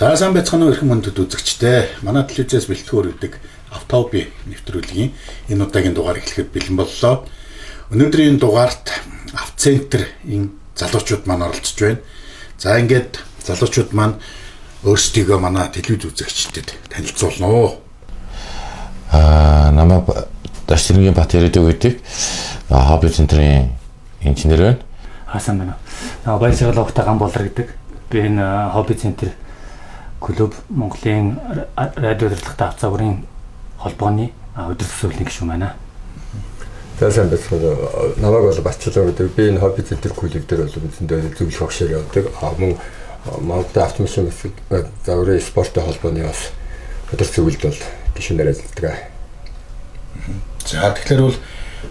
За сайн байцгаана уу эрхэм хүндэт үзэгчдээ. Манай телевизээс бэлтгэн өргөдөг Автоби нэвтрүүлгийн энэ удаагийн дугаар эхлэхэд бэлэн боллоо. Өнөөдрийн дугаарт Автцентрийн залуучууд маань оролцож байна. За ингээд залуучууд маань өөрсдийгөө манай телевиз үзэгчдэд танилцуулна уу. Намайг Даштрингийн Батэрдэг гэдэг Хобби центрийн инженер байна. Хасан байна. Баяршаалаа ухта Гамболдар гэдэг. Би энэ Хобби центр клуб Монголын радио удирдлагатай авц загварын холбооны өдөр төсөвлийн гишүүн байна. За сайн байна. Намайг бол Батчлаа гэдэг. Би энэ Хобби центр клуб дээр бол үндсэндээ зөвлөх багшаар явдаг. Мөн Монголын автомашин загварын спорттой холбооны бас өдөр зөвлөлд бол гишүүнээр ажилладаг. За тэгэхээр бол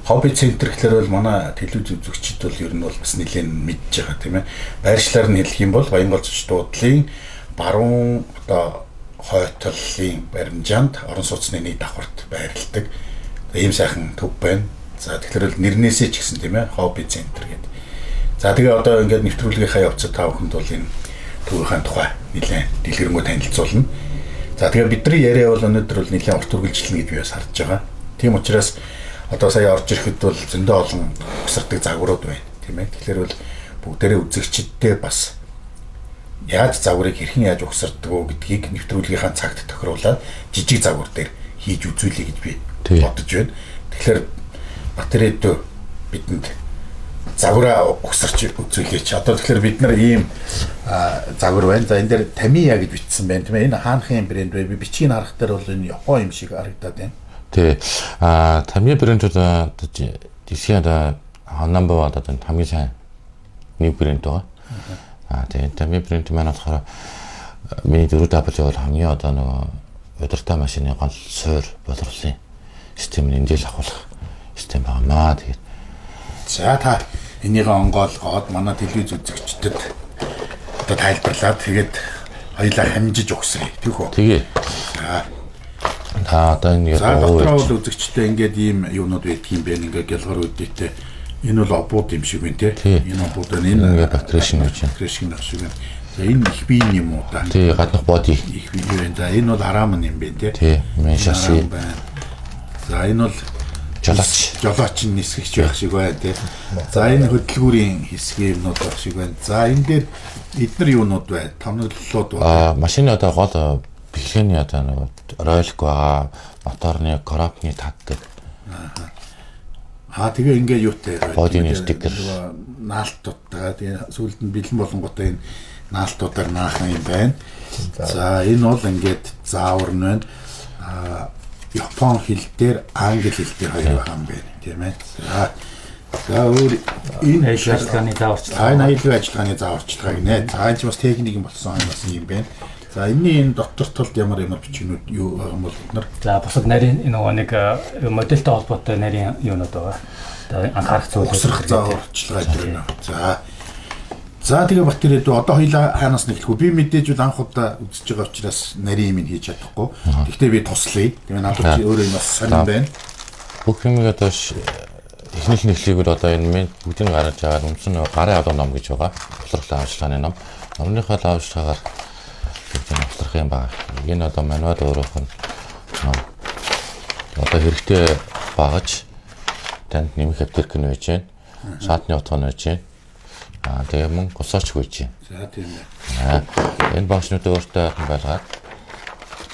Хобби центр гэхэлэр бол манай телевиз үзэгчид бол ер нь бол бас нэлээд мэдж байгаа тийм ээ. Байршлаар нь хэлэх юм бол Баянгол зочд дуудлын баруун одоо хойтлолын баримжаанд орон сууцны нийт давхарт байрладаг ийм сайхан төв байна. За тэгэхээр бол нэрнээсээ ч гэсэн тийм ээ Хобби центр гэдэг. За тэгээ одоо ингээд нэвтрүүлгийнхаа явцад та бүхэнд бол энэ төвийнхаа тухай нэлээд дэлгэрэнгүй танилцуулна. За тэгээ бидний яриа бол өнөөдөр бол нэлээд урт үргэлжлэнэ гэж би бас харж байгаа. Тийм учраас одоо сая орж ирэхэд бол зөндөө олон өсөрдөг загварууд байна тийм ээ. Тэгэхээр бол бүгдээрээ үзэгчдтэй бас яаж загварыг хэрхэн яаж угсардаг уу гэдгийг нэвтрүүлгийнхаа цагт тохируулаад жижиг загвар дээр хийж үзүүлэе гэж би бодож байна. Тэгэхээр батарейд бидэнд загвараа угсарч үзүүлээч. Одоо тэгэхээр бид нар ийм загвар байна. За энэ дээр Тамия гэж бичсэн байна тийм ээ. Энэ хаанхын брэнд вэ? Би бичгийг харах дээр бол энэ Япон юм шиг харагдаад байна. Тий. Тамия брэнд одоо дэлхийн number 1 одоо хамгийн сайн нэг брэнд байгаа. Тэгээ Тамия брэнд маань болохоор миний 4W бол хамгийн одоо нөгөө удирдаа машины гол суур боловсролын системийг эндэл авахлах систем байнамаа. Тэгээд за та энийг онгоолгоод манай телевиз үзэгчдэд одоо тайлбарлаад тэгээд хоёулаа хамжиж өгсөе. Тэгэх үү? Тэгээ. Та одоо ингэ дотроо бол үзэгчтэй ингээд ийм юунууд байдаг юм бэ? Ингээд гялгар үдээтэй. Энэ бол обууд юм шиг байна те. Энэ обууд энэ ингээ батарей шиг гэж байна. Батарей шиг байна. За энэ их биеийн юм уу та? Тий, гаднах боди. Их бие байна. За энэ бол арам юм байна те. Тий, мен шаси. За энэ бол жолоочин нисгэгч байх шиг байна те. За энэ хөдөлгүүрийн хэсгийн юмнууд байх шиг байна. За энэ дээр эдгээр юунууд байна? Томноглолууд байна. Машины одоо гол бэлгэний одоо нөгөө ройлк байгаа, моторны коробны таг гэдэг. Тэгээ ингээ юутай бодины стикер наалтуудтайгаа тэгээ сүүлд нь бэлэн болонготой энэ наалтуудаар наахан юм байна. За энэ бол ингээд заавар нь байна. Япон хэл дээр англи хэл дээр хоёр байгаа юм байна тийм ээ. За өөр энэ ажиллагааны зааварчилгаа. Энэ аюулгүй ажиллагааны зааварчилгаа гинэ. За энэ ч бас техник юм болсон бас юм байна. За энэ дотор талд ямар бичгнүүд юу байгаа юм бол бид нар за бусад нарийн нөгөө нэг модельтэй холбоотой нарийн юунууд байгаа. Одоо анхаарах зүйл усрах зааварчилгаа гэдэг нь. За тэгээ батарейд одоо хоёлаа хаанаас нэглэх вэ? Би мэдээж бол анх удаа үзэж байгаа учраас нарийн юм хийж чадахгүй. Гэхдээ би туслая. Тэгээ надад өөрөө бас сонирн байна. Бүх юм одоо техник нэглийг бол одоо энэ мен бүгдийг гаргаж аваад үндсэн гарын алуу ном гэж байгаа. Усрах авчлагын ном. Номныхаа авчлагаар гэдэг авчрах юм байна. Энэ одоо мануал өөрөөх нь одоо хэрэгтэй багаж танд нэмэх апплик нь байж байна. Саатны утга нь байж байна. Тэгээ мөн гусаач хүйж байна. За тийм ээ. Энэ багшнууд өөртөө байлгаад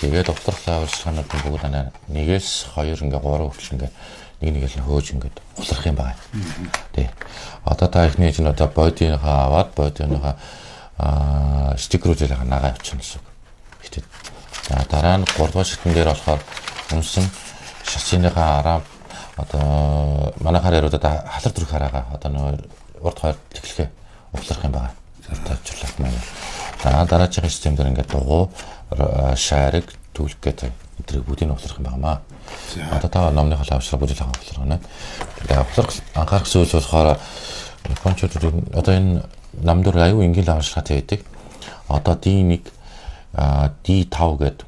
тэгээд авчрах авчлагынууд нь бүгд нэгээс 2 ингээ 3 хүртэл ингээ нэг л хөөж ингээд усрах юм байна. Тий. Одоо та ихний чинь одоо бодиныхаа аваад бодиныхаа стикерүүдээр нагаа явуулчихна гэсэн үг. Гэтэ дараа нь 3 дугаар шатн дээр болохоор үнсэн шасиныхаа араа одоо манайхаар ярууд одоо халар төрөх хараага одоо нөгөө урд хойд тэглэхээ углах юм байна. Тавьчлах маань. Дараагийн систем дээр ингээд дугуй шаариг түлх гэдэг эдрийг бүгдийг углах юм байна. Одоо та номны халаавчлаа бүжил хаалах байна. Тэгээ углах анхаарах зүйл болохоор Япончууд одоо энэ намдуур аюу ингийн авчлагатай байдаг. Одоо D1 D5 гэдэг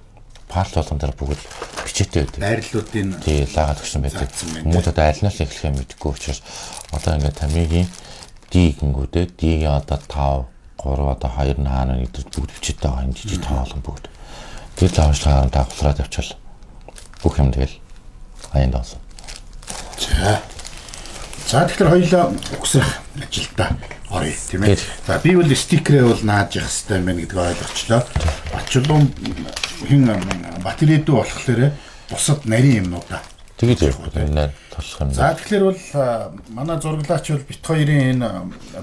парт болгон дээр бүгд бичээтэй байдаг. Байрлалуудын тий лагаад өгсөн байдаг. Хүмүүс одоо аль нь л эхлэхээ мэдэхгүй учраас одоо ингээд Тамигийн D гингүүдээ D-ийн одоо 5 3 одоо 2 нь хаана нэг бүгд бичээд байгаа энэ жижиг тоолон бүгд. Тэгэл зааварчлагаар дагуулраад явчихвал бүх юм тэгэл аянд олсон. За тэгэхээр хоёулаа өгсөх ажилдаа оръё тийм ээ. За би бол стикерээ бол нааж явах хэрэгтэй юм байна гэдгийг ойлгочлоо. Бачулуун хин батарейдүү болохоор бусад нарийн юмнуудаа тэгээд энэ толох юм. За тэгэхээр бол манай зураглаач бол бит хоёрын энэ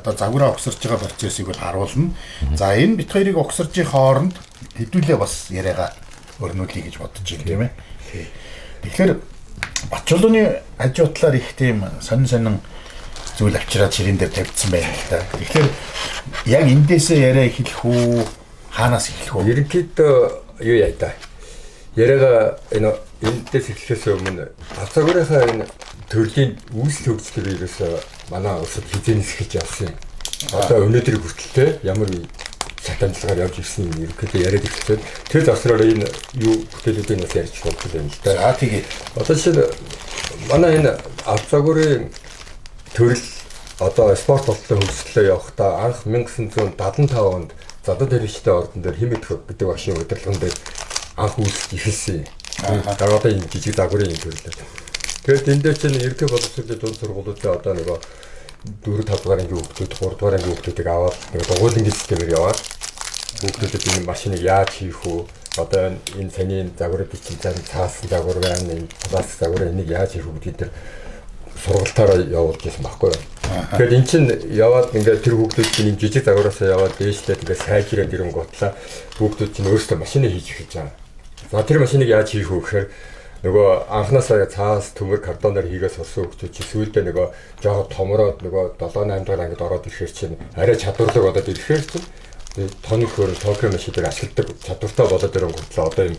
одоо загвараа огсорж байгаа процессыг бол харуулна. За энэ бит хоёрыг огсоржийн хооронд хэдүүлээ бас яриагаа өрнүүлье гэж бодож байна тийм ээ. Тэгэхээр Бачулууны хажуутлаар их тийм сонин зүйл авчираад ширэн дээр тавьдсан байна л да. Тэгэхээр яг эндээсээ яриа эхлэх үү, хаанаас эхлэх үү? Ерөнхийдөө юу яа та. Яриага эндээс эхлэхээс өмнө Авцаагаарынхаа энэ төрлийн үүсэл хөгжлийг ерөөсөө манай улсад хизээнээс эхэлж явсан юм. Одоо өнөөдрийг хүртэл ямар сатанчлагаар явж ирсэн юм ерөнхийдөө яриад эхэлсэн. Тэр завсраар энэ юу бүтээлүүдийг бас ярьж болдог юм л да. За тэгээд одоо жишээ манай энэ Авцаагарын төрөл одоо спорт болтлоо хөгжлөө явахдаа анх 1975 онд Задад хэрэгжтэй ордон дээр химэд гэдэг машин удирдлагын дээр анх үүсэж эхэлсэн. Дараагийн энэ жижиг загварын төрөл. Тэгээд энэ дээр чинь ерөнхий боловсролын дунд сургуулиудаа одоо нөгөө 4-5 дугаар ангийн хүүхдүүд 3 дугаар ангийн хүүхдүүдийг аваад нөгөө дугуйлангийн системээр яваад хүүхдүүдэд энэ машиныг яаж хийх вэ? Одоо энэ санийн загварын бичиг цаасан загвар байна, энэ пластик загвар энийг яаж хийх вэ гэдэг дээр сургалтаараа явуулж байсан байхгүй юу? Тэгэхээр эн чинь яваад ингээд тэр хүүхдүүд чинь энэ жижиг загвараасаа яваад дээшлээ тэгээд сайжраад ирэнгуутлаа хүүхдүүд чинь өөрсдөө машинаа хийж эхэлж байгаа. За тэр машиныг яаж хийх вэ гэхээр нөгөө анхнаасаа цаас төмөр картоноор хийгээд сурсан хүүхдүүд чинь сүүлдээ нөгөө жоохон томроод нөгөө 7-8 дугаар ангид ороод ирэхээр чинь арай чадварлаг болоод ирэхээр чинь тоног хөрөөр Токио машин дээр ашигладаг чадвартай болоод ирэнгүүтлээ одоо юм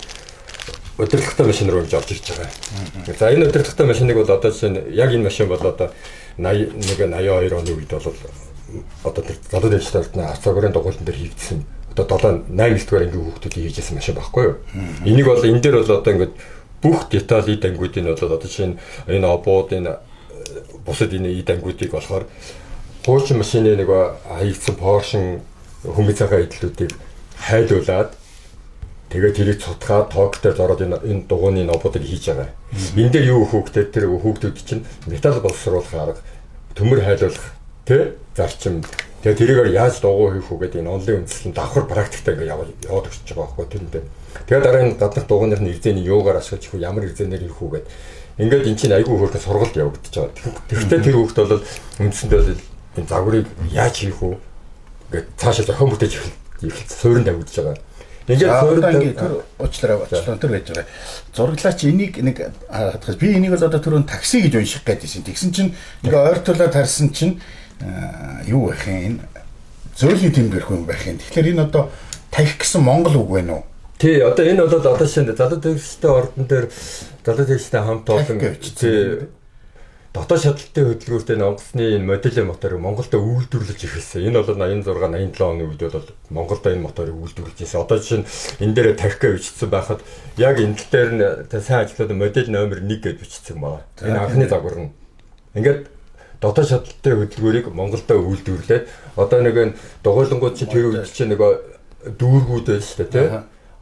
удирдлагатай машин руу орж ирж байгаа. За энэ удирдлагатай машиныг бол одоо чинь яг энэ машин бол одоо 82 оны үед бол одоо тэр залуу дэвшилтны Авцаагарын дугуйлан дээр хийгдсэн. Одоо 7-8 дугаар ангийн хүүхдүүд хийжсэн машин байхгүй юу? Энийг бол энэ дээр бол одоо ингээд бүх деталь ид ангиудыг бол одоо чинь энэ обууд энэ бусад энэ ид ангиудыг болохоор хуучин машины нөгөө хаягдсан Porsche хүмүн цагаан эдлүүдийг хайлуулад тэгээд тэрийг цутгаад токтой зороод энэ дугууны обуудыг хийж байгаа. Энэ дээр юу хөөхтэй тэр хүүхдүүд чинь металл боловсруулах арга, төмөр хайлуулах тий зарчим. Тэгээд тэрийг яаж дугуй хийх үү гэдэг энэ онлайн үндэслэн давхар практиктай ингээ яваад өгч байгаа байхгүй тэрнтэй. Тэгээд дараа нь гаднах дугуйных нь ирзэний юугаар ашиглаж хийх үү, ямар ирзэнээр хийх үү гэдэг. Ингээд эн чинь айгүй хөөрхөн сургалт явагдаж байгаа. Тэгэхдээ тэр хүүхд бол үндсэндээ энэ загварыг яаж хийх үү гэдэг цаашаа зохион бүтээж эхэлж суурин тавьж байгаа. Ингээд суурин тэр уучлаарай тэр байж байгаа. Зураглаач энийг нэг хатгаж би энийг бол одоо түрүүн такси гэж унших гэдээсэн. Тэгсэн чинь ингээ ойртуулаад харсан чинь юу байх юм энэ зөөлөн тэмдгэрх юм байх юм. Тэгэхээр энэ одоо тавих гэсэн монгол үг байна уу? Тий, одоо энэ бол одоо шинэ залуу дэвшилттэй ордон дээр залуу дэвшилттэй хамт олон тий дотоод шатлалтай хөдөлгөөртэй онгоцны энэ модель моторыг Монголд үйлдвэрлэж ирсэн. Энэ бол 86 87 оны үед бол Монголд энэ моторыг үйлдвэрлэж ирсэн. Одоо жишээ нь энэ дээр тархиа бичсэн байхад яг энэ дээр нь сайн ажиглаад модель номер 1 гэж бичсэн байна. Энэ анхны загвар нь. Ингээд дотоод шатлалтай хөдөлгөөрийг Монголд үйлдвэрлээд одоо нэг энэ дугуйлангууд чинь тэр үед чинь нэг дүүргүүд байж шүү дээ тий.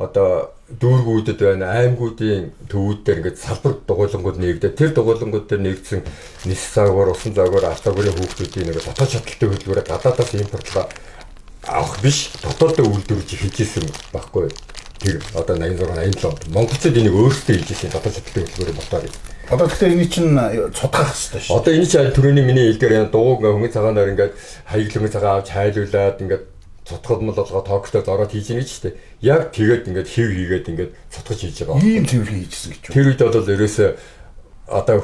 Одоо дүүргүүдэд байна аймагуудын төвүүд дээр ингээд салбар дугуйлангууд нэгдээд тэр дугуйлангууд дээр нэгдсэн нис загвар, усан загвар, автогорын хүүхдүүдийн нэг дотоод шатлалтай хөдөлгөөрөд гадаадаас импортлоо авах биш дотооддоо үйлдвэрлэж хийжсэн байхгүй. Тэр одоо 86 87 онд монголчууд энийг өөрсдөө хийжсэн дотоод шатлалтай хөдөлгөөрийн моторыг. Одоо тэгэхээр энэ чинь цутгах хэрэгтэй шүү. Одоо энэ чинь түрүүний миний хэлдгээр дугуй ингээ хүмүн цагаанаар ингээд хаягл хүмүн цагаан авч хайлуулад ингээд цутгал мал болгоо токтой зороод хийж байгаа шүү дээ. Яг тэгээд ингээд хев хийгээд ингээд цутгаж хийж байгаа. Ийм цэвэр хийжсэн гэж. Тэр үед бол ерөөсөө одоо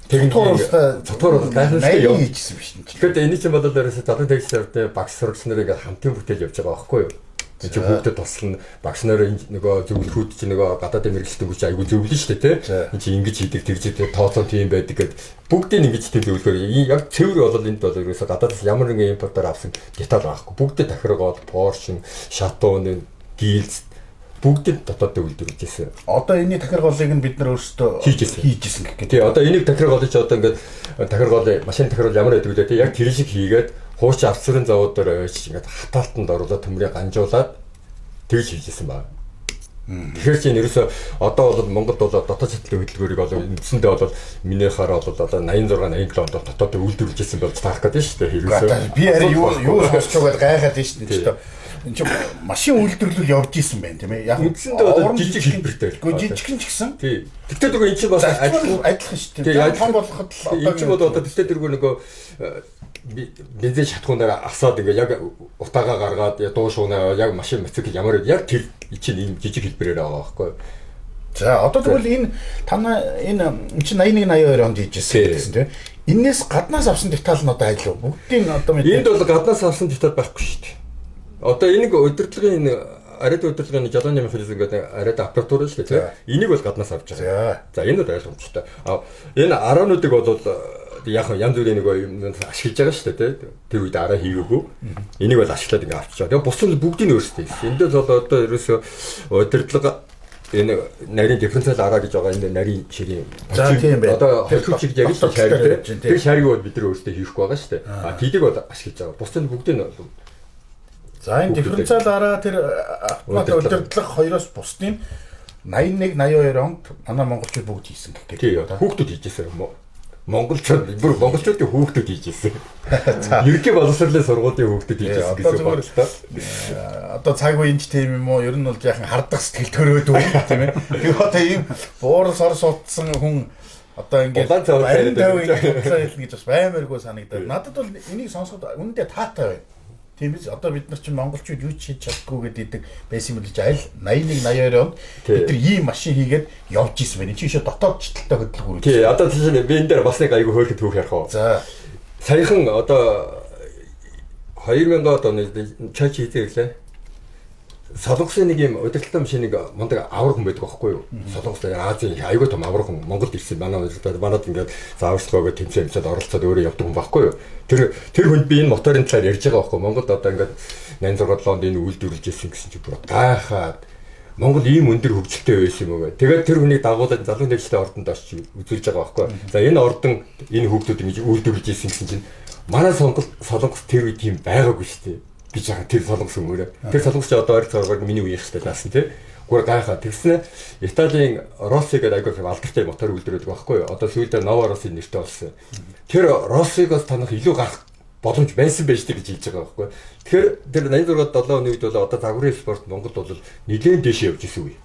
цутгуур бол гайхалтай яв хийжсэн биш юм чинь. Тэгэхээр энэ чинь бол ерөөсөө залуу тэгштэй багш сурагч нарыг ингээд хамтын бүтээл явж байгаа байхгүй юу? Тэг чи хүүхдэд туслана багш нарыг нөгөө зөвлөхүүд чинь нөгөө гадаадын мэрэгчлэн хүч айгүй зөвлөн шүү дээ тий. Энд чи ингэж хийдэг тэр зүйтэй тооцоо тийм байдаг гэд бүгдийг ингэж тийм зөвлөхөөр яг цэвэр бол энд бол ерөөсө гадаадаас ямар нэгэн импортоор авсан деталь байхгүй. Бүгдээ тахиргоод Porsche, Chateau, Gills бүгдийг дотооддоо үйлдвэрлэж ирсэн. Одоо энэний тахирголыг нь бид нар өөрсдөө хийжсэн гэх юм. Тий одоо энийг тахирголыг ч одоо ингээд тахиргол машин тахиргол ямар байдаг вэ тий яг тэр шиг хийгээд хуучин авцрын завуудаар ойж ингээд хатаалтанд оруулаад төмрийг ганжуулаад тэгж хийжсэн байна. Тэгэхээр чинь ерөөсө одоо бол Монголд бол дотоод сэтгэлийн хөдөлгөөрийг бол үндсэндээ бол минийхаар бол одоо 86 87 онд дотоод үйлдвэрлэжсэн болж таарах гэдэг шүү дээ. Ерөөсө би ари юу сонсч байгаад гайхаад шүү дээ. Энд чинь машин үйлдвэрлэл явж исэн байна тийм ээ. Яг үндсэндээ бол жижиг хэлбэртэй. Гэхдээ жижигхэн ч гэсэн. Тий. Тэгтээ дөрөв эн чинь бас адилхан шүү дээ. Том болоход одоо энэ бол одоо тэгтээ дөрөв нөгөө бензин шатхуунаар асаад ингээ яг утаагаа гаргаад дуу шуунаа яг машин мотоцикл ямар яг тэр чинь ийм жижиг хэлбэрээр байгаа байхгүй. За одоо тэгвэл энэ танаа энэ чинь 81 82 онд хийжсэн гэсэн тийм. Эннээс гаднаас авсан деталь нь одоо айл уу? Бүгдийн одоо энд бол гаднаас авсан деталь байхгүй шүү дээ. Одоо энийг удирдлагын ариад удирдлагын жалганы механизм гэдэг ариад аппаратур шүү дээ. Энийг бол гаднаас авч байгаа. За энэ бол ойлгомжтой. Энэ 10-уудыг бол яг янз бүрийн нэг юм ашиглаж байгаа шүү дээ. Тэр үед араа хийгээгүй. Энийг бол ашиглаад ингээ авчиж байгаа. Тэгээ бус нь бүгдийг нь өөрсдөө хийсэн. Энд бол одоо ерөөсөө удирдлага энэ нарийн дифференциал араа гэж байгаа энэ нарийн ширийн. За тийм бай. Одоо хөлчиг яг л шариг тийм. Тэр шариг бол бид нар өөрсдөө хийхгүй байгаа шүү дээ. Тэдийг бол ашиглаж байгаа. Бус нь бүгдийг нь. За энэ дифференциал араа тэр автомат удирдлага хоёроос бусдын 81 82 онд манай монголчууд бүгд хийсэн гэх гээд. Тийм. Хүүхдүүд хийжсэн юм уу? Монголчуудын хүүхдүүд хийжсэн. Ерөнхий боловсролын сургуулийн хүүхдүүд хийжсэн гэсэн байна л та. Одоо цаг үеийнч тийм юм уу? Ер нь бол яахан хардах сэтгэл төрөөд үү тийм ээ. Тэгээ одоо ийм буурал сор суудсан хүн одоо ингээд барин тавь хэлнэ гэж бас баймааргүй санагдаад. Надад бол энийг сонсоход үнэндээ таатай байна. Тийм биз одоо бид нар чинь монголчууд юу ч хийж чаддгүй гэдэг байсан юм л аль 81 82 онд бид нар ийм машин хийгээд явж исэн байна. Чи ийшээ дотоод чөлтөлтэй хөдөлгөөр үү? Тий, одоо тийм би энэ дээр бас нэг айгүй хөөрхөд түүх ярих уу. За. Саяхан одоо 2000 оны чач хийлээ. Солонгосын нэг юм удирдлагын машиныг мундаг авраг хүн байдаг байхгүй юу? Солонгосын Азийн айгүй том авраг хүн Монголд ирсэн манад ингээд зааварчлагаа тэмцээд оролцоод өөрөө явдаг хүн байхгүй юу? Тэр хүнд би энэ моторын талаар ярьж байгаа байхгүй юу? Монголд одоо ингээд 86 онд энэ үйлдвэрлэж ирсэн гэсэн чинь бүр гайхаад Монгол ийм өндөр хөгжилтэй байсан юм уу гэ. Тэгээд тэр хүнийг дагуулад залуу нэгжтэй ордонд очиж үзүүлж байгаа байхгүй юу? За энэ ордон энэ хүүхдүүд ингэж үйлдвэрлэж ирсэн гэсэн чинь манай Солонгос тэр үед тийм байгаагүй шүү дээ. Би жаа тэр солонгос өмөрөө. Тэр солонгос ч одоо ойр цагаар миний үеийн хэвчтэй наасан тий. Гүр гайхаа тэгснэ Италийн Росси гэдэг айгүй алдартай мотор үйлдвэрлэдэг байхгүй юу? Одоо сүүлдээ Нова Росси нэртэй болсон. Тэр Россигоос танах илүү гарах боломж байсан байж гэж хэлж байгаа байхгүй юу? Тэгэхээр тэр 86 7 оны үед бол одоо загварын спорт Монголд бол нэлээд дэш явж исэн үе.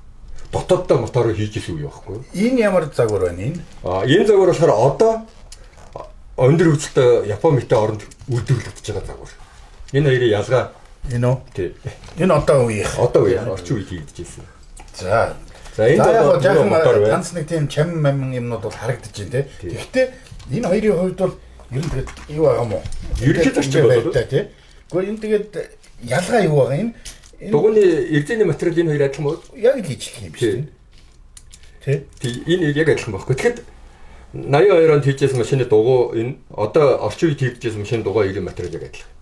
Дотооддоо мотороо хийж исэн үе байхгүй юу? Энэ ямар загвар байна энэ? Энэ загвар болохоор одоо өндөр хөгжилтэй Япон метэ оронд үйлдвэрлэгдэж байгаа загвар. Энэ хоёрын ялгаа энэ үү? Тий. Энэ одоо үеийн орчин үед хийгдэж ирсэн. За. Энэ бол мотор байна. Ганц нэг тийм чам мам юмнууд бол харагдаж байна тий. Гэхдээ энэ хоёрын хувьд бол ер нь тэгээд юу байгаа юм уу? Ерөнхий зарчим болоо тий. Гэхдээ энэ тэгээд ялгаа юу байгаа энэ? Дугууны эрдэнэ материал энэ хоёр адилхан уу? Яг л ижилхэн юм шүү дээ. Тий. Энэ яг адилхан байхгүй. Тэгэхэд 82 онд хийжсэн машины дугуй энэ одоо орчин үед хийгдсэн машины дугуй ирэх материал яг адилхан.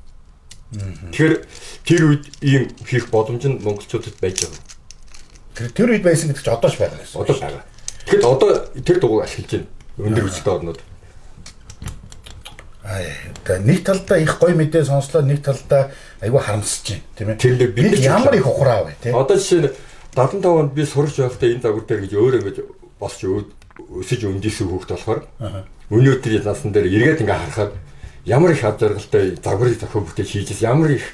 Тэгэхээр тэр үед ийм хийх боломж нь монголчуудад байж байгаа. Тэр үед байсан гэдэг чинь одоо ч байгаа гэсэн. Одоо байгаа. Тэгэхэд одоо тэр дугуйг ашиглаж байна. Өндөр хөгжилтэй орнууд. Тэгээ нэг талдаа их гоё мэдээ сонслоо, нэг талдаа айгүй харамсаж байна, тийм ээ. Тэр бид ямар их ухраа вэ, тийм. Одоо жишээ нь 75 онд би сурч байхдаа энэ загвар дээр гэж өөрөө ингэж босч өсөж өмдөөсөн хүүхд болохоор өнөөдөр насан дээр эргээд ингээ харахад ямар их ав жаргалтай загварыг зохион бүтээж хийжсэн, ямар их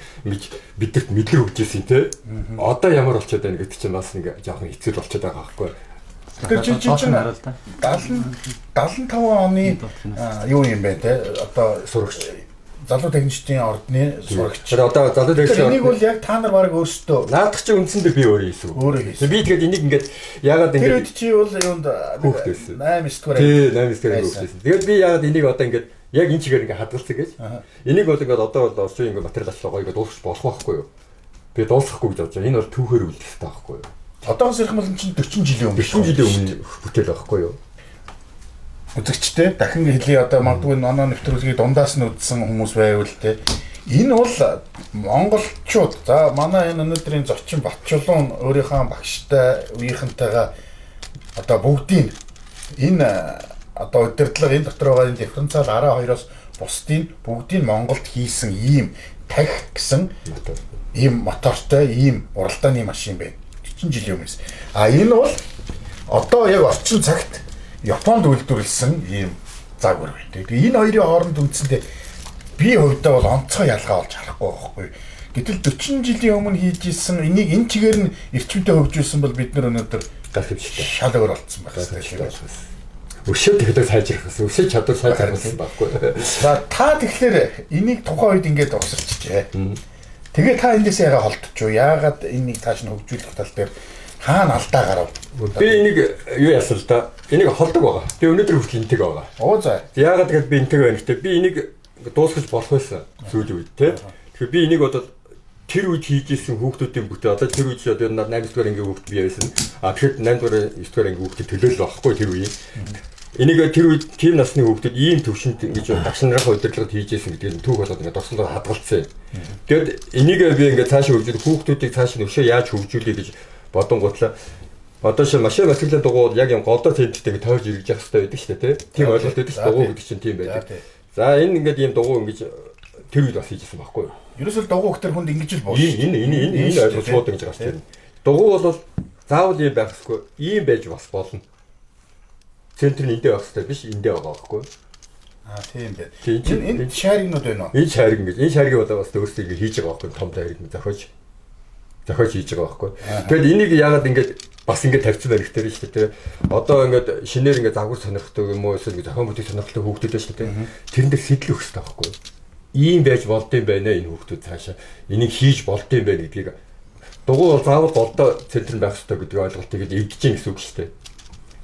бидэрт мэдлэг өгч ирсэн те. Одоо ямар болчиход байна гэдэг чинь бас нэг жоохон хэцүү болчиход байгаа байхгүй. Тэгэхээр чи чинь 75 оны юу юм бэ те? Одоо сурагч залуу техникчдийн ордны сурагч. Тэр одоо залуу техникчдийн энийг бол яг та нар баг өөрсдөө наадах чи үндсэндээ би өөрөө хийсэн. Өөрөө хийсэн. Би тэгээд энийг ингээд яагаад ингээд тэр үед чи бол юунд 8 9 Тий, 8 9 хүүхдээсэн. Тэгээд би яагаад энийг одоо ингээд яг энэ чигээр ингээд хадгалсан гэж. Энийг бол ингээд одоо бол орчин ингээд материал авчлаа гоё ингээд дуусах болох байхгүй юу? Би дуусахгүй гэж бодож байна. Энэ бол түүхээр үлдэх хэрэгтэй байхгүй юу? Одоос ирэх юм чинь 40 жилийн өмнө. 40 жилийн өмнө бүтээл байхгүй юу? Үзэгчтэй дахин хэлье одоо магадгүй оноо нэвтрүүлгийг дундаас нь үзсэн хүмүүс байвал те. Энэ бол монголчууд за манай энэ өнөөдрийн зочин Батчулуун өөрийнхөө багштай үеийнхэнтэйгээ одоо бүгдийн энэ одоо удирдлага энэ дотор байгаа энэ дифференциал 12-оос бусдын бүгдийн Монголд хийсэн ийм тахи гэсэн ийм мотортой ийм уралдааны машин байна. 40 жилийн өмнөөс. Энэ бол одоо яг орчин цагт Японд үйлдвэрлэсэн ийм загвар байна. Тэгээ энэ хоёрын хооронд үндсэндээ би хувьдаа бол онцгой ялгаа олж харахгүй байхгүй. Гэтэл 40 жилийн өмнө хийж исэн энийг энэ чигээр нь эрчимтэй хөгжүүлсэн бол бид нар өнөөдөр гахивчтай шал өөр болсон байна. Өшөө тэгэхээр сайжрах гэсэн. Өшөө чадвар сайжруулсан байхгүй. За та тэгэхээр энийг тухайн үед ингээд огсорчжээ. Тэгээ та эндээс яагаад холдчихв? Яагаад энийг тааш нь хөгжүүлэх тал дээр хаана алдаа гарав? Би энийг юу яасан л да. Энийг холдог байгаа. Би өнөөдөр хүртэл энтэйг байгаа. Оо за. Яагаад гэвэл би энтэйг байна гэхдээ би энийг дуусгаж болох байсан сүүлийн үед те. Тэгэхээр би энийг одоо тэр үед хийж исэн хүүхдүүдийн бүтээл одоо тэр үед одоо 8 дугаар ангийн хүүхд бий байсан. Тэгэхээр 8 дугаар 9 дугаар ангийн хүүхдэд төлөөлөл байхгүй тэр үеийн. Энийг тэр үед тийм насны хүүхдүүд ийм төвшөнд ингэж багш нарын удирдлагад хийж исэн гэдэг нь түүх болоод ингээд дурсамжаар хадгалцсан. Тэгэд энийг би ингээд цаашаа хөгжүүлэх хүүхдүүдийг цааш нь өшөө яаж хөгжүүлэе гэж бодонгуутлаа. Одоо шинэ машин материалын дугуй яг юм голдоо тэмдэгтэй тойрж ирж явах хэрэгтэй байдаг шүү дээ тий. Тийм ойлголт байдаг шүү. Дугуй гэдэг чинь тийм байдаг. За энэ ингээд ийм дугуй ингэж тэр үед бас хийжсэн байхгүй юу? Ерөөсөө дугуй ихтер хүнд ингэж л боо. Энэ ойлголцууд ингэж гарч ирнэ. Дугуй бол заавал ийм байх хэрэггүй. Ийм байж бас болно. Центр нь эндээ байх хэрэгтэй биш эндээ байгаа байхгүй юу? Тийм дээ. Энэ шааригнууд байна уу? Энэ шаариг ингэж энэ шаригийг одоо бас өөрсдөө ингэ хийж байгаа байхгүй том дайрыг зохиож хийж байгаа байхгүй. Тэгэд энийг яагаад ингэж бас ингэ тавьсан байх хэрэгтэй шүү дээ. Одоо ингэ шинээр ингэ загвар сонирхдаг юм уу эсвэл зохион бүтээх сонирхдаг хүүхдүүд байна шүү дээ. Тэрэн дээр сэтэл өгөх хэрэгтэй байхгүй. Ийм байж болдсон байна энэ хүүхдүүд цаашаа энийг хийж болдсон байна гэдгийг дугуй бол заавал голдоо центр нь байх хэрэгтэй гэдэг ойлголтыг эвдэж гин гэсэн үг шүү дээ.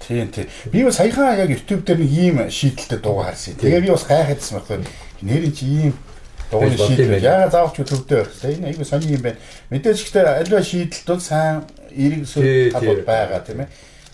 Тийм. Би бас саяхан яг YouTube дээр нэг ийм шийдэлтэй дугуй харсан. Тэгээ би бас гайхаадсан байхгүй. Нэрийн чи ийм дугуйны шийдэл яагаад заавч төвдөө байх вэ? Энэ айгүй сони юм байна. Мэдээж ихтэй альва шийдэлт бол сайн эрэг зүйл тал байгаа тийм ээ.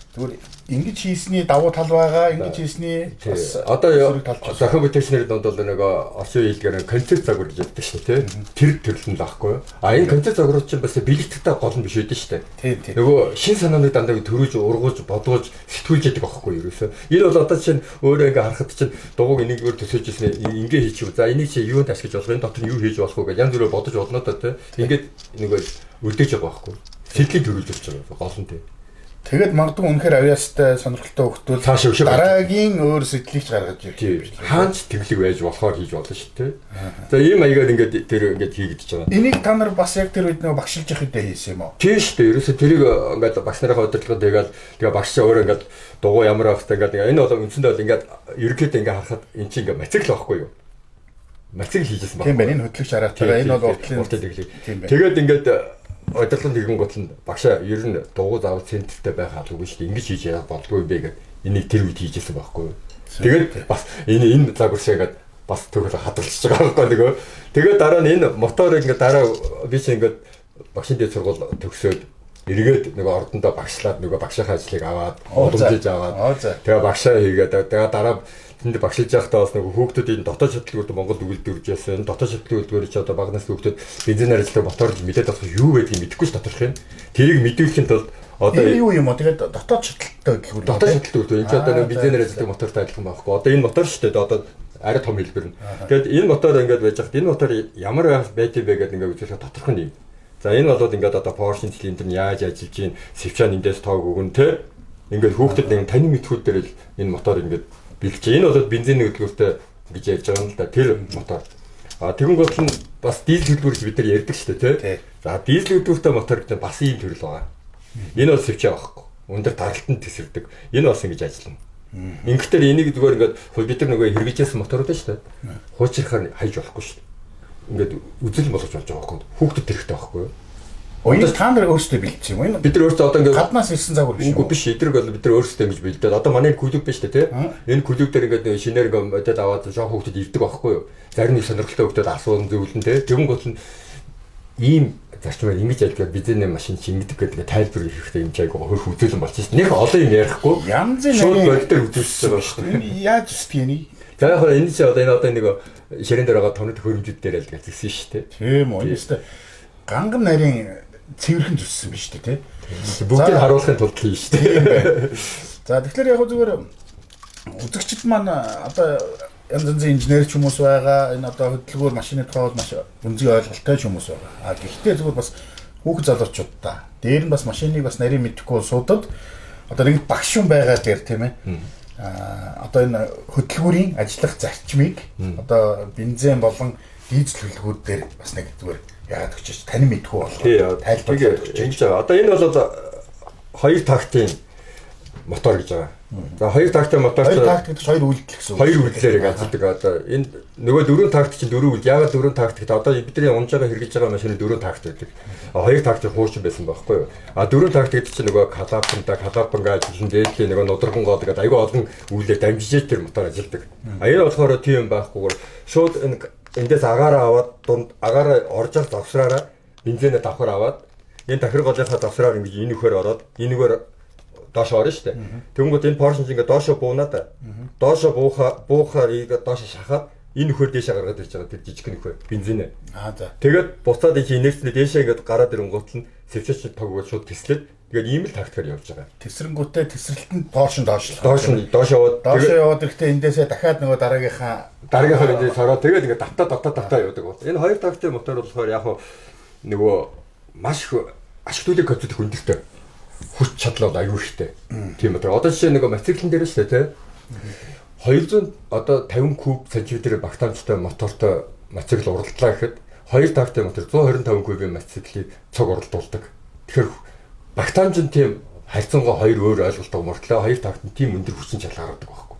Тэгвэл ингэж хийсний давуу тал байгаа, ингэж хийсний бас одоо зохион бүтээгчнэр донд бол нэг орчин хэлгээр концепт загвар гэж яддаг шүү дээ. Тэр төрлөн л аахгүй. Энэ концепт загвар чинь бас бэлэгдэхтэй гол нь биш үү шүү дээ. Нөгөө шин санааны дандаа төрөөж ургуулж бодгуулж сэтгүүлж яадаг байхгүй юу ерөөсөө. Энэ бол одоо чинь өөрөө ингээ харахад чинь дугуйг энийгээр төсөөж ирсэн ингээ хийчихв. За энийг чи юунд ашиглаж болох вэ? Энэ дотор нь юу хийж болох вэ гэж янз бүрээр бодож бодноо та тийм. Ингээд нөгөө үлдээж байгаа байхгүй. Сэтгэлийн төрүүлж өгч байгаа гол нь тийм. Тэгэд магадгүй үнэхээр авьяастай сонирхолтой хөлтөл дараагийн өөр сэтгэлийг гаргаж ирэх. Хаанч тэглэг байж болохоор хийж болно шүү дээ. За ийм маягаар ингээд тэр ингээд хийгдэж байгаа. Энийг та нар бас яг тэр үед нөгөө багшилж явах үедээ хийсэн юм уу? Тийм шүү дээ. Ерөөсөө тэрийг ингээд багш нарын удирдлагад тэгээ багш чинь өөрөө ингээд дугуй ямар байх вэ ингээд энэ бол үндсэндээ бол ингээд ерөөхдөө ингээд харахад эн чинь ингээд мацаг л байхгүй юу? Мацаг хийжсэн байна. Тийм байна. Энэ хөтлөгч хараатай. Энэ бол уртлын тэглэг. Тэгээд ингээд удирдлага нэгэн гутал нь багшаа ер нь дугуй заавал центртэй байх албагүй шүү дээ. Ингэж хийж яах болдгүй юм бэ гэдэг. Энийг тэр үед хийжсэн байхгүй юу? Тэгээд бас энэ загвар шигээд бас төгөл хадгалж байгаа байхгүй нөгөө. Тэгээд дараа нь энэ моторыг ингээд дараа би чинь ингээд багшийн дэд сургууль төгсөөд эргээд нөгөө ордондоо багшлаад нөгөө багшийнхаа ажлыг аваад удамжиж аваад тэгээ багшаа хийгээд тэгээ дараа тэнд багшилж байхдаа бас нөгөө хүүхдүүдийн дотоод шатлгууд Монголд үйлдвэрлэж байсан. Дотоод шатлгын үйлдвэрч одоо багнаас хүүхдүүд бензин ажилладаг моторж мэдээд авах юу байдгийг мэдэхгүй ш тодорхой юм. Тэрийг мэдүүлэхэд бол одоо юу юм уу тэгээд дотоод шатлалтай гэх үү? Дотоод шатлалтай. Энэ ч одоо бензинээр ажилладаг мотортой адилхан байхгүй. Одоо энэ мотор шүү дээ. Одоо арай том хэлбэр нь. Тэгээд энэ мотор ингээд байж хад энэ мотор ямар байдгийг бэ гэдэг ингээд үзүүлэх тодорхой юм. За энэ бол ингээд одоо Porsche цилиндр нь яаж ажиллаж ийн, Sevchan эндээс тоог өгөн те. Ингээд хүүхдэд нэг таны мэдхүүд дээр л энэ мотор ингээд бэлж. Энэ бол бензиний хөдөлгөөртэй гэж ярьж байгаа юм л да. Тэр мотор. Тэгэн гол нь бас дизель хөдөлгөөрч бид нар ярьдаг шүү дээ тий. За дизель хөдөлгөөртэй мотор гэдэг бас ийм төрөл байгаа. Энэ бол Sevchan байхгүй. Өндөр таралтанд тесэрдэг. Энэ бас ингэж ажиллана. Ингэхдээ энийг зүгээр ингээд бид нар нөгөө хэрэгжүүлсэн моторууд шүү дээ. Хуучрахаар хайж болохгүй шүү дээ. Ингээд үзэл болгож болж байгаа байхгүй. Хүүхдэд хэрэгтэй байхгүй юу? Оёс та нар өөрсдөө бэлдсэн юм уу? Бид нар өөрсдөө одоо ингээд гаднаас ирсэн загвар биш үү? Үгүй биш. Эдрэг бол бид нар өөрсдөө ингэж бэлдээд. Одоо манай клуб биш дээ, тий? Энэ клуб дээр ингээд шинээр ингээд аваад жоох хүүхдэд ирдэг байхгүй юу? Зарим нэг сонирхолтой хүүхдэд асуун зөвлөн тий. Тэгэн гол нь ийм зарчмаар ингэж ажиллаад бензин машин шингэдэг гэдэг тайлбар хийхдээ юм чайгаа хөрх үзүүлэн болчихсон. Нэг олон юм ярихгүй. Янзын шууд боддоор үзүүлсэн байгаа шүү дээ. Яаж үсдэг юм? За яг энэ чинь одоо нэг ширэн дээр байгаа тоног хөрөмжүүд дээр л гэсэн шүү дээ. Тийм үү. Өстой ганган нарийн цэвэрхэн зүссэн биз дээ, тий. Бүгдийг харуулахын тулд хийн шүү дээ. За тэгэхээр яг зүгээр үзэгчд маань одоо янз янзын инженер ч хүмүүс байгаа. Энэ одоо хөдөлгүүр машины тухай бол маш үнцгий ойлголттой ч хүмүүс байгаа. А гэхдээ зүгээр бас хүүхэд залуучуудаа дээр нь бас машиныг бас нарийн мэдэхгүй суудад одоо нэг багш юм байгаа дээр тийм ээ. Одоо энэ хөдөлгүүрийн ажиллах зарчмыг одоо бензин болон дизель хөдөлгүүр дээр бас нэг зүгээр яагаад гэж тань мэдэхгүй болгоо. Тайлбарлаад өгч байгаа. Одоо энэ бол хоёр тактийн мотор гэж байгаа. За хоёр тактийн мотор хоёр такт гэж хоёр үйлдэл гэсэн. Хоёр үйлдэлээр ажилладаг. Одоо энэ нөгөө дөрвөн такт чинь дөрвөн үйл. Яагаад дөрвөн такт гэдэг одоо бидний унж байгаа хэрэгжиж байгаа машины дөрвөн такт байдаг. Хоёр тактын хуучин байсан байхгүй юу? Дөрвөн такт гэдэг чинь нөгөө калабанга ажиллан дээдлийн нөгөө нудраган гол гэдэг аюу олон үйлээр дамжиж тэр мотор ажилладаг. Энэ болохоор тийм байхгүйгээр шууд эндээс агаараа аваад дунд агаараа орж ал завсраараа бензинээ давхар аваад энэ дахир голынхаа завсраар ингэж энэ үхээр ороод энэгээр доош орно шүү дээ. Тэнгүүд энэ Porsche ингээд доошо буунаад доошо буухаар ийгээ доошо шахаад энэ нөхөр дээшээ гаргаад ирж байгаа тэр жижиг нөхөр бензинээ. За. Тэгээд буцаад энэ инерцнээ дээшээ ингээд гараад ирэнгуут нь сэвчээч тоггоо шууд тэслээд тэгээд ийм л тактикаар явж байгаа. Тэсрэнгүүтээ тэсрэлтэнд Porsche доош яваад ирэхдээ эндээсээ дахиад нөгөө дараагийнхаа эндээс ороод тэгээд ингээд давтаа явдаг бол. Энэ хоёр тактикийн мотор болохоор яг нөгөө маш их ашиглуулыг хөдөлгөх өндөртэй. Хүч чадлаа аюу ихтэй. Тийм үү. Одоо жишээ нэг мотоциклэн дээр шүү дээ, тий. 200 одоо 50 куб сантиметр багтаамжтай мотортой мотоцикл уралдлаа гэхэд хоёр тактийн мотор 125 кубын мотоциклийг цог уралдуулдаг. Тэгэхээр багтаамж нь тийм харьцангуй хоёр өөр ойлголттой мөртлөө хоёр такт нь тийм өндөр хүчин чадал гаргадаг байхгүй.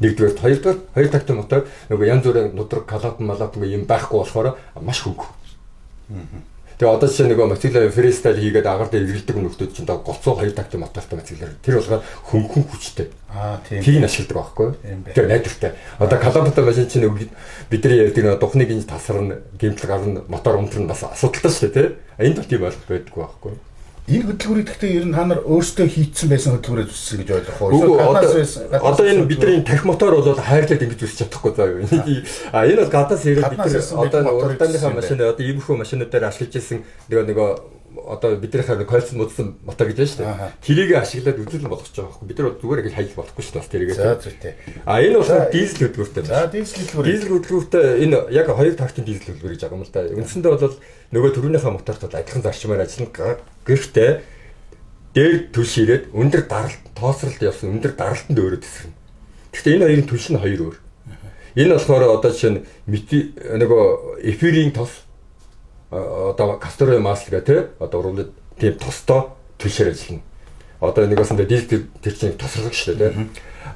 Нэгдүгээр хоёрдугаар хоёр тактийн мотор нөгөө янз бүрийн нудраг калабан юм байхгүй болохоор маш хөнгө. Тэгээ одоо жишээ нөгөө мотоцикл фристайл хийгээд агаар дээр эргэлдэг нөхдүүд чинь голцоо хоёр тактийн мотортой мотоциклэр тэр болохоор хөнгөн хүчтэй. Тийм. Тийг нь ашигладаг байхгүй. Тэр найдвартай. Одоо калабантай машин чинь бидний ярьдаг нөгөө духныг ин тасарна, гэмтэл гарна, мотор өмтөр нь бас асуудалтай шүү дээ, тий. Энд бол тийм ойлголт байдаггүй байхгүй. Энэ хөдөлгүүрийг гэхдээ ер нь та нар өөрсдөө хийцсэн байсан хөдөлгүүрээ зүссэн гэж ойлгох уу? Одоо энэ бидний тарих мотор бол хайрлаад ингэж үсч чадахгүй заа юу. Энэ бол гадаас ирээд бид одоо уралдааныхаа машин одоо иймэрхүү машинуудаар ашиглаж ирсэн нөгөө одоо биднийхээ кольцсон модсон мотор гэж байна шүү дээ. Тэрийг ашиглаад үзүүлэн болгож байгаа байхгүй. Бид нар зүгээр ингэж хайл болохгүй шүү дээ тэрийг. За зүйтэй. Энэ болохоор дизель хөдөлгүүртэй. За дизель хөдөлгүүртэй энэ яг хоёр тактийн дизель хөдөлгүүр гэж байгаа юм л да. Үндсэндээ бол нөгөө төрөөнийхөө мотортой адилхан зарчмаар ажиллана. Гэхдээ дээр түлш ирээд өндөр даралт тооцролт явсан өндөр даралтанд өөрөө тесрэнэ. Гэхдээ энэ хоёрын түлш нь хоёр өөр. Энэ болохоор одоо жишээ нь нөгөө эфирийн тос одоо касторын масл гэх тий одоо уруулад тийм тостой түлшээр ажиллана. Одоо нэгөөсөндөө дизель тэр чинь тосролог шүү дээ тий.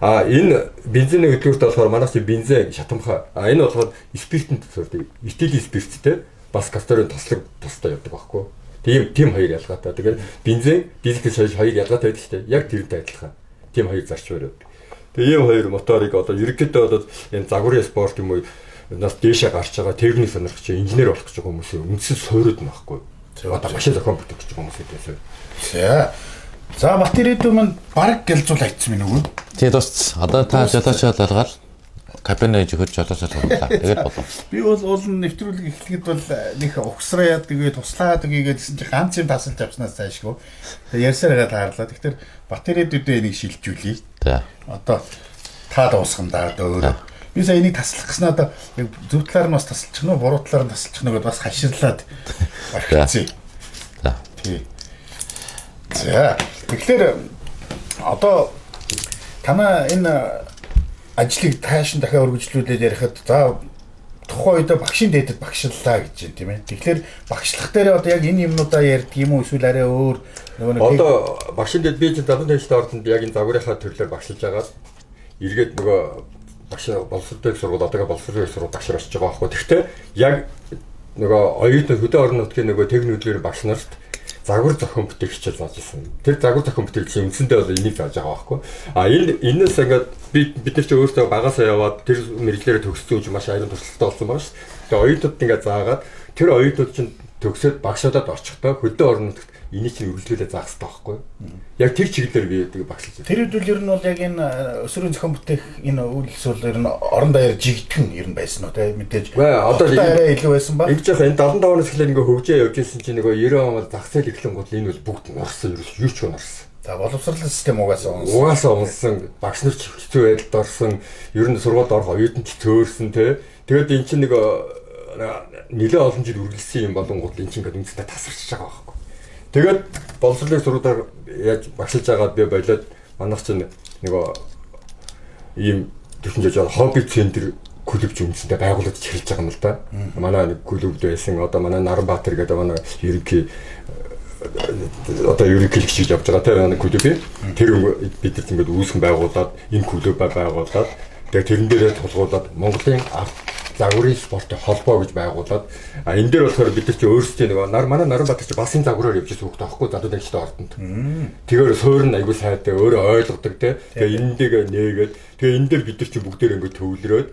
Энэ бензиний хөдөлгөөрт болохоор манайс бензин шатамхаа энэ болохоор спиртэн төсөрдөг. Этилийн спирттэй бас касторын тослог тостой явдаг байхгүй. Тийм хоёр ялгаатай. Тэгээд бензин, дизель гэж хоёр ялгаатай байдаг шүү дээ. Яг тэрнтэй адилхан. Тийм хоёр зарчмаар байдаг. Тэгээд ийм хоёр моторыг одоо ерөнхийдөө бол энэ загварын спорт юм уу нас дээшээ гарч байгаа техник сонирхч инженер болох гэж байгаа хүмүүсийн үндсэн суурьуд нь байхгүй. Одоо машин зохион бүтэх гэж байгаа хүмүүс гэдэг. За материалууд маань баг гэлзуул айтсан минь үгүй. Тэгээд бас одоо та жолоочоо олгоод кабинэ жихөж жолоочоо тоглолаа. Тэгээд болов. Би бол уулын нэвтрүүлэг эхлэхэд бол нэг ухсраад тэгээд туслаад үгээгээдсэн чи ганц юм тасалж авснаас цаашгүй. Тэгээд ярьсаар байгаа таарлаа. Тэгэхээр батареудаа энийг шилжүүлье. За. Одоо та дуусгандаа өөрөө. Би сая энийг таслах гэснээр одоо зөв талаар нь бас тасалчих нь буруу талаар нь тасалчих нь гэдээ бас хаширлаад орхицъя. За. Тий. За. Тэгэхээр одоо танаа энэ ажлыг таашин дахиад өргөжлүүлээд ярихад за тухайн үед багшийн дээдэд багшлалаа гэж байна тийм ээ. Тэгэхээр багшлах дээр одоо яг энэ юмнуудаа ярьдаг юм уу эсвэл арай өөр нөгөө одоо багшийн дээд би чинь 75-т ордонд яг энэ загварынхаа төрлөөр багшилж агаад эргээд нөгөө багш боловсролтой сургууль одоогийн боловсролын сургууль багшаар очиж байгаа байхгүй. Гэхдээ яг нөгөө оюутны хөдөө орон нутгийн нөгөө техник хөдөлгөөний багш нарт загвар зохион бүтээгч зааж ирсэн. Тэр загвар зохион бүтээгч үндсэндээ бол энийг зааж байгаа байхгүй. Энэс ингээд бид нар ч өөрсдөө багасаа яваад тэр мэрэгчлэрээ төгссөн юм маш аюун туршлагатай болсон байгаа шүү. Тэгээ оюутнууд ингээд заагаад тэр оюутнууд чинь төгсөөд багшаадад орчихдоо хөдөө орон нутагт энийг чинь үргэлжлүүлээ заах хэрэгтэй байхгүй. Яг тэр чиглэлээр би гэдэг багшлж байна. Тэр үйл ер нь бол яг энэ өсвөрийн зохион бүтээх энэ үйлс бол ер нь орон даяар жигдхэн ер нь байсан уу те мэдээж. Одоо арай илүү байсан ба. Ингэж яхаа энэ 75-аас эхлээд ингээ хөгжөө явж ирсэн чинь нөгөө 90 он зах зээл эхлэн гол энэ бол бүгд норсон ерөөс юу ч норсон. За боловсролын систем угаасаа унсан багш нар ч хэцүү байдалд орсон, ер нь сургуульд орох оюутан ч цөөрсөн те. Тэгээд эн чинь нэг нэлээд олон жил үргэлжлсэн юм болонгууд эн чинь ингээд үнэндээ тасарч байгаа байхгүй. Тэгээд боловсролын сургуулиар яаж багшилж байгаад би болоод манайх чинь нөгөө ийм төвчнж жоо хобби центр клуб ч үнэндээ байгуулагдаж эхэлж байгаа юм л да. Манай нэг клубд байсан одоо манай Наранбаатар гэдэг манай ерөнхий одоо ерөнхийлөгч гэж явж байгаа тийм нэг клуб. Тэр бид нар ингээд үүсгэн байгуулад энэ клуб байгуулад тэгээд тэрэн дээрээ тулгуулад Монголын загварын спортын холбоо гэж байгуулад энэ дээр болохоор бид нар чи өөрсдөө нэг манай Наранбаатар чи басын загвараар явж байгаа хөөхтэй байхгүй задуу нэгчтэй ордонд. Тэгэхээр суурь нь айгүй сайтай өөрөө ойлгодог тийм. Тэгээ энэндээ нээгээд тэгээ энэ дээр бид нар чи бүгдээр ингээд төвлөрөөд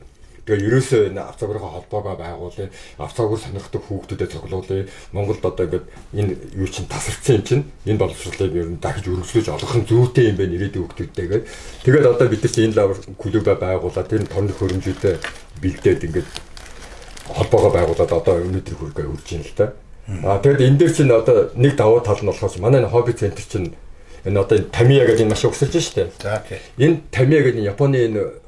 тэгээ ерөөсөө энэ авц загварын холбоогоо байгуулъя. Авц загвар сонирхдаг хүүхдүүдэд цуглуулъя. Монголд одоо ингээд энэ юу чин тасарсан юм чин энэ боловсролыг ер нь дахиж өргөжлөж олох нь зүйтэй юм байна ирээдүйн хүүхдүүдтэйгээд. Тэгээд одоо бид нар чи энэ клубаа байгуулаад энэ томны хөрөмжүүдэд бэлдээд ингээд холбоогоо байгуулад одоо өнөөдөр хүргээ үрж юм л та. Тэгээд энэ дээр чинь одоо нэг давуу тал нь болохоос манай хобби центр чинь энэ одоо Тамия гэдэг энэ маш өгсөж штэ. За окей. Энэ Тамия гэдэг Японы энэ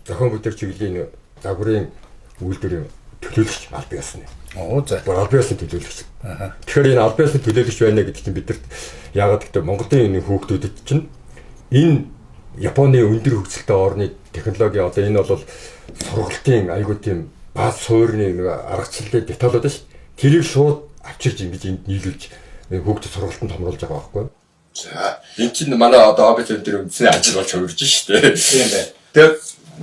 зохион бүтээр чиглэлийн загварын үйлдвэрийн төлөөлөгч аль биесны. Оо за. Аль биесны төлөөлөгч. Тэгэхээр энэ аль биесны төлөөлөгч байна гэдэг чинь бидэрт яагаад гэвэл Монголын энэ хүүхдүүдэд чинь энэ Японы өндөр хөгжилтэй орны технологи одоо энэ бол сургалтын айгуу тийм бааз суурьны нэг аргачлалын деталууд шүү. Тэрийг шууд авчирж ингэж энд нийлүүлж хүүхдэд сургалтанд томруулж байгаа байхгүй. За энэ чинь манай одоо хобби центр үндэсний ажил болж хувирж шүү дээ. тийм бай. Тэгээд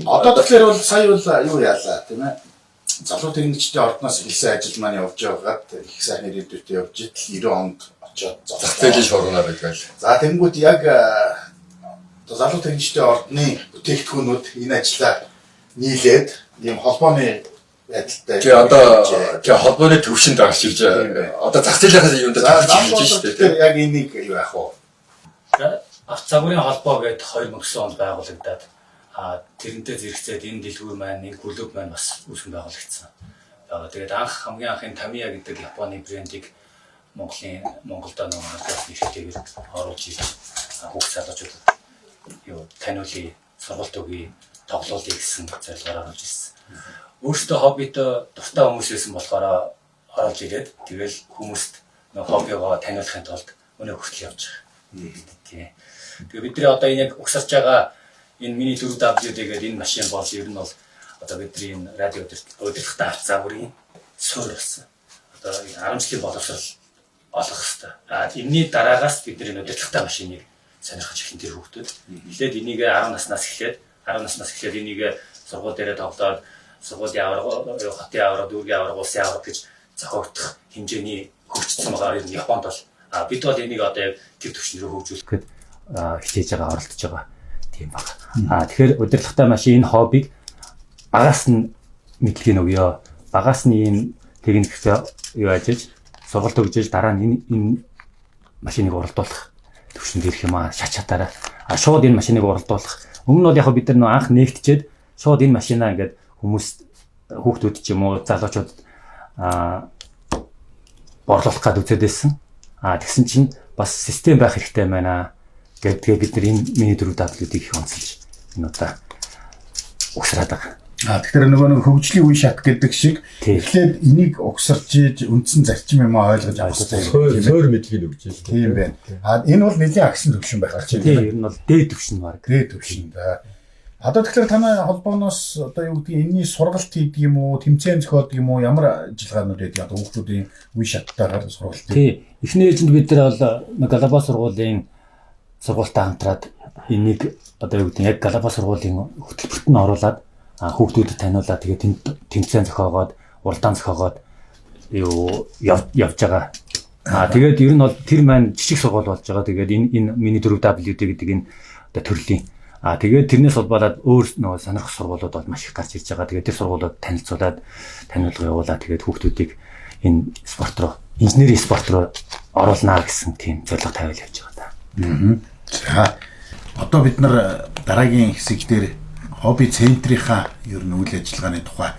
Одоо тэгэхээр бол сая бол юу яалаа тийм ээ. Залуу техникчдийн ордноос хэлсэн ажил маань явж байгаад их сайн ирээдүйтэй явж идэл 90 онд очоод зах зээлийн шуурганаар байгаад. За тэнгууд яг залуу техникчдийн ордны бүтээгдэхүүнүүд энэ ажлаа нийлээд ийм холбооны байдалтай. Тэгээ одоо холбооны төвшөнд гарч ирж одоо зах зээлийнхээс юунд гарч ирж шүү дээ. Тэгэхээр яг энийг юу яах вэ? Авц загварын холбоо гэдэг 2009 онд байгуулагдаад тэрнтэй зэрэгцээд энэ дэлгүүр маань, энэ клуб маань бас үүсгэн байгуулагдсан. Тэгээд хамгийн анхын Тамия гэдэг Японы брендийг Монголдо нэг хадгалсан нэртэйгээр оруулж ирж хүүхд залуучууд таниулын сургалт өгье, тоглоулъя гэсэн зорилгоор оруулж ирсэн. Өөртөө хоббитой дуртай хүмүүс байсан болохоор оруулж ирээд тэгэл хүмүүст нэг хоббигоо таниулахын тулд өнөө хүртэл явж байгаа. Тэгээ бидний одоо энэ яг угсарч байгаа энэ миний 4W гэдэг энэ машин бол ер нь бол одоо бидний энэ радио удирдлагатай авц загварын суурь болсон. Одоо 10 жилийн боловсрол олох хэрэгтэй. Энэний дараагаас бид энэ удирдлагатай машиныг сонирхож эхлэн тэр хүүхдүүд. Эхлээд энийг 10 наснаас эхлээд энийг сургууль дээрээ тоглоод сургуулийн аварга, хотын аварга, дүүргийн аварга, улсын аварга гэж зохиогдох хэмжээний хөгжсөн байгаа юм Японд бол. Бид бол энийг одоо яг тэр түвшин рүү хөгжүүлэх гээд хичээж байгаа, оролдож байгаа. Тийм баг. Тэгэхээр удирдлагатай машин энэ хоббиг багаас нь мэдлэгийг өгөө. Багаас нь ийм техниктэй юу ажиж, сургалт өгж дараа нь энэ машиныг уралдуулах төвшөнд ирэх юм аа шатаараа. Шууд энэ машиныг уралдуулах. Өмнө нь бол яг бид нар анх нэгтчихэд шууд энэ машинаа ингээд хүмүүс хүүхдүүд ч юм уу залуучууд борлуулах гээд үзээд байсан. Тэгсэн чинь бас систем байх хэрэгтэй байна. Тэгээ бид нар энэ миний 4W-ийг их онцолж энэ удаа угсраад байгаа. Тэгэхээр нөгөө хөгжлийн үе шат гэдэг шиг эхлээд энийг угсарч ийж үндсэн зарчим юм ойлгож авах хэрэгтэй. Суур мэдлэгийг өгч байна. Тийм байна. Энэ бол нэлийн агсан төвшин байх чинь. Тийм, ер нь бол дээд төвшин баг. Дээд төвшин. Одоо тэгэхээр танай холбооноос одоо юу гэдгийг энэний сургалт хийдэг юм уу, тэмцээн зохиодог юм уу, ямар ажиллагаанууд байдаг одоо хүүхдүүдийн үе шаттайгаар сургалт. Тийм. Эхний ээлжинд бид нар бол Галабаа сургуулийн сургуультай хамтраад энийг одоо юу гэдэг яг Галабаа сургуулийн хөтөлбөрт нь оруулаад хүүхдүүдэд таниулаад тэгээд тэмцээн зохиогоод, уралдаан зохиогоод явж байгаа. Тэгээд ер нь бол тэр маань жижиг сургууль болж байгаа. Тэгээд энэ миний 4WD гэдэг энэ одоо төрлийн тэгээд тэрнээс болоод өөр нөгөө сонирхох сургуулиуд бол маш их гарч ирж байгаа. Тэгээд тэр сургуулиуд танилцуулаад таниулга явуулаад тэгээд хүүхдүүдийг энэ спорт руу, инженерийн спорт руу оруулнаа гэсэн тийм зорилго тавиул явж байгаа та. За одоо бид нар дараагийн хэсэг дээр хобби центрийнхаа ер нь үйл ажиллагааны тухай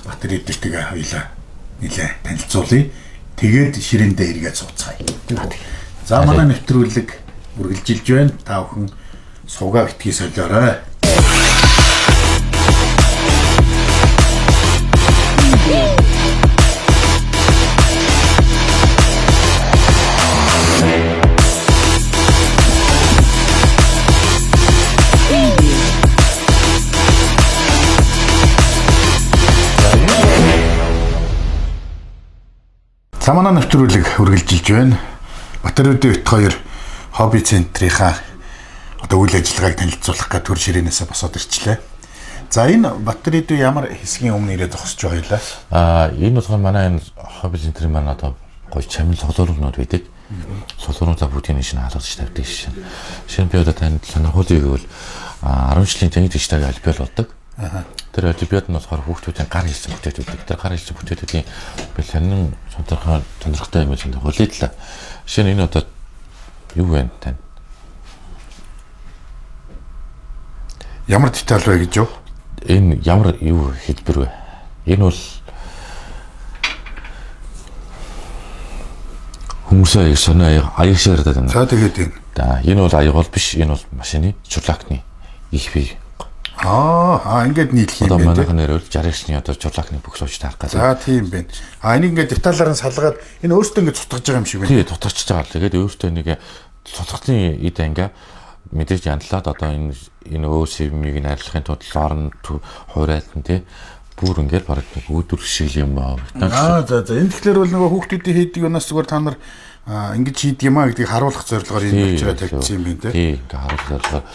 Батэр эдэртэйгээ хоёлаа нэлээ танилцуулъя. Тэгээд ширээндээ эргээд сууцгаая. За манай нэвтрүүлэг үргэлжилж байна. Та бүхэн суугаа битгий солиорой. Замана нэвтрүүлэг үргэлжилж байна. Батэрүүдийн бит хоёр хобби центрийнхаа одоо үйл ажиллагааг танилцуулах гэж төр ширээнээсээ босоод ирчлээ. За энэ батэрүүдийн ямар хэсгийн өмнө ирээд зогсож байгаа юм Энэ болохоор манай энэ хобби центрийн маань одоо гоё чамил солиорнууд байдаг. Солиорнуудаа бүгдийг шинэ хаалгаж тавьдаг шин. Шинэ би одоо танд санахуулъя гэвэл 10 жилийн тэнэг дэжтэйг альбиал болдог. Тэр альбиад нь болохоор хүүхдүүдийн гар хэлсэн бүтээдүүд. Тэр гар хэлсэн бүтээдүүдийн бэлэн сонирхолтой юм шиг хөлөөдлөө. Жишээ нь энэ одоо юу вэ тань? Ямар деталь вэ гэж юу? Энэ ямар юу хэлбэр вэ? Энэ бол хүмүүсээ сонио аяг шиг яриад байна. За тэгээд энэ. Энэ бол аяг бол биш, энэ бол машины чулаакны их бий. Ингээд нийлэх юм байна. Одоо байна. манайх нэрвэл 60-ны одоо чулаакны бүх сууж таарах гэдэг. За тийм байна. Энийг ингээд деталаар нь салгаад энэ өөртөө ингээд цутгаж байгаа юм шиг байна. Тий, тутагчж байгаа л. Тэгээд өөртөө нэг цутгахны ид ангаа мэдээж яндлаад одоо энэ өөсөвмийг нь арилгахын тулд орон хуурайлтан тий бүр ингээд бараг нэг өөдөр шиг юм аа. За энэ тэгэхээр бол нөгөө хүүхдүүдийн хийдэг юунаас зүгээр та нар ингэж хийдэг юм аа гэдгийг харуулах зорилгоор энэ учраас тавьчихсан юм байна тий. Ингээ харуулах зорилгоор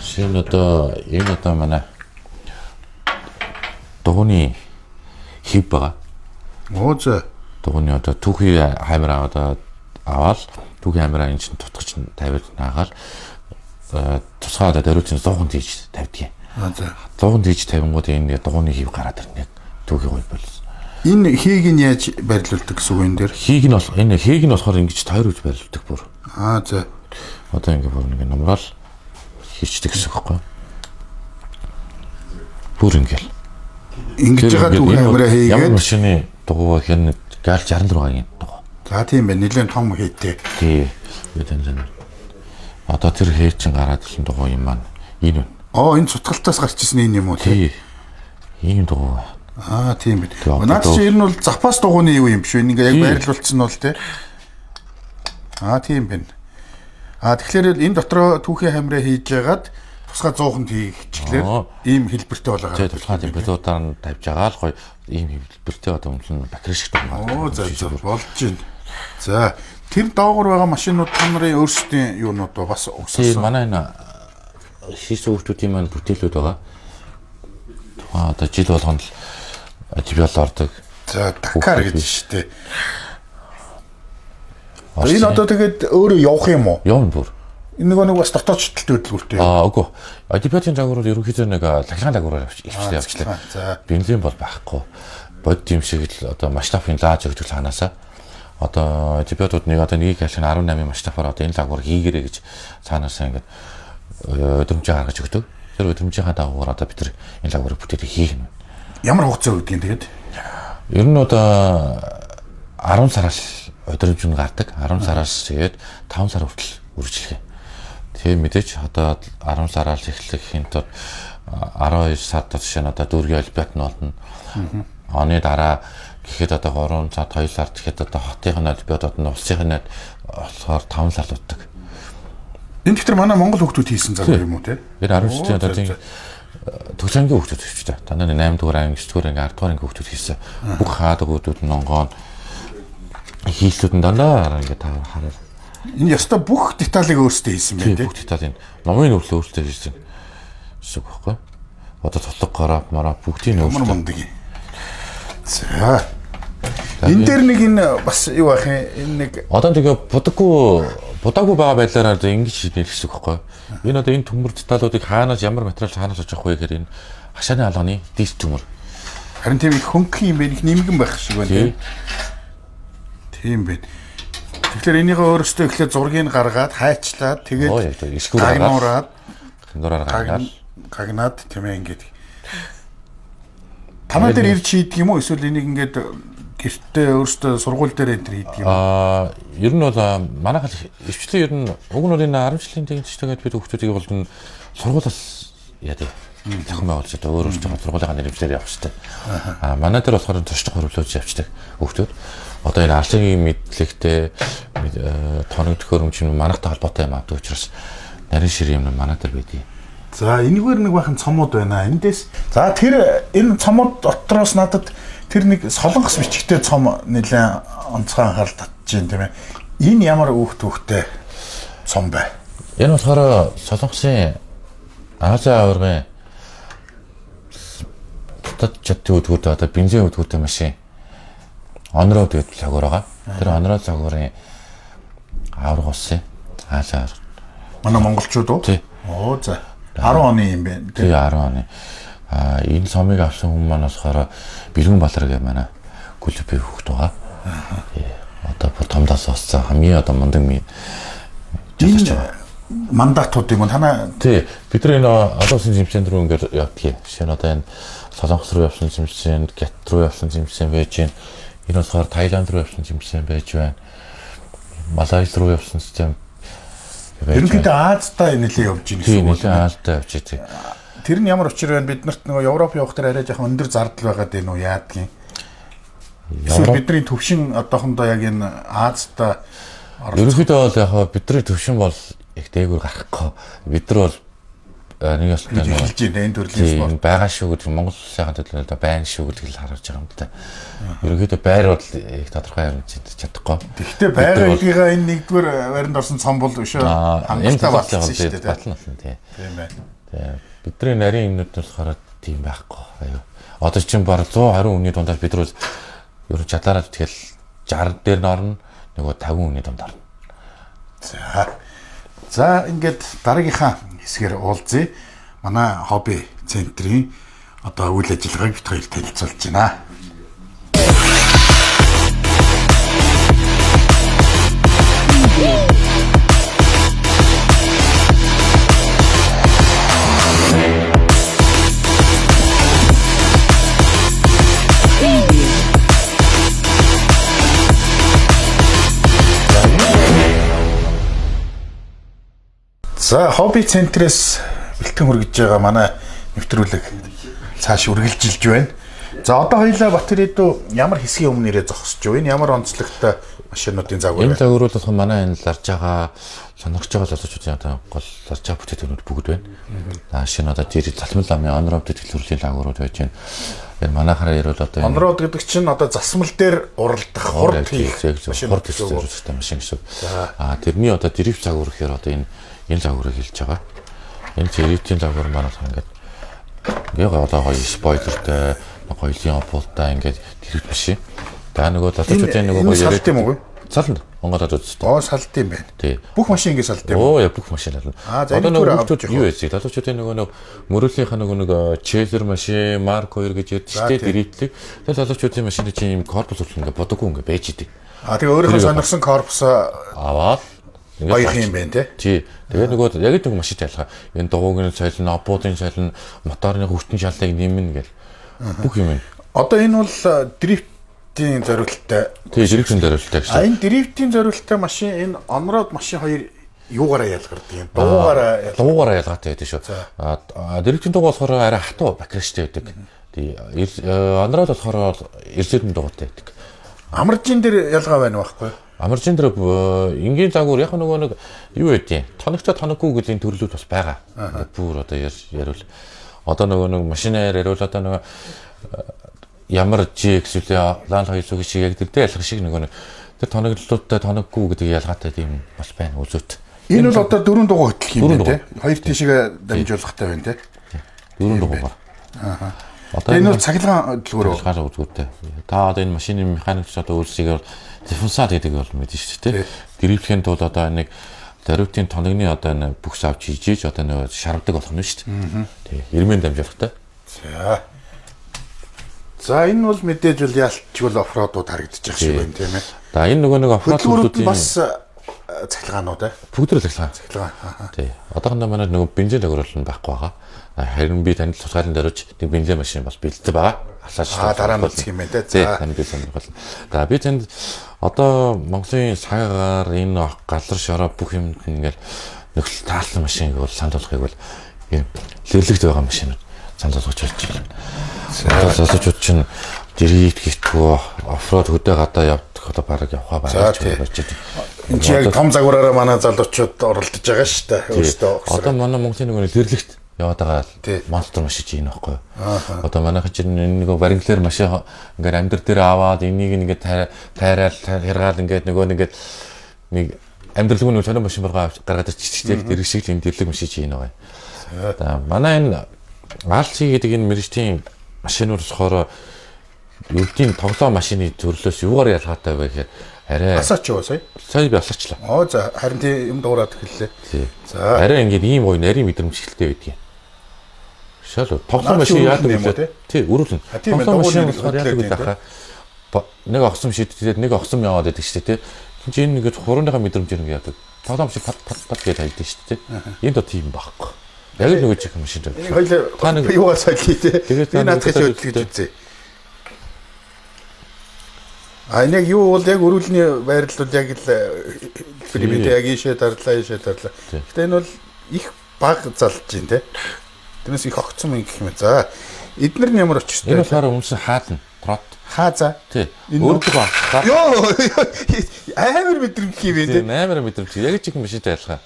шинэ одоо манай дугууны хив байгаа. За. Дугууны одоо түүхий камера одоо аваад түүхий камера энэ чинь тутагч тавиад наагаал тусгай одоо дөрөвчний 100 тийж тавьдаг. За. 100 тийж тавингууд энэ дугууны хив гараад ирнэ. Түүхий гоё болсон. Энэ хийг нь яаж байрлуулдаг гэсэн үг энэ дээр? Хийг нь болох энэ хийг нь болохоор ингэж тойр үж байрлуулдаг бүр. За. Одоо ингэ бүр ингэ номрол хийчдэг гэсэн үг байхгүй. Бүр ингээл. Ингэж байгаа түүхий камера хийгээд ямар машины дугуй хэн гал 66-гийн дугуй. За тийм байна. Нилээн том хийтэй. Тий. Ядэн. Одоо тэр хээчин гараад ирсэн дугуй юм маань энэ байна. Энэ цутгалтаас гарч ирсэн энэ юм уу тий? Ийм дугуй. Тийм байна. Наад чи ер нь бол запас дугууны юу юм биш үү? Ингээ яг байрлуулсан нь бол тий. Тийм байна. Тэгэхээр энэ дотроо түүхий камера хийж яагаад тусгай 100-нд хийчихлээр ийм хэлбэртэй болоо. Тий, тусгай температураар нь тавьж байгаа л гоё ийм хэлбэртэй одоо өмнө батарей шиг байна. За болж байна. За тэр доогуур байгаа машинууд та нарын өөрсдийн юунууд ба бас угсасан. Тийм манай энэ хийсэн хүмүүсийн маань бүтээлүүд байгаа. Одоо жил болгонд л ажиглал ордог. За Дакар гэж штэ. Энэ одоо тэгээд өөрөө явах юм уу? Явна бүр. Энэ нэг бас дотоод шилтэлт хөдөлгөөртэй. Үгүй. Адипатын дагуур бол ерөнхийдөө нэг лагерын дагуур явчихлаа. За. Бензин бол байхгүй. Бод юм шиг л одоо масштабын лааж өгч ханаасаа. Одоо адипатууд нэг одоо нэг ашиг 18 масштабаар одоо энэ дагуур хийгэрэй гэж цаанаасаа ингээд өдрөмжөө гаргаж өгдөг. Тэр өдрөмжийнхаа дагуур одоо бид нар энэ дагуурыг бүтээдэг хийх юм. Ямар хугацаа өгдөг юм тэгээд? Ер нь одоо 10 сараас өдрөмж нь гардаг. 10 сараас тэгээд 5 сар хүртэл үргэлжлэх. Тийм мэдээж одоо 10 сараас эхлэхийн тулд 12 сард жишээ нь одоо дүүргийн олимпиад нь болно. Оны дараа гэхэд одоо 3 сард 2 сард гэхэд одоо хотын олимпиадад нь улсын нь болохоор 5 сар дутдаг. Энэ гэхдээ манай Монгол хүүхдүүд хийсэн цаг юм уу те? Энэ 10 жилийн одоо тийм төгсөнгийн хүүхдүүд хийвч та. Дандаа 8 дугаар анги, 9 дугаар анги, 10 дугаар анги хүүхдүүд хийсэн. Бүх хаадаг хүүхдүүд нь онгоон хийслүүд нь дандаа ингээд хараад. Энэ ёстой бүх деталийг өөрсдөө хийсэн байх тийм. Бүх деталийг номын өвлөө өөрсдөө хийсэн. Шиг баггүй. Одоо тотлог гараа мараа бүгдийг нь өөрсдөө. Мундаг юм. За. Энэ дээр нэг энэ бас юу ах энэ нэг одоо тэгээ будаагүй байгаа байдлаараа ингэж хэлэх шиг баггүй. Энэ одоо энэ төмөр деталуудыг хаанаас ямар материал хаанаас авах вэ гэхээр энэ хашааны алганы дис төмөр. Харин тийм их хөнгөн юм байна, их нэмгэн байх шиг байна. Тийм байна. Тэгэхээр энийгээ өөрөөсөө эхлээд зургийг гаргаад хайчлаад тэгээд гагнуураад гагнаад тийм ээ ингээд танаа дээр ирж хийдэг юм уу? Эсвэл энийг ингээд гэртээ өөрөөсөө сургууль дээр энэ хийдэг юм. Ер нь бол манайх өвчлээ ер нь уг нь бол энэ 10 жилийн тэгжтэйгээд бид хүүхдүүдийг бол сургуулиас яа дээ. Зохион байгуулж одоо өөр сургуулийн нэрвчлэр явах хэрэгтэй. Манай дээр болохоор туршлагын хөрвүүлж явчихдаг хүүхдүүд. Одоо энэ ардын мэдлэгтэй тоног төхөөрөмж нь манайхтай холбоотой юм авдаг учраас нарийн ширээ юм манай дээр байдгийг. За энэгээр нэг бахан цомууд байна. Эндээс за тэр энэ цомууд дотроос надад тэр нэг солонгос бичгтэй цом нэлээд онцгой анхаарал татж байна тийм ээ. Энэ ямар хүүхд-хүүхтэй цом бай? Энэ болохоор солонгосын Азийн аваргын чаддаг үдгүүд одоо бензин үдгүүдтэй машин онроод гэдэг цагуур байгаа. Тэр онроод цагуурын аварга болсон. Азийн аварга. Манай монголчууд уу? Тий. Оо за 10 оны юм байна. Тий 10 оны. Энэ цомыг авсан хүмүүс маань болохоор Бэлгэн Балар гэх манай клубийн хүүхд байгаа. Одоо бүр томдоос осцсон хамгийн одоо мундаг минь энэ мандатуудыг мөн танаа тий бид нар энэ одоосын жимчэнд рүү ингээд явдаг. Жишээ нь одоо энэ Солонгос руу явсан жимчэн, Гят руу явсан жимчэн байж байна. Энэ болохоор Таиланд руу явсан жимчэн байж байна. Малайз руу явсан жимчэн. ерөнхийдөө Азтай нэлээд явж байна гэсэн үг. Тийм нэлээд Азтай явж байгаа. Тэр нь ямар учир вэ? Биднэрт нөгөө Европ явах дээр арай жоохон өндөр зардал байгаад байна уу яадгийн. Эсвэл бидний төвшин одоохондоо яг энэ Азтай ерөнхийдөө бол яг бидний төвшин бол их дээгүүр гарахгүй. Бид нар бол нэг ястай хэлж байна энэ төрлийн спорт байгаа шүү гэдэг Монгол улсын төлөөлөлд байна шүү гэдгийг харж байгаа юм да. Ерөнхийдөө байр бол их тодорхой юм чадахгүй. Гэхдээ байраа гэдгийг энэ нэгдүгээр байранд орсон цом бол өшөө хангалттай болсон шүү дээ. Батлан тийм. Тийм байна. Бидний нарийн юмнууд болохоор тийм байхгүй. Аюу. Одоо чинь баг 120 хүний дундаас бид нар ер нь чадлаараа тэгэл 60 дээр нь орно, нөгөө 50 хүний дунд орно. За ингээд дараагийнхаа хэсгээр уулзъя. Манай хобби центрийн одоо үйл ажиллагааг бид хоёр танилцуулж байна. За хобби центрээс бэлтгэн хүргэж байгаа манай нэвтрүүлэг цааш үргэлжилж байна. За одоо хоёлаа Батэрдүү ямар хэсгийн өмнөрөө зогсож байна? Ямар онцлогтой машинуудын загвар вэ? Энэ загвар бол болохоор манай энэ ларж байгаа сонирхож байгаа залуучуудын одоо гол ларж байгаа бүтээгдэхүүнүүд бүгд байна. Шинэ одоо жирийн залмын ламын онроодд дэлгүүрлийн загварууд байж байна. Энэ манайхаараа ярил одоо онроод гэдэг чинь одоо засмал дээр уралдах хурд хийх хурд зориулсан машин гэсэн. Тэрний одоо дрифт загвар гэхээр одоо энэ загварыг хэлж байгаа. Энэ дрифтийн загвар манайх ингээд одоо гоё спойлертэй, гоёлын опултай ингээд дрифт машин. Та нөгөө залуучуудын нөгөө яриад юм уу? Сална. Онгодод үзтээ. Салт юм байна. Тий. Бүх машин ингэ салт юм уу? Бүх машин сална. Одоо нөгөө юу вэ? Залуучуудын нөгөө мөрөөлийнхаа нөгөө Челлер машин, Марк 2 гэж яддаг шүү дээ. Дрифтлэг. Тэр залуучуудын машины чинь юм корпус үлгэн ингээ бодоггүй ингээ байж идэг. Тэгээ өөрийнхөө сонирхсан корпус аваад баях юм байна тий. Тэгээ нөгөө яг нэг машинтай ялгаа. Энэ дугуйн цайлна, опуудын цайлна, моторны хөвтөн шаллыг нэмнэ гэл. Бүх юм. Одоо энэ бол дрифтийн зориулттай. Тий, дрифтийн зориулттай гэж. Энэ дрифтийн зориулттай машин энэ онроод машин хоёр юугаараа ялгардаг юм? Дугуйгаараа ялгаатай байдаг шүү. Дрифтийн дугуй болохоор арай хатуу бакраштай байдаг. Тий, онроод болохоор эрсдэлэн дугуйтай байдаг. Амаржин дээр ялгаа байна байхгүй? Амаржин дээр энгийн загвар яг нөгөө нэг юу байдیں۔ Тоногтой тоноггүй гэдэг төрлүүд бас байгаа. Бүр одоо яривал одоо нөгөө нэг машинаар яривал одоо нөгөө ямар GX үлээ Land 200 шиг яг тэрдээ ялгах шиг нөгөө тэр тоноглолттой тоноггүй гэдэг ялгаатай тийм бас байна үзүүт. Энэ бол одоо 4 дугуй хөтлөх юм байна те. Хоёр тийшээ дамжуулахтай байна те. 4 дугуй. Одоо энэ бол цахилгаан дэлгүүр үзүүтэй. Та одоо энэ машины механикч одоо үйлсийг дифференциал гэдэг бол мэдэн шүү дээ. Дрифтийн тулд одоо нэг даруйтын тоногны одоо нэг бүхс авч хийж одоо нэг шарвдаг болох нь шүү дээ. Тий. Ирмэн дамжуулахтай. За энэ бол мэдээж бол яалтчгүй оффроудууд харагдаж байгаа шиг байна тийм ээ. За энэ нөгөө нэг оффроудуудын бас цахилгаанууд аа. Бүгд л цахилгаан. Цахилгаан. Тий. Одоохондоо манай нөгөө бензин төгрөл нь байхгүй байгаа. Харин би танд тусгаалan дөрөж нэг бензин машин бас бэлдсэн байгаа. Асааж дараа нь үзэх юм байна те. За танд би сонирхол. За би танд одоо Монголын цагаагаар энэ галар шороо бүх юмд ингээл нөхцөл таалсан машин гэвэл сандуулахыг бол юм лэрлэгт байгаа машин санал болгож болж байна. За залуучууд чинь дэрийд гитгөө офрод хөдөө гадаа явдаг одоо бараг явхаа байгаа ч болж байна. Энд чи яг том загвараараа манай залуучууд оролдож байгаа шүү дээ. Өөртөө. Одоо манай Монголын нөгөө лэрлэгт яваад байгаа монстр машин чинь байхгүй. Одоо манайхан чинь нэг варинглер машин ингээд амьдрал дээр аваад энийг ингээд тайраал хэргаал ингээд нөгөө нэг амьдралгүй нэг чанар машин гаргаад ирчихтэй тэр шиг л энэ дэрлэг машин чинь байгаа. За манай энэ RC гэдэг энэ мэржтийн машинууд болохоор юу гэдгийг тоглоом машины төрлөөс юугаар ялгаатай вэ гэхээр арай асаач юу сая? Сая би асаачлаа. За харин тийм юм дуурайд эхэллээ. За арай ингээд ийм гоё нарийн мэдрэмж ихтэй байдгийг. Шал тоглоом машин яадаг юм бэ? Тий, өрүүлнэ. Тоглоом машин яадаг вэ дахаа? Нэг огсом шийдээд нэг огсом яваад байдаг шүү дээ, тий. Тэгвэл энэ ингээд хурууныхаа мэдрэмж юм яадаг. Тоглоом машин пат гэж хайдаг шүү дээ. Энд доо тийм байхгүй. Яг л нөгөө чих машин дээр. Энэ хоёул юугаар солиё те. Би наадах гэж хөдөлгөж үзье. Энэ юу бол яг өрүүлний байрлал бол яг л эксперимент яг ийшээ дарлаа. Гэхдээ энэ бол их баг залж байна те. Тэрнээс их огцсон юм гэх юм. За эднэр нь ямар очтой. Энэ болохоор өмнөс хаална. Трот. Хааза. Тий. Өөртөө баа. Йоо амар мэдрэмж юм бэ те. Амар мэдрэмж. Яг чих машинтай ялгаа.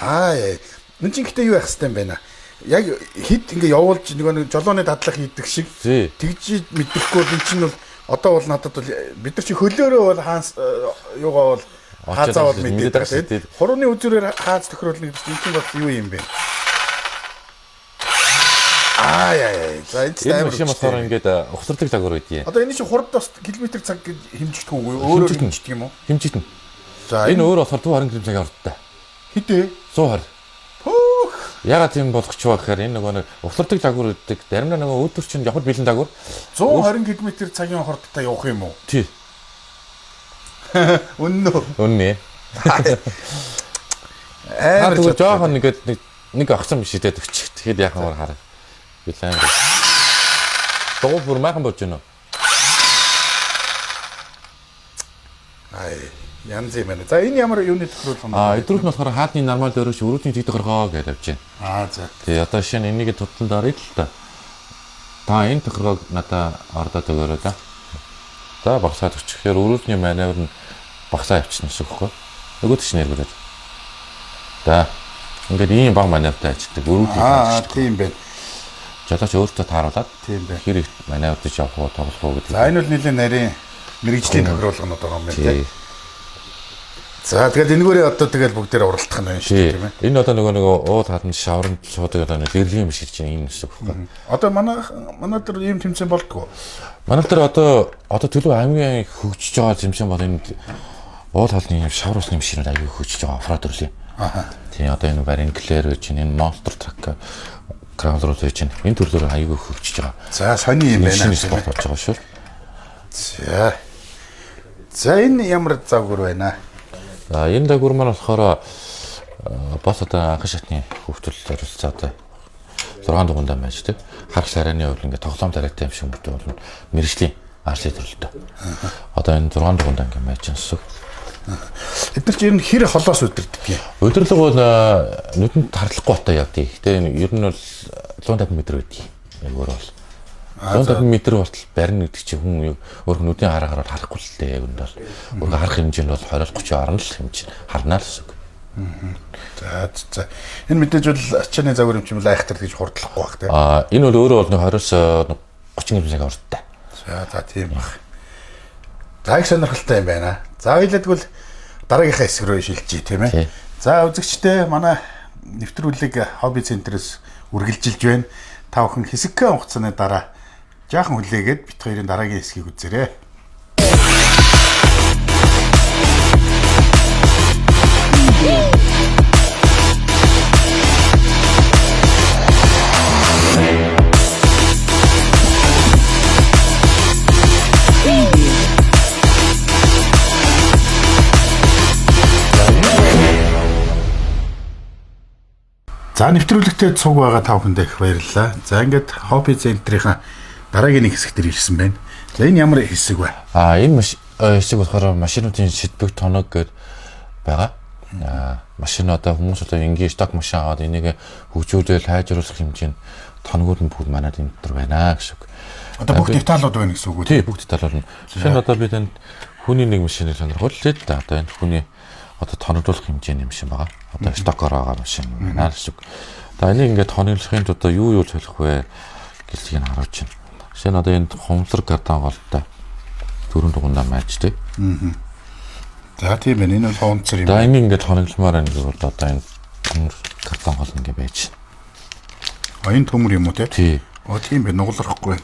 Энд чинь гэхдээ юу яах хэвтэй юм байна. Яг хэд ингээ явуулж нэг жолооны дадлах хийдэг шиг тэгж мэдэхгүй бол эн чинь бол одоо бол надад бол бид нар чи хөлөөрөө бол хаанс юугаа бол хаазаа бол мэдээд байгаа. Хурууны үзүүрээр хааз тохируулна гэдэг чинь энэ бол юу юм бэ? За энэ машин болохоор ингээд ухсардаг загвар байдгийг. Одоо энэ чинь хурд бас км цаг гэж хэмжигдэх үгүй юу? Өөрөөр хэмждэг юм уу? Хэмжигдэнэ. За энэ өөр болохоор 120 км цагаар хитээ 120. Ягаад тийм болгоч байгаа гэхээр энэ нөгөө ухсардаг загвар гэдэг заримдаа нөгөө өдөр чинь явхад бэлэн загвар 120 км цагийн хурдтай явах юм уу? Тий. Үннээ. Тэгвэл жоохон нэг огцом шидэд өччих. Тэгэхэд яах юм хараа. Билэн. Тоо бүр махан болж байна уу? Янз юм байна. За энэ ямар юуны тохируулах юм бэ? Эдрүүл нь болохоор хаадны нормал дөрөж өрөөний тэг тохиргоо гэж авч байна. За. Тэгээ одоо жишээ нь энийг туталд орё л та. Та энэ тохиргоог надаа ордоод өгөөрэй да. За багсаад өччихээр өрөөний маневр нь багсаа явчихна гэсэн үг хөө. Нөгөө тийш нэргэрээд. За. Ингээд ийм баг маневртай ажилладаг өрөөний. Тийм байна. Жолооч өөртөө тааруулаад тийм байна. Хэр их маневрдэж явах уу тоглох уу гэдэг. За энэ бол нэлээд нарийн мэрэгжлийн тохируулгын байгаа юм байна тийм. За тэгэл энэгээрээ одоо тэгэл бүгдээр уралдах нь байна шүү дээ тийм ээ. Энэ одоо нөгөө уул хатан шавранд суудаг одоо нэрлэгийн биш гэж энэ гэсэн үг байна. Одоо манай дээр ийм тэмцээн болдгоо. Манай дээр одоо төлөв аймгийн хөгжиж байгаа тэмцээн бол энэ уул халны шавруулсны машинууд аягүй хөгжиж байгаа оффроад төрлөө. Тийм одоо энэ варинглер гэж энэ монстр трак краулер гэж энэ төрлөөр аягүй хөгжиж байгаа. За сони юм байна. Спорт болж байгаа шүү. За энэ ямар загвар байна? За энэ загвар маань болохоор бас одоо анхан шатны хөвтөл зориулсан одоо 6 дугуйтай байж тээ. Харах сарайны хувьд ингээд тоглоом дараатай юм шиг мөртөө мэржлийн RC төрөлтөө. Одоо энэ 6 дугуйтай ингээд байж байгаа. Эдгээр чинь хэр холоос өдөрдөг юм. Өдөрлөг бол нүдэнд харлахгүй батаа явдгийг. Гэтэ ер нь бол 150 м байдаг. Өөр бол 150 м болтол барина гэдэг чинь хүн өөр нүдийн хараагаар харахгүй л дээ яг энэ бол. Өөр харах хэмжээ нь бол 20-30 орно л хэмжээ. Харнаа л гэсэн үг. За. Энэ мэдээж бол ачааны загвар юм чинь айхтар гэж хурдлахгүй бах тийм. Энэ бол өөрөө бол 20-30 км/цаг ордтой. За тийм баг. За их сонирхолтой юм байна. За хэлээдгвэл дараагийнхаа хэсэг рүү шилжиж тийм ээ. За үзэгчдээ манай нэвтрүүлэг хобби центрээс үргэлжилж байна. Та бүхэн хэсэгхэн хугацааны дараа жаахан хүлээгээд бит хоёрын дараагийн хэсгийг үзээрэй. За нэвтрүүлэгтээ цуг байгаа тав хүндээ их баярлалаа. За ингээд хобби центрийнхаа дараагийн нэг хэсэг дээр ирсэн байна. За энэ ямар хэсэг вэ? Энэ хэсэг болохоор машинуудын шидбэг тоног гэдэг байгаа. Машин одоо хүмүүс одоо энгийн сток машин аваад энийг хөгжүүлэл хайжруулах хэмжээнд тоногуд нь бүгд манайд энэ дотор байна гэсэн үг. Одоо бүх деталууд байна гэсэн үг үү? Тий, бүх деталууд нь. Жишээ нь одоо би танд хүний нэг машиныг сонирхолтой л да. Одоо энэ хүний одоо тоногдуулах хэмжээний машин байгаа. Одоо стокоор байгаа машин байна гэсэн үг. За энийг ингээд тоноглохын тулд одоо юу солих вэ гэдгийг нь харуулж байна. Жишээ нь одоо энэ хомсрог кардан голтой дөрөв дугуйнаа майж тий. За тийм байна. Энэ бол хонцор юм. За энийг ингээд тоногломоор байна гэвэл одоо энэ кардан гол ингээд байж байна. Энэ төмөр юм уу те? Тий. Тийм байна. Нугалрахгүй.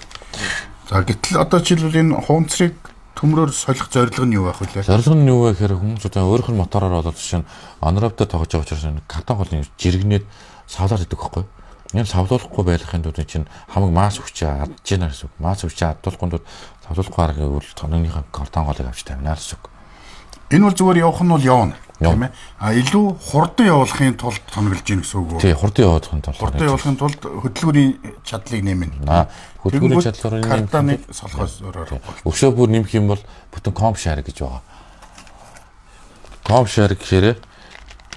За гэтэл одоо жишээлбэл энэ хонцрыг төмрөөр солих зорилго нь юу байх вэ? Зорилго нь юу вэ гэхээр хүмүүс одоо өөрөх нь мотороор болоод жишээ нь анравтаа тоглож байгаа учраас кардан голын жиргэнээд савлаад идэг байхгүй. Энэ савлуулахгүй байхын тулд чинь хамаг масс хүчээ адж яана гэсэн үг. Масс хүчээ адуулахгүй тулд савлуулахгүй арга гэвэл тоногныхаа кардан голыг авч тавина гэсэн үг. Энэ бол зүгээр явах нь бол явна. Тийм ээ. Илүү хурдан явуулахын тулд тоноглож ийн гэсэн үг үү? Тий, хурдан явуулахын тулд. Хурдан явуулахын тулд хөдөлгүүрийн чадлыг нэмнэ. Хөдөлгүүрийн чадлаар картаныг солихоос өөрөөр. Өшөө бүр нэмэх юм бол бүтэн комп шарик гэж байгаа. Комп шарик гэхээр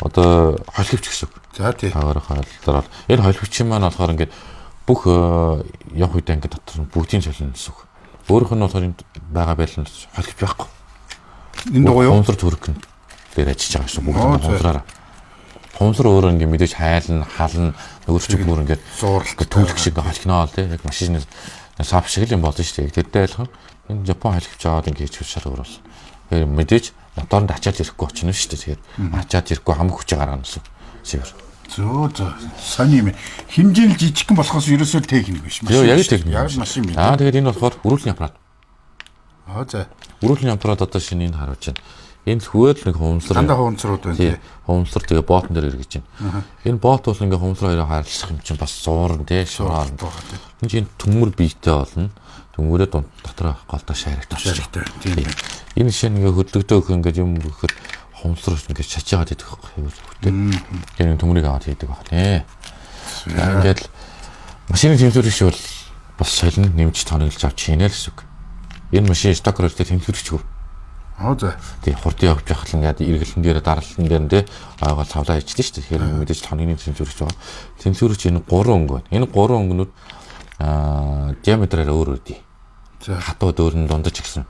одоо холивч гэсэн үг. За тий. Агаар хаалдаар энэ холивчийн маань болохоор ингээд бүх явах үедээ ингээд дотор бүгдийн солино гэсэн үг. Өөрөөх нь болохоор байгаа байл нь холивч байхгүй. Энэ дугуй юу? Хомсор төрөх нь дээр ажиллаж байгаа шүү. Бүгд хомсраараа. Хомсор өөрөө ингээд мэдээж хайлна, хална, нөгөө ч бүр ингээд зууралт түлх шиг холхиноо л тий. Яг машины сав шиг л юм болно шүү дээ. Тэрдээ айлхан энэ Япон холхивч аваад ингээд хийж шар өөрөө. Тэгэхээр мэдээж моторонд ачаад ирэхгүй очно шүү дээ. Тэгэхээр ачаад ирэхгүй хамаг хүчээ гаргана гэсэн. Сивэр. Зөө сайн юм. Хэмжээл жижигхэн болохоос ерөөсөө техник биш. Яг техник. Яг машин юм. Тэгээд энэ болохоор өрүүлэн аппарат. За. Өрүүлэн аппарат одоо шинийг харуулж байна. Энэ хөвөл нэг хумсар. Дандаа хумсрууд байна тий. Хумсар тэгээ боотон дээр эргэж байна. Энэ боот бол ингээ хумсар хоёроо харилцах юм чинь бас суурн тий шуурн. Энэ чинь төмөр биетэй болно. Төмөрөө дотроо голдоо шаригтай. Тийм. Энэ шинэ ингээ хөдлөгдөөх ингээ юм гэхэд хумсар ингээ шачаад идэх байхгүй юу. Тэр төмөрийг аваад хийдэг баг тий. Ингээл машины тэмцвэрч бол бас солин нэмж тоноглож авч хийнэ л гэсэн үг. Энэ машин стокролтой тэмцвэрч хөө. За. Тий хурдан явж байхад ингээд эргэлэн дээр даралтан дээр нэ аавал тавлаа ичдэн шүү дээ. Тэгэхээр мэдээж тононы тэмцвэрч байгаа. Тэмцвэрч энэ 3 өнгө байна. Энэ 3 өнгөнүүд диаметраараа өөр өөр дээ. За. Хатууд өөр нь дундаж гисэн.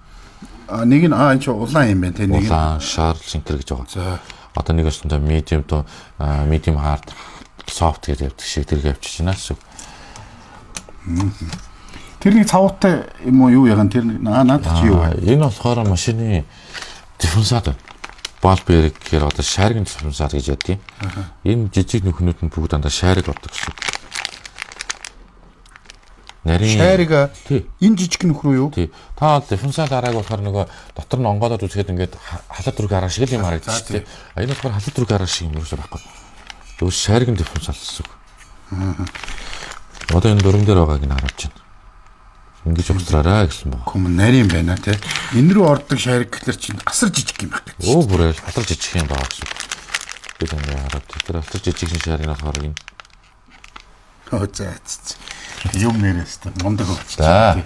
Нэг нь энэ ч улаан юм байна те нэг. Улаан шар шинтер гэж байгаа. За. Одоо нэг өстөндөө medium to medium hard soft гэж явдаг шиг тэрэг явчихж байна шүү. Тэрний цавуутай юм уу юу яхан тэр надад чи юу вэ? Энэ болохоор машины дифференциатор. Балберг гэхээр одоо шаргийн дифференциатор гэж яддаг. Энэ жижиг нөхнүүд нь бүгд дандаа шариг болдог гэсэн. Нарийн шариг тий. Энэ жижиг нөхрөө юу? Тий. Та дифференциатор арайг болохоор нөгөө дотор нь онгоолоод үзэхэд ингээд халат түрэг араа шиг л юм харагдаж шүү дээ. Энэ болохоор халат түрэг араа шиг юм ерөөсөө байхгүй. Зөв шаргийн дифференциатор гэсэн. Одоо энэ дөрөн дээр байгааг нь харуулж байна. Ингэж ухсраараа гэсэн баг. Хүм нарийн байна те. Энэ рүү ордог шарик гэхэлэр чинь асар жижиг юм байна. Оо бүрэл асар жижиг юм байна гэсэн. Бид ингэ хараад тэр асар жижиг шарыг болохоор энэ. За. Юм нэрээс та мундаг болчих. За.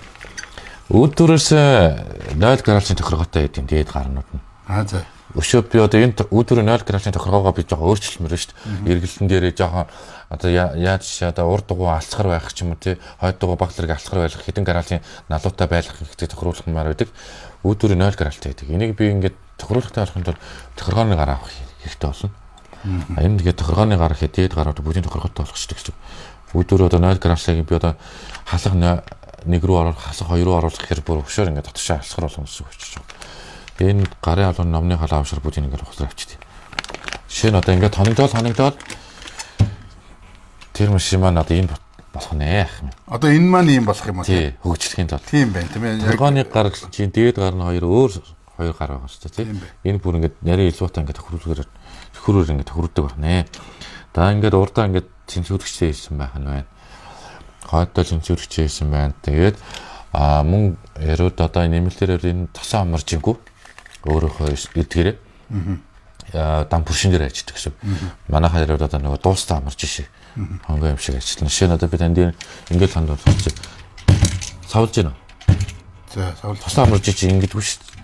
Үүдүүрээс 0 градусын тохиргоотой гэдэг юм дээд гарнууд нь. За. Өшөө би одоо энэ үүдүүрээ 0 градусын тохиргоогоо би жоохон өөрчилмөр шүү дээ. Эргэлтэн дээрээ жоохон одоо яаж одоо урд дугуй алцгар байх ч юм уу тий хойд дугуй багтлаг алцгар байх хэдэн градусын налуутай байх хэрэгтэй тохируулахмаар байдаг. Үүдүүрээ 0 градустай байдаг. Энийг би ингээд тохируулахтай болохын тулд тохиргооны гар авах хэрэгтэй болно. Энэ тэгээд тохиргооны гар гэхэд дээд гарууд бүгдийн тохиргоотой болох шүү дээ. Үүдүүрээ одоо 0 градусыг би одоо хасах 1 рүү оруулах хасах 2 рүү оруулах гэхээр бүр өшөөр ингээд дотоошоо алцгар болгоно гэсэн үг болчих. Энэ гарын алуун номны халаа авшир бүгдийг ингээд ухсраа авчихдээ. Жишээ нь одоо ингээд хоногдоод тэр машин маань одоо энэ болох нэ. Одоо энэ маань ийм болох юм уу? Тий, хөгжлөхийн тулд. Тийм байна, тийм ээ. Тохиргооны гар чинь дээд гар нь хоёр гар байгаа шүү дээ, тий. Энэ бүр ингээд нарийн илүүтэй ингээд тохироор ингээд тохирдог байна. За ингээд урдаа ингээд цэнцүүрэгчтэй хийсэн байх нь байна. Хойдоо цэнцүүрэгчтэй хийсэн байна. Тэгээд мөн ярууд одоо нэмэлтээр энэ тасаа амаржингүй өөрөөхөө эдгээрээ дан бүршин дээр ажилладаг гэсэн. Манайхаар одоо нөгөө дуустаа амарч шиг хонгой юм шиг ажиллана. Жишээ нь одоо би танд ингээд хандвал савлж байна. За савл Тусаа амарч чи ингэдэггүй шүү дээ.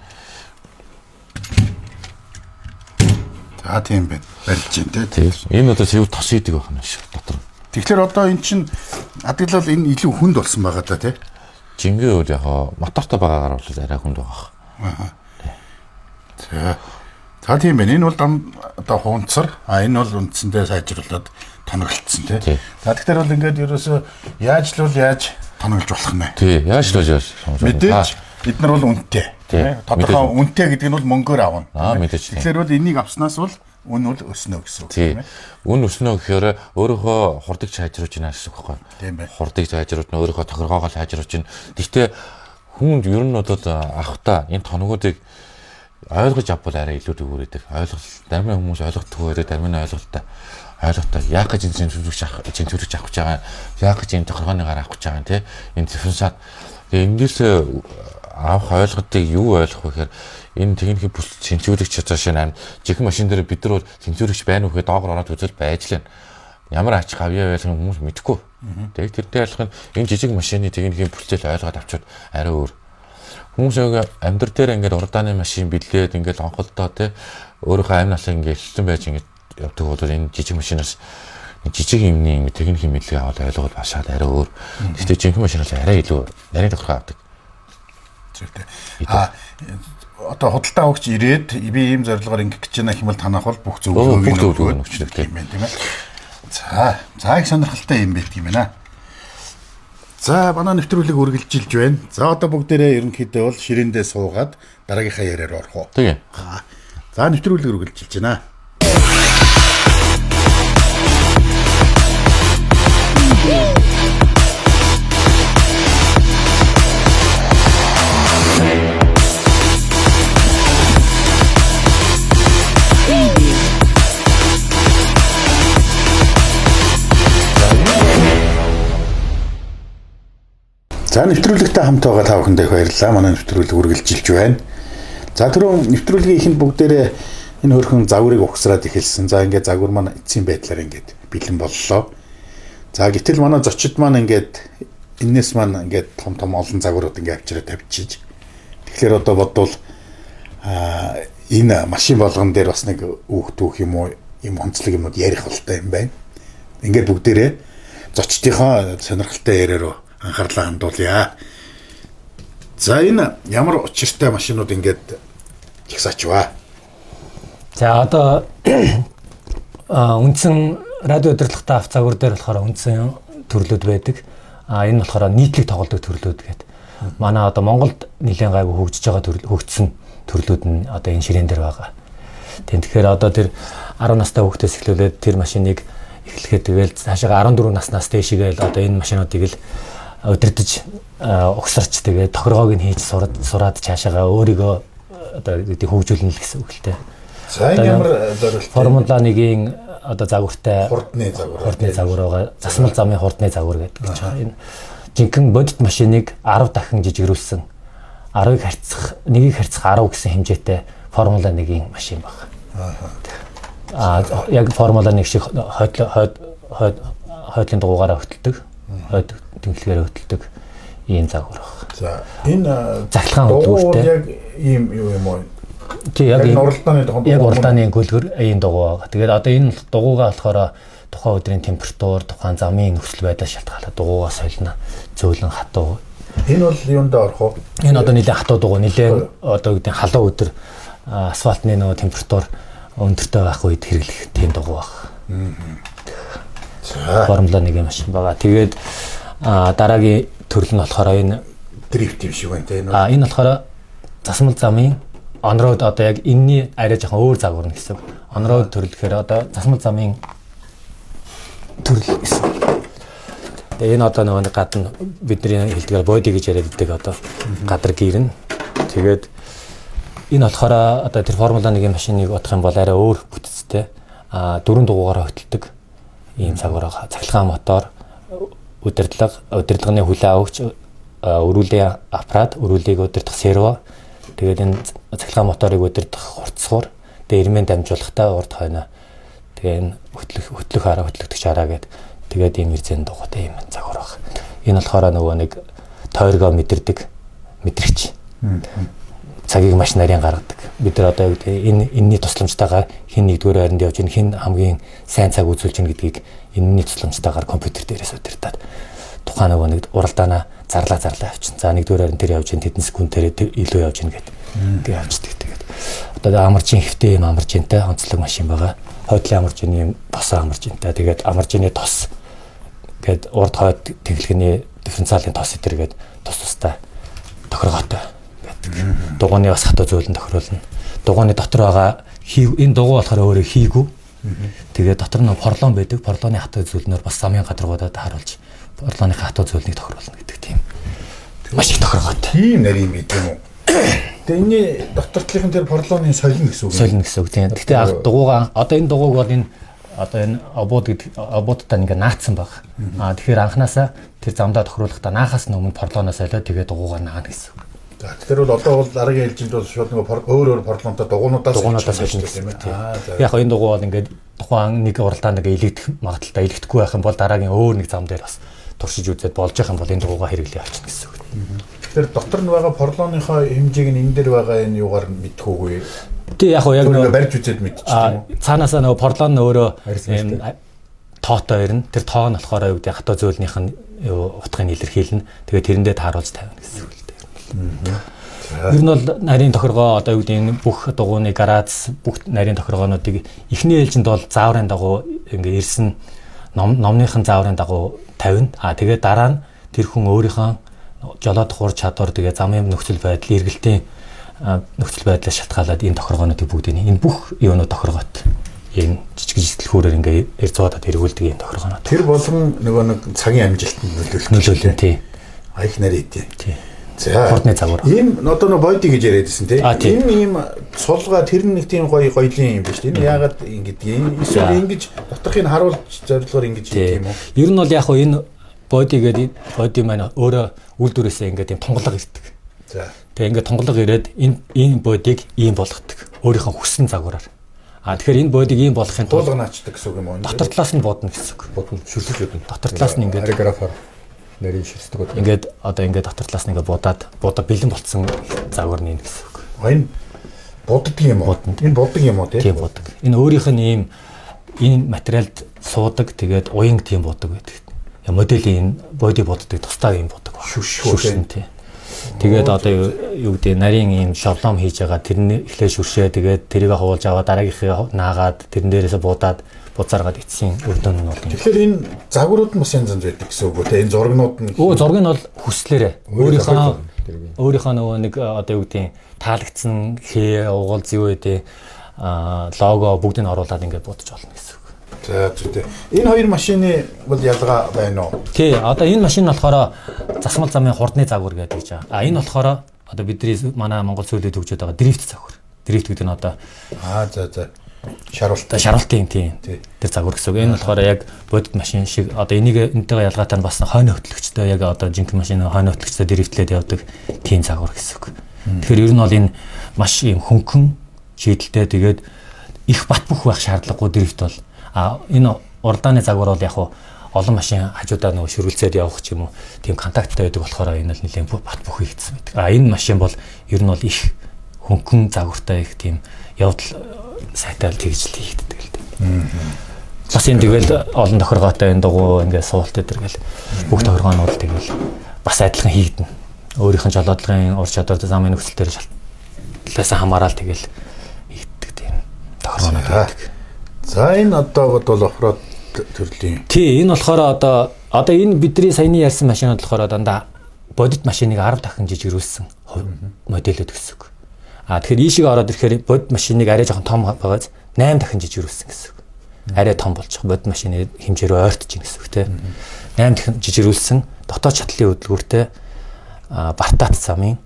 За тийм байна. Барилж дээ. Тийм. Энэ одоо сэв тос идэг байна шүү дотор. Тэгэхээр одоо эн чинь адилал энэ илүү хүнд болсон байгаа да тий. Жингээ өөр яг мотортой байгаагаар бол арай хүнд байгаа. За тийм байна. Энэ бол одоо хуунцар. Энэ бол үндсэндээ сайжруулад тоноглолцсон тий. За тэгэхээр бол ингээд ерөөсөө яаж л тоноглож болох нэ. Тий. Яаж л яаж мэдээж бид нар бол үнэтэй. Тодорхой үнэтэй гэдэг нь бол мөнгөөр авна. Мэдээж. Тэгэхээр бол энийг авснаас бол үн бол өснө гэсэн үг тийм ээ. Үн өснө гэхээр өөрийнхөө хурдыг сайжруулж байна гэсэн үг байхгүй. Тийм байна. Хурдыг сайжруулж, өөрийнхөө тохиргоогоо сайжруулж байна. Гэхдээ хүнд ер нь одоо авахта энэ тоногуудыг ойлгож авбал арай илүү дүүрээдэг. Зарим хүмүүс ойлгохгүй байдаг, зарим нь ойлголттой. Яг гэж энэ зэнцвэрч авах гэж байгаа. Яг гэж энэ тохиргооны гараа авах гэж байгаа тийм. Энэ дифференциат. Тэгээ эндээс авах ойлголтыг юу ойлгох вэ гэхээр энэ техникийн бүс цэнцвэрэгч цаашаа наа жихэн машин дээр бид нар бол цэнцвэрэгч байна уу гэхэд доогоор ороод үзэл байж лээ. Ямар ач хавьяа байлгын хүмүүс мэдэхгүй. Тэгээд тэртэй ялах нь энэ жижиг машины техникийн бүсэл ойлгоод авчвал арай өөр. Хүмүүс амьдрал дээр ингээд урдааны машин бидлээд ингээд онголдоо те өөрийнхөө амь насаа ингээд хэлсэн байж ингээд явдаг бол энэ жижиг машинаас жижиг юмны ингээд техникийн мэдлэг аваад ойлгоод башаад арай өөр. Гэхдээ жинхэнэ машинаас арай илүү нарийн тодорхой авдаг. Одоо худалдаа авагч ирээд би ийм зорилгоор ингэх гэж байна хэмээл танах бол бүх зөвлөгөөг өгчдөг тийм ээ. За их сонирхолтой юм байдаг юм байна. За манай нэвтрүүлэг үргэлжилж байна. За одоо бүгдээрээ ерөнхийдөө бол ширээндээ суугаад дараагийнхаа яриаар орох уу? Тийм. За нэвтрүүлэг үргэлжилж байна. За нэвтрүүлэгтэй хамт байгаа та бүхэндээ баярлалаа. Манай нэвтрүүлэг үргэлжилж байна. За түрүүн нэвтрүүлгийн ихэнд бүгдээрээ энэ хөрхөн загварыг ухсраад эхэлсэн. За ингээд загвар маань эцсийн байдлаар ингээд бэлэн боллоо. За гэтэл манай зочид маань ингээд энэс маань ингээд том олон загварууд ингээд авчираа тавьчихж. Тэгэхээр одоо бодвол энэ машин болгон дээр бас нэг түүх юм уу юм онцлог юмуд ярих болтой юм байна. Ингээд бүгдээрээ зочдынхоо сонирхолтой яриараа анхаарлаа хандуулъя. За энэ ямар учиртай машинууд ингээд ихсаачваа. За одоо үндсэн радио удирдлагатай автозагвар дээр болохоор үндсэн төрлүүд байдаг. Энэ болохоор нийтлэг тоглодог төрлүүд гэдэг. Манай одоо Монголд нэлээд гайгүй хөгжиж байгаа хөгжсөн төрлүүд нь одоо энэ ширээн дээр байгаа. Тэгэхээр одоо тэр 10 настай хүүхдээс эхлүүлээд тэр машиныг эхлэхэд тэгэл цаашаа 14 наснаас дээшгээл одоо энэ машинуудыг л удирдах угсарч тэгээд тохиргоог нь хийж сураад цаашаа өөрийгөө одоо хөгжүүлнэ л гэсэн үг л дээ. За ямар зорилт Формула 1-ийн одоо загвартай хурдны загвар байгаа. Засмал замын хурдны загвар гэдэг гэж байгаа. Энэ жинхэнэ бодит машиныг 10 дахин жижигрүүлсэн 10-ыг харьцах 1-ийг харьцах 10 гэсэн хэмжээтэй Формула 1-ийн машин байна. Яг Формула 1 шиг хойдлын дугуйгаараа хөтэлдэг. Хойд тэнхлэгээр хөтэлдэг ийм загвар байна. За энэ захилгаан хөдөлгөөртэй яг ийм юу юм уу? Тий яг уралдааны дугуй. Яг уралдааны гөлгөр ийм дугуй байгаа. Тэгээд одоо энэ дугуйгаа болохоор тухайн өдрийн температур, тухайн замын нөхцөл байдлаас шалтгаалаад дугуйгаа солино, зөөлөн хатуу. Энэ бол юунд орох вэ? Энэ одоо нэлээд хатуу дугуй, нэлээд одоо гэдэг халуун өдөр асфальтны нөгөө температур өндөртэй байх үед хэрэглэх тийм дугуй байна. Формула 1-ийн машин байгаа. Тэгээд дараагийн төрөл нь болохоор энэ дрифт юм шиг байна те энэ. Энэ болохоор засмал замын on-road одоо яг энэний арай жоохон өөр загвар нь гэсэн. On-road төрөл гэхээр одоо засмал замын төрөл гэсэн. Тэгээ энэ одоо нөгөө гадна бидний хэлдгээр body гэж яриад байдаг одоо гадар гэрнэ. Тэгээд энэ болохоор одоо тэр Формула 1-ийн машиныг бодох юм бол арай өөр бүтцтэй. 4 дугуйгаараа хөтэлдэг ийм загвар байгаа. Цахилгаан мотор, удирдлагын хүлээн авагч, өрүүлийн аппарат, өрүүлийг удирдах серво, тэгээд энэ цахилгаан моторыг удирдах хурцсуур, Тэгээ ирмэн дамжуулахтаа урд хойно тэгээ энэ хөтлөгч хараа гэд тэгээд ийм ирзэн дугуйтай юм загвар баг. Энэ болохоор нөгөө нэг тойргоо мэдрэгч. Цагийг маш нарийн гаргадаг. Бид нар одоо энэний тусламжтайгаар хэн нэгдүгээр хайранд явж ийн хэн хамгийн сайн цаг үзүүлж ийн гэдгийг энэний тусламжтайгаар компьютер дээрээс удирдаад тухайн нөгөө нэг уралдаанаа зарлаа авчин. За нэгдүгээр хайранд тэр явж ийн тэдэн секундээр илүү явж ийн гэдэг. Ингээ явждаг. Тэгээд одоо амаржийн хэвтэй юм амаржинтай онцлог машин байгаа. Хойдлын амаржины юм тосоо амаржинтай. Тэгээд амаржины тос гээд урд хойд тэглэхний дифференциалын тос итэргээд тус тустай тохиргоотой. Дугуйны бас хатуу зөвлөн тохируулна. Дугуйны дотор байгаа энэ дугуй болохоор өөрөө хийгүү. Тэгээд дотор нь порлон байдаг. Порлооны хатуу зөвлөнөөр бас замын гадаргуудад харуулж порлооны хатуу зөвлөнийг тохируулна гэдэг тийм. Маш их тохиргоотой. Тийм нарийн мэд юм уу? Тэгээ энэ доктортлын тэр порлооны солино гэсэн үг. Солино гэсэн үг тийм. Гэхдээ дугуйгаа одоо энэ дугуйг бол энэ одоо энэ обуудтай ингээ наацсан баг. Тэгэхээр анханасаа тэр замдаа тохируулахдаа наахаас өмнө порлооноос солиод тэгээд дугуйгаа наана гэсэн үг. Тэгэхээр бол одоо бол дараагийн ээлжинд бол шууд нэг өөр порлонтой дугуйнуудаас солино гэсэн юм байна. Яг энэ дугуй бол ингээд тухайн нэг уралдаанд ингээ илэгдэх магадaltaй илэгдэхгүй байх юм бол дараагийн өөр нэг зам дээр бас туршиж үзээд болж байгаа юм бол энэ дугуйгаа хэрэглээ авчихна гэсэн үг. Тэгэхээр доктор нь байгаа порлооныхоо хэмжээг нь энэ дээр байгаа энэ юугаар мэдхүүгүй. Тэг яг нөгөө барьж үзээд мэдчихсэн. Цаанаасаа нөгөө порлон өөрөө тоотой ирнэ. Тэр тоо нь болохоор юу гэдэг хатуу зөөлнийх нь утгыг илэрхийлнэ. Тэгээд тэрэндээ тааруулж тавина гэсэн үг. Ер нь бол нарийн тохиргоо одоо юу гэдэг бүх дугуйны гараж бүх нарийн тохиргоонуудыг эхний ээлжинд бол зааврын дагуу ингээ ирсэн номныхын зааврын дагуу тавина. Тэгээд дараа нь тэр хүн өөрийнхөө жолоод хурж чадвар тэгээ замын нөхцөл байдал эргэлтийн нөхцөл байдлаас шалтгаалаад энэ тохиргоонуудыг бүгдийг энэ бүх юунууд тохиргоот энэ жижиг жижиглэхүүрээр ингээ эрзуудад эргүүлдэг юм тохиргоонууд. Тэр болгон нөгөө нэг цагийн амжилтанд нөлөөлөх тий. Аяг нарийн тий. За хурдны загвар. Ийм одоо нөгөө боди гэж яриадсэн тий. Ийм сулгаа тэр нэг тийм гоёлын юм биш тий. Энэ яагаад ингэдэг юм? Эсвэл ингэж доторхыг харуулж зорилгоор ингэж хийх юм уу? Ер нь бол яг хөө энэ боди гэдэг боди маань өөрөө үйлдвэрээсээ ингээ тийм тунгалаг ирдэг. За. Тэгээ ингээ тунгалаг ирээд энэ бодиг ийм болгодог. Өөрийнхөө хүссэн загвараар. Тэгэхээр энэ бодиг ийм болохын тулд туулганаачдаг гэсэн үг юм уу? Дотор талаас нь бодно гэсэн үг. Бодно шүрсэж бодно. Дотор талаас нь ингээ параграфаар нарийн шүрсдэг bod. Ингээд одоо ингээ дотор талаас нь ингээ будаа бэлэн болцсон загвар нь гэсэн үг. Энэ буддаг юм уу? Энэ буддаг юм уу тий? Тийм буддаг. Энэ өөрийнх нь ийм энэ материалд суудаг тэгээд уян тийм буддаг байдаг. Моделийн энэ боди буддаг тусдаа юм буддаг. Шүршин тий. Тэгээд одоо юу гэдэг нарийн ийм шаблон хийж байгаа тэрний эхлээ шүршээ тэгээд тэрийг хуулж аваад дараагийнхыг наагаад тэрэн дээрээс буудаад буцааргаад ицсэн өрдөн нь бол. Тэгэхээр энэ загварууд нь бас янз янз байдаг гэсэн үг үү? Энэ зургнууд нь. Зураг нь бол хүслээрээ өөрийнхөө нөгөө нэг одоо юу гэдэг таалагдсан хээ угуул зүй үедээ лого бүгдийг нь оруулаад ингээд будаж болно гэсэн үг. За зүгтээ. Энэ хоёр машины бол ялгаа байна уу? Тий, одоо энэ машин нь болохоор засмал замын хурдны загвар гэдэг гэж байгаа. Энэ болохоор одоо бидний манай Монгол сүүлийн төгжөөд байгаа дрифт загвар. Дрифт гэдэг нь одоо за. Шарвалтын тийм. Тэр загвар гэсэн үг. Энэ болохоор яг бодит машин шиг одоо энийг энтэйгээ ялгаатай нь бас хойно хөтлөгчтэй яг одоо жинхэнэ машин хойно хөтлөгчтэй дрифтлээд явдаг тийм загвар гэсэн үг. Тэгэхээр ер нь бол энэ маш юм хөнгөн шийдэлтэй тэгээд их бат бөх байх шаардлагагүй дрифт бол энэ уралдааны загвар бол яг олон машин хажуудаа нөгөө ширүүлцээд явах ч юм уу тийм контакттай байдаг болохоор энэ л нэлээд бат бөх хийгдсэн байдаг. Энэ машин бол ер нь бол их хөнгөн загвартай их тийм явдал сайтай тэгжл хийгддэг л дээ. Бас энэ тэгэл олон тохиргоотой энэ дугуй ингээд суулт өдр гэл бүх тохиргоонууд тэгэл бас адилхан хийгдэнэ. Өөрийнх нь жолоодлогын ур чадвар замын нөхцөл дээр шалтгаалаас хамаарал тэгэл хийгддэг тийм тохиргоонууд байдаг. За энэ одоо бол оффроуд төрлийн. Тий, энэ болохоор одоо энэ бидний саяны ярьсан машинууд болохоор дандаа бодит машиныг 10 дахин жижигрүүлсэн модельүүд гэсэн үг. Тэгэхээр ийшээ ороод ирэхээр бодит машиныг арай жоохон том байгааз 8 дахин жижигрүүлсэн гэсэн үг. Арай том болчих бодит машины хэмжээрөө ойртож ийн гэсэн үг тий. 8 дахин жижигрүүлсэн дотоод шатлалын хөдөлгүүртэй Бартат замын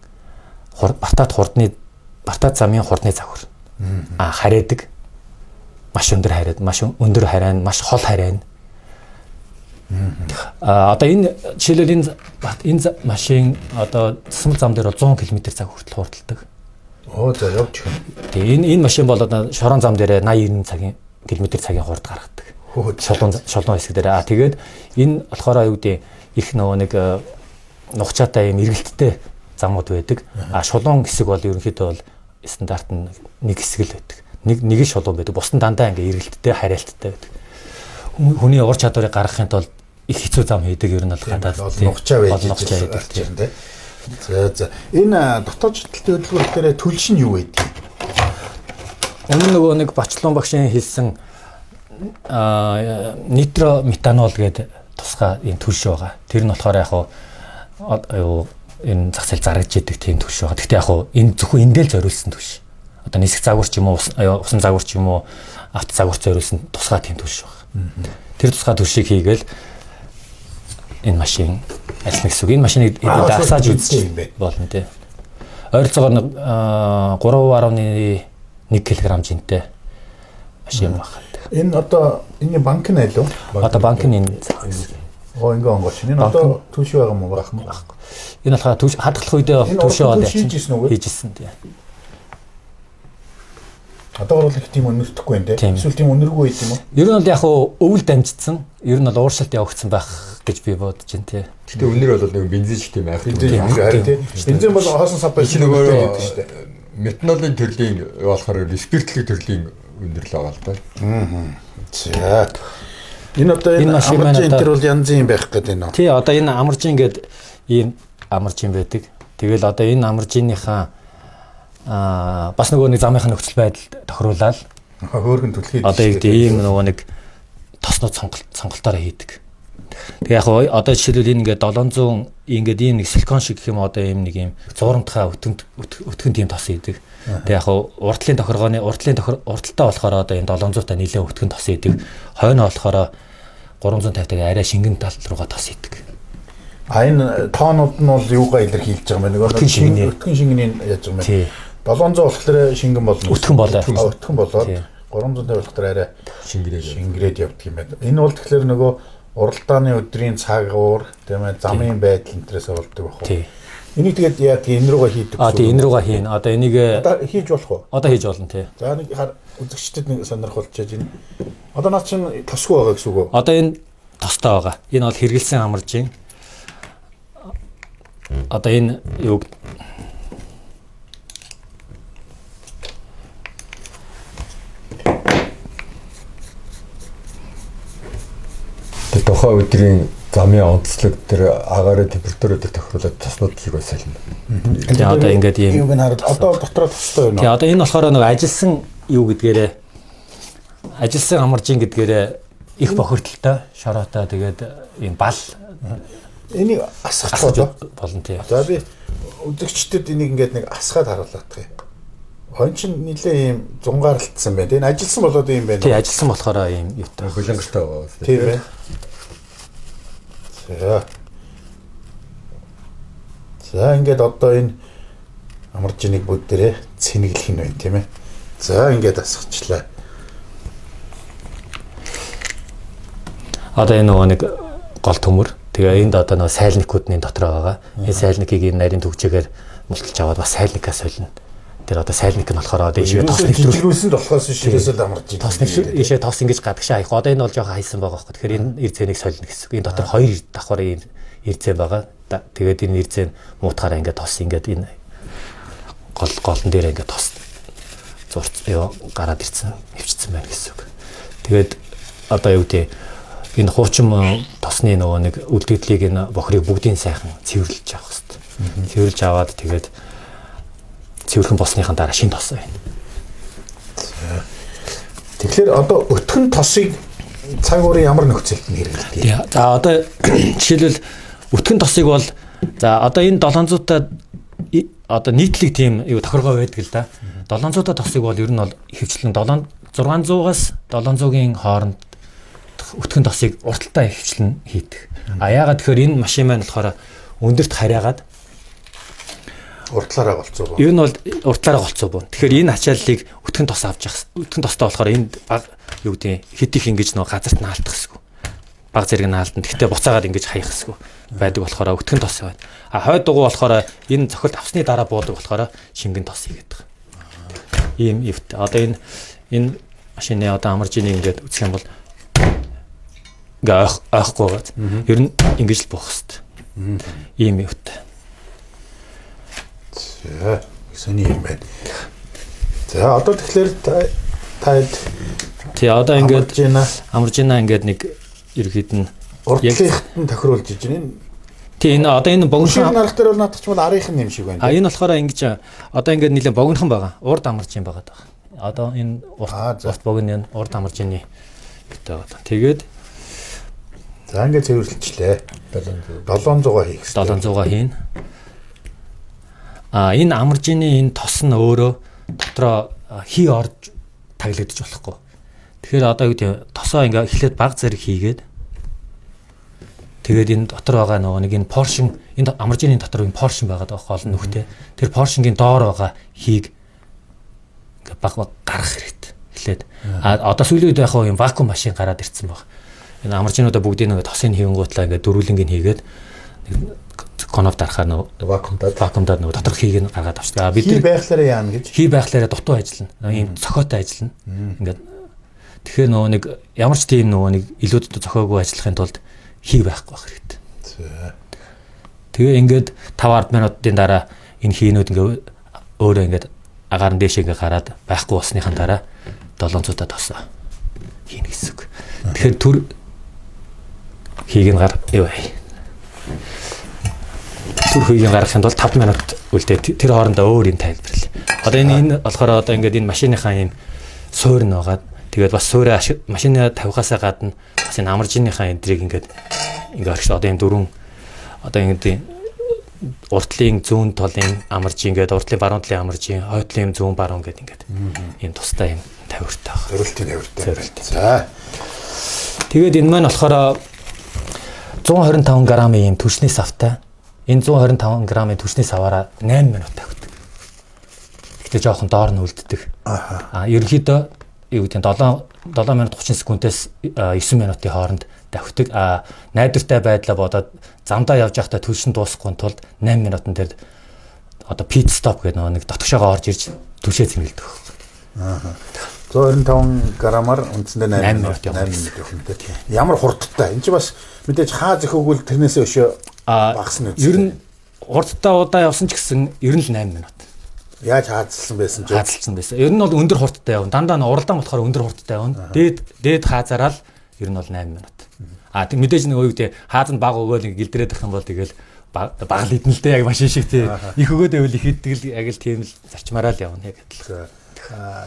хурдны загвар. Хараадаг маш өндөр харайн, маш хол харайн. Одоо энэ жишээлбэл энэ машин одоо засмал зам дээр 100 км цаг хүртэл хурдладаг. Оо за явж гэн. Тэгээ энэ машин бол одоо шорон зам дээрээ 80-90 км цагийн хуурд гаргадаг. Шолон хэсэг дээр. Тэгээд энэ болохоор юу гэдэг их нөгөө нэг нухчаатай юм эргэлттэй замууд байдаг. Шулуун хэсэг бол ерөнхийдөө бол стандарт нь нэг хэсэг л байдаг. Нэг шулуун байдаг. Бус нь дандаа ингээ эргэлттэй, хариалттай байдаг. Хүний ур чадварыг гаргахын тулд их хэцүү зам хийдэг ер нь бол гадаад нухчаа байдаг тийм. За энэ дотоод шилтэлтийн хөдөлгөөр дээр төлш нь юу байдаг? Өмнө нөгөө нэг Бачлуун багшийн хэлсэн нитрометанол гэдэг тусгай энэ төлш байгаа. Тэр нь болохоор яг хуу энэ зах зээл заргаж идэг тийм төлш байгаа. Гэхдээ яг хуу энэ зөвхөн эндэл зориулсан төлш. Одоо нисэх загвар ч юм уу, усан загвар ч юм уу, авто загвар зориулсан тусгай тийм төлш байгаа. Тэр тусгай төлшийг хийгээл энэ машин альна гэсэн үг. Энэ машиныг дасааж үзчих болно тий. Ойролцоогоор 3.1 кг жинтэй машин байна. Энэ одоо энэ банк нь аль вэ? Одоо банк нь энэ цаг гэсэн. Ингээ онгоч. Энэ одоо төлш байгаа мó байхгүй. Энэ болохоор төлш хадгалах үедээ төлшөө аваад хийжсэн үү? Хийжсэн тий. Одоо бол их тийм өнөртөхгүй юм тий. Эсвэл тийм өнөргүй байд юм уу? Ер нь бол яг өвөл дамжицсан. Ер нь бол ууршилт явагдсан байх гэж би бодож байна тий. Гэтэ өнөр бол нэг бензин шиг тийм айх. Харин тий. Бензин бол хоосон сав байж нөгөө метанолын төрлийн болохоор спиртлэг төрлийн өнөр л байгаа л да. За. Энэ одоо энэ амарчин энэ бол янзын юм байх гэдэг нэ. Тий, одоо энэ амарчин гэдэг ийм амарчин байдаг. Тэгэл одоо энэ амаржийнхаа бас нөгөө нэг замынхаа нөхцөл байдал тохируулаад хөөргөн түлхий. Одоо ийм нөгөө нэг тоснууд сонголтоор хийдэг. Тэгээ яг одоо жишээлбэл энэ ингээд 700 ингээд ийм нэг силикон шиг гэх юм одоо ийм нэг ийм зуурмтхаа өтгөн тийм тос хийдэг. Тэгээ яг урдлын тохиргооны урдталтай болохоор одоо энэ 700-тай нэлээд өтгөн тос хийдэг. Хойно болохоор 350-тайг арай шингэн тал руугаа тос хийдэг. Энэ тоонууд нь бол юугаа илэрхийлж байгаа юм бэ? Өтгөн шингэний яаж байгаа юм бэ? 700 болохоор шингэн болно. Өтгөн болоо. Өтгөн болоод 350 болохоор арай шингэрээд явдаг юм байна. Энэ бол тэгэхээр нөгөө уралдааны өдрийн цагуур тийм ээ замын байдал энтрээс болдог байх уу? Энийг тэгээд яа тийм энэ руугаа хийдэг гэсэн. Тийм энэ руугаа хийн. Одоо энийг хийж болох уу? Одоо хийж болно тий. За нэг үзэгчдэд нэг сонирхолтой энэ. Одоо наад чинь тосгүй байгаа гэсэн үг үү? Одоо энэ тостой байгаа. Энэ бол хэрэгэлсэн амаржин. Одоо энэ юу тухайн өдрийн замын онцлог тэр агаараа температуруудыг тохируулаад тоснууд хийх байсан юм. Тэгээ одоо ингээд ийм юуг нь хараад одоо дотроо тостой байна. Тэгээ одоо энэ болохоор нэг ажилсан юу гэдгээрээ ажилсан амаржин гэдгээрээ их бохирдолтой шороотой тэгээд ийм бал энийг асгах болно тий. За би үзэгчдэд энийг ингээд нэг асгаад харуулдаг юм. Хонь чинь нэлээ ийм зунгаарлалтсан байна. Энэ ажилсан болоод ийм байна. Тий ажилсан болохоор ийм юутай хөлөнгөртэй байгаа. Тийм ээ. За ингээд одоо энэ амаржиныг бүгдээрээ цэнэглэх нь байна тийм ээ. За ингээд асгачлаа. Одоо энэ нөгөө нэг гол төмөр. Тэгээ энд одоо нөгөө сайлникууд нь дотор байгаа. Энэ сайлникийг энэ нарийн төгжээгээр мулталж аваад бас сайлникаа солино. Тэр одоо сайлник нь болохоор одоо ийшээ тос нэвтрүүлсэн болохоос ширээсэл амарж тос ийшээ тос ингэж гадагшаа хаях. Одоо энэ бол жоохон хайсан байгаа байхгүй. Тэгэхээр энэ ирцэнийг солино гэсэн. Энэ дотор хоёр давхар ирцэн байгаа. Тэгээд энэ ирцэн муутахаараа ингээд тос ингээд энэ голн дээр ингээд тос зурц гараад ирцэн хөвчсөн байна гэсэн үг. Тэгээд одоо юу гэдэг энэ хуучин тосны нөгөө нэг үлдэгдлийг энэ бохрыг бүгдийн сайхан цэвэрлж авах хэрэгтэй. Цэвэрлж аваад тэгээд цэвэрхэн болсныхаа дараа шинэ тос байна. Тэгэхээр одоо өтгөн тосыг цаг уурын ямар нөхцөлд нь хэрэглэдэг? За одоо жишээлбэл өтгөн тосыг бол за одоо энэ 700-та одоо нийтлэг тийм юу тохиргоо байдаг л да. 700-та тосыг бол ер нь бол хөвчлэн 600-аас 700-гийн хооронд өтгөн тосыг урталтай хөвчлэн хийдэг. Яагаад тэгэхээр энэ машин маань болохоор өндөрт харьяагаад уртлаараа голцоо боо. Ер нь бол уртлаараа голцоо боо. Тэгэхээр энэ ачааллыг өтгөн тос авч явах. Өтгөн тостой болохоор энд юу гэдэг хэд их ингэж нөө газарт наалтах хэсгүү. Баг зэрэг наалтан. Гэхдээ буцаагаад ингэж хаях хэсгүү байдаг болохоор өтгөн тос байна. Хойд дугуй болохоор энэ цохилт авсны дараа буудаг болохоор шингэн тос хийгээд байгаа. Ийм ивт. Одоо энэ машины одоо амаржины ингээд үзэх юм бол ингээ ойхгүй байгаа. Ер нь ингэж л буух хэвээр. Ийм ивт. За, сони юм байна. За, одоо тэгэхээр таад тий одоо ингээд амаржина ингээд нэг ерөөд нь урдлынхад нь тохируулж иж байна. тий энэ одоо энэ богинохан нарах дээр бол наадах ч бол арийнхын юм шиг байна. Энэ болохоор ингэж одоо ингээд нэлээд богинохан байгаа. Урд амаржин байгаа даа. Одоо энэ урт богино урд амаржины гэдэг байгаа. Тэгээд за ингээд цэвэрлэлчлээ. 700 хийх. 700 хийн. Энэ амаржины энэ тос нь өөрөө дотроо хий орж таглагдчих болохгүй. Тэгэхээр одоо юу гэдэг тосоо ингээ эхлээд баг зэрэг хийгээд тэгээд энэ дотор байгаа нөгөө нэг энэ поршин энэ амаржины дотор энэ поршин байгаа даа гол нүхтэй. Тэр поршингийн доор байгаа хийг ингээ баг гаргах хэрэгтэй. Эхлээд одоо сүүлийн үед яг юм вакуум машин гараад ирсэн баг. Энэ амаржинуудаа бүгдийг нэг тосын хийнгуутлаа ингээ дөрвөлнгийг хийгээд конов дарахаар нөгөө вакуумдаа нөгөө доторх хийг нь гаргаад авчихдаг. Бид хий байхлаараа яана гэж. Хий байхлаараа дутуу ажиллана. Ийм цохоотой ажиллана. Ингээд тэгэхээр нөгөө нэг ямар ч тийм нөгөө нэг илүүд зохиогүй ажиллахын тулд хий байхгүй байх хэрэгтэй. Тэгээ ингээд 5-10 минутын дараа энэ хийнүүд ингээ өөрөө ингээд агаар нь дээш ингээ гараад байхгүй болсныхан дараа 700-аад тосоо хийнэ гэсэн үг. Тэгэхээр түр хийг нь юу вэ? Түр хийг нь гаргахын тулд 5 минут үлдээ. Тэр хоорондоо өөр юм тайлбарлая. Одоо энэ болохоор одоо ингээд энэ машиныхаа юм суурь нь байгаа. Тэгээд бас суурь машины тавихаасаа гадна бас энэ амаржиныхаа эндрийг ингээд орчих одоо энэ дөрвөн одоо ингээд уртлын зүүн толын амаржин ингээд уртлын баруун талын амаржин, хойдлын зүүн баруун гэдэг ингээд ийм тустай юм тавиртай байна. Зорилтын тавиртай. За. Тэгээд энэ маань болохоор 125 г-ийн ийм түлшний савтай. Энэ 125 г-ийн түлшний саваараа 8 минут тавьдаг. Гэхдээ жоохон доор нь үлддэг. Ерөнхийдөө юу гэдэг нь 7 минут 30 секундээс 9 минутын хооронд давхдаг. Найдвартай байдлаа бодоод замдаа явж байхдаа түлшин дуусахгүй тулд 8 минутын дээр одоо pit stop гэдэг нэг дотгошоогоо орж ирж түлшээ зэмлдэг. 125 г-аар үндсэндээ 8 минут явах. Ямар хурдтай. Энд чинь бас мэдээж хаа зөхөөгөл тэрнээсээ өшөө багасна үү? Ер нь хурдтай удаа явсан ч гэсэн ер нь л 8 минут. Яаж хаазалсан байсан ч хаазалсан байсан. Ер нь бол өндөр хурдтай явна. Дандаа уралдаан болохоор өндөр хурдтай явна. Дээд хаазаараа л ер нь бол 8 минут. Тэг мэдээж нэг үе гэдэг хаазанд баг өгөөл гэлдрээд их юм бол тэгэл баг л идэн л дээ яг машин шиг тий. Их өгөөд байвал их иддэг л яг л тийм л зарчмаараа л явна яг адилхан.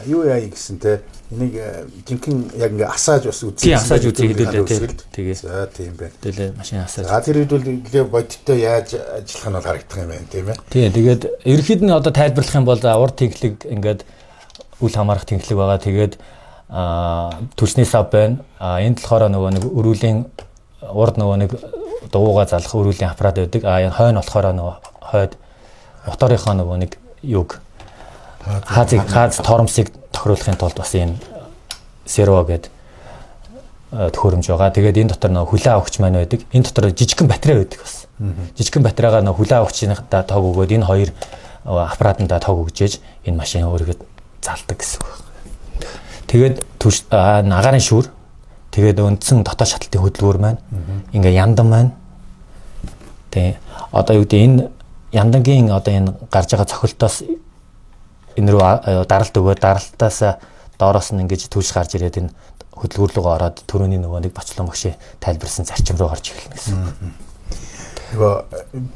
Юу яа гэсэн те энийг жинхэнэ яг ингээ асааж бас үзье. Тий асааж үзье хэдүүлээ тий. За тийм байна. Хэдүүлээ машин асааж. Тэр үед бол ингээ бодиттой яаж ажиллах нь бол харагдах юм байна тийм ээ. Тий тэгээд ерөнхийд нь одоо тайлбарлах юм бол урд тэнхлэг ингээд үл хамаарах тэнхлэг байгаа. Тэгээд түлшний сав байна. Энд болохоор нөгөө нэг өрүүлийн урд нөгөө нэг дуугаа залах өрүүлийн аппарат байдаг. Энэ хойно болохоор нөгөө хойд моторынхоо нөгөө нэг юг хааз торомсыг тохируулахын тулд бас энэ серво гэдэг төхөөрөмж байгаа. Тэгээд энэ дотор нөгөө хүлээ авахч маань байдаг. Энэ дотор жижигхэн батарей байдаг бас. Жижигхэн батарейгаа нөгөө хүлээ авахчнаа тог өгөөд энэ хоёр аппаратанда тог өгжээж энэ машин өөргөд залдаг гэсэн үг. Тэгээд агаарын шүүр, тэгээд үндсэн дотоод шаталтын хөдөлгүүр маань ингээ яндан маань. Тэг одоо юу гэдэг энэ яндангийн одоо энэ гарч байгаа цохилтоос энэ рүү даралт өгөөд даралтаас доороос нь ингэж түлш гарч ирээд энэ хөдөлгүүр рүү ороод төрөний нөгөө нэг бочлон багшийн тайлбарсан зарчим руу орж эхэлнэ гэсэн. Нөгөө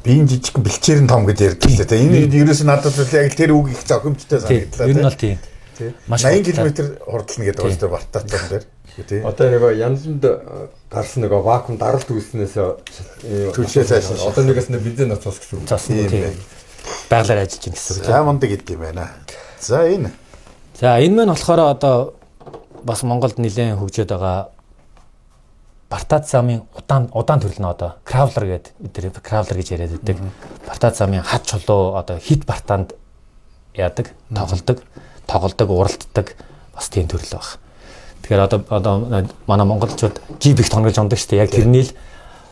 биеийн жижиг бэлчээр нь том гэж ярьдаг л дээ. Энэ ерөөс нь надад л яг тэр үг их зохимжтой санагдлаа. Ер нь бол тийм. 80 км хурдлна гэдэг өөртөө бартаацсан дээр. Тий. Одоо нөгөө янзанд гарсан нөгөө вакуум даралт үүснээс түлшээ цааш одоо нэгээс нь бензин цус гэсэн үг. Цус тийм. Байгалаар ажиллаж байна гэсэн үг. За мундаг гэдэг юм байна. За энэ. За энэ маань болохоор одоо бас Монголд нэлээд хөгжөөд байгаа Бартац замын удаан төрөл нь одоо Кравлер гэдэг бид Кравлер гэж яриад байдаг. Бартац замын хад чулуу одоо хит Бартанд яадаг, тоглодог, уралддаг бас тийм төрөл баг. Тэгэхээр одоо манай монголчууд GB-г тонголж ондог шүү дээ. Яг тэрний л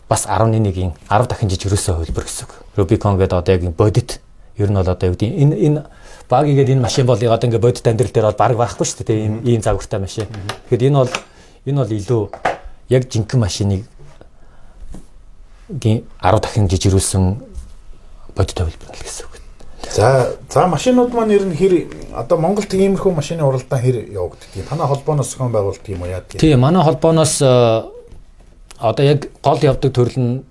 бас 11-ийн 10 дахин жижигрөөсөө хөлбөр гэсэн үг. Rubicon гэдэг одоо яг бодит Ер нь бол одоо юу гэдэг энэ багигээд энэ машин бол одоо ингээд бодит амьдрал дээр бол баг байхгүй шүү дээ. Ийм загвартай машин. Тэгэхээр энэ бол илүү яг жинхэнэ машиныг 10 дахин жижигрүүлсэн бодит хувилбар гэсэн үг. За машинууд маань ер нь хэр одоо Монголд иймэрхүү машины уралдаан хэр явагддаг юм? Танай холбооноос зохион байгуулалт юм уу яа гэдэг? Тийм, манай холбооноос одоо яг гол явдаг төрөл нь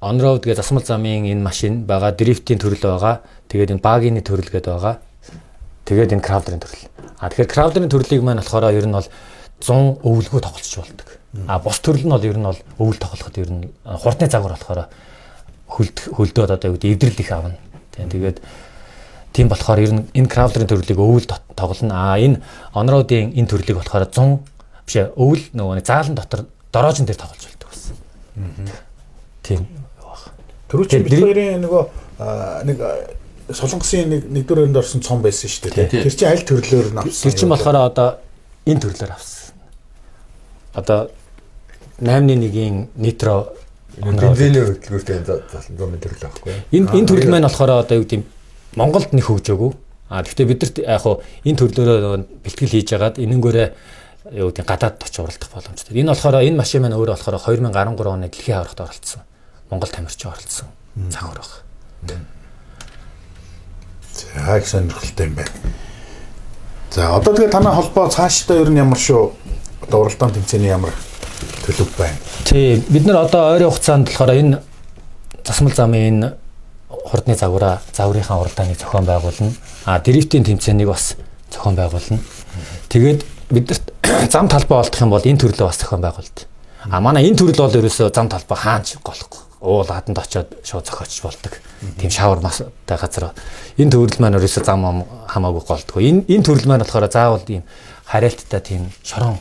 on-road гэж засмал замын энэ машин байгаа, дрифтийн төрөл байгаа. Тэгээд энэ багийн төрөл гэдэг байгаа. Тэгээд энэ краудерын төрөл. Тэгэхээр краудерын төрлийг маань болохоор ер нь бол 100 өвөлгөө тоглож болдог. Бус төрөл нь бол ер нь бол өвөл тоглоход ер нь хурдны загвар болохоор хөлдөөд одоо юу гэдэг эвдрэл их авна. Тэгээд тийм болохоор ер нь энэ краудерын төрлийг өвөл тоглоно. Энэ on-road-ийн энэ төрлийг болохоор 100 биш өвөл нөгөө заалан дотор дороожин дээр тоглож болдог байсан. Тийм баг. Түрүү чи бид хоёрын нөгөө нэг Солонгосын нэг дөрөнд орсон цом байсан шүү дээ. Тэр чинь аль төрлөөр нь авсан? Тэр чинь болохоор одоо энэ төрлөөр авсан. Одоо 8.1-ийн нитро бензиний хөдөлгөөртэй залгамын төрөл байхгүй. Энэ төрөл маань болохоор одоо юу гэдэг Монголд нэг хөгжөөгүй. Гэхдээ бидэрт яг хуу энэ төрлөөрөө бэлтгэл хийж агаад энэнгөөрэ юу гэдэг гадаад очиж уралдах боломжтой. Энэ болохоор энэ машин маань өөрөө болохоор 2013 оны дэлхийн аврагт оролцсон. Монгол тамирчин оролцсон. Загвар баг. За их сонирхолтой юм байна. За одоо тэгээ танай холбоо цаашдаа ер нь ямар шүү? Одоо уралдаан тэмцээний ямар төлөв байна? Тий, бид нар одоо ойрын хугацаанд болохоор энэ засмал замын энэ хурдны загварынхаа уралдааныг зохион байгуулна. Дрифтийн тэмцээнийг бас зохион байгуулна. Тэгээд бидэрт зам талбай олдох юм бол энэ төрлөө бас зохион байгуулдаг. Манай энэ төрөл бол ерөөсөө зам талбай хаанч голохгүй. Уул хатанд очиод шууд зохиоч болдог. Тийм шавар мастай газар. Энэ төрөл маань ерөөсөө зам хамаагүй голдгоо. Энэ төрөл маань болохоор заавал ийм харилцтай тийм шорон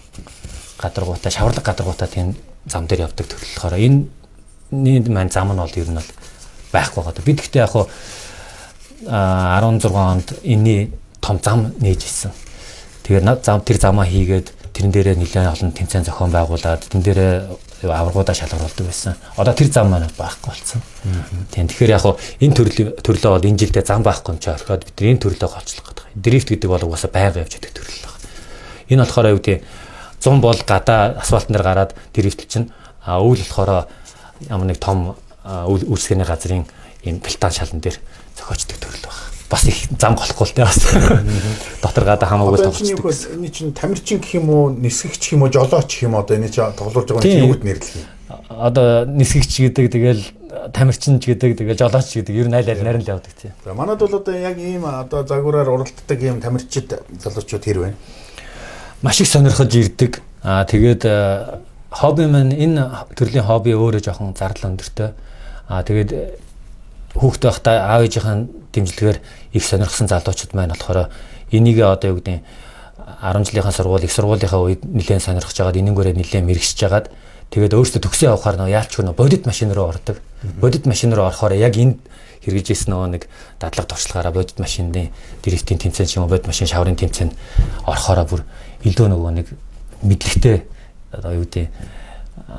гадаргуутай, шаварлаг гадаргуутай тийм зам дээр явдаг төрөл болохоор энэ маань зам нь бол ер нь бол байхгүй байгаа. Бид гэхдээ яг хуу 16 онд энэний том зам нээж ирсэн. Тэгээд тэр замаа хийгээд тэрэн дээрээ нэлээд олон тэмцээн зохион байгуулад тэн дээрээ аваргуудаа шалгаруулдаг байсан. Одоо тэр зам маань байхгүй болсон. Тийм. Тэгэхээр яг энэ төрлөө бол энэ жилдээ зам байхгүй юм чи орхиод бид энэ төрлөө голчлох гэдэг. Дрифт гэдэг бол угаасаа байнга явж байдаг төрөл байна. Энэ болохоор юу гэдэг 100 бол гадаа асфальтан дээр гараад дрифтэл чинь өвөл болохоор ямар нэг том үйлсгэний газрын энэ платан шалан дээр зохиочдөг төрөл байна. Бас их зам голохгүй л дээ бас. Дотор гадаа хамаагүй тоглолцдог. Энэ чинь тамирчин гэх юм уу, нисгэгч гэх юм уу, жолооч гэх юм одоо энэ чинь тоглуулж байгаа нь юуд нэрлэх юм? Одоо нисгэгч гэдэг тэгэл тамирчин ч гэдэг тэгэл жолооч гэдэг ер нь аль нарийн л явдаг тийм. За манайд бол одоо яг ийм одоо загвараар уралддаг ийм тамирчид залуучууд хэр байна? Маш их сонирхож ирдэг. Тэгээд хобби маань энэ төрлийн хобби өөрөө жоохон зардал өндөртэй. Тэгээд хүүхдээ байхдаа аав ээжийн дэмжлэгээр их сонирхсан залуучууд маань болохоор энийг одоо юу гэдэг 10 жилийнхаа сургууль, их сургуулийнхаа үед нэлээд сонирхож байгаад энэнгээрээ нэлээд мэрэгсэж байгаад тэгээд өөрсдөө төгсөө явахаар нөө яалчгүй нөө бодит машин руу ордог. Бодит машин руу орохоор яг энд хэрэгжижсэн нөгөө нэг дадлага туршлагаараа бодит машины дрифтийн тэмцээн ч юм уу бодит машин шаврын тэмцээнд орохоор бүр илүү нөгөө нэг мэдлэгтэй одоо юу гэдэг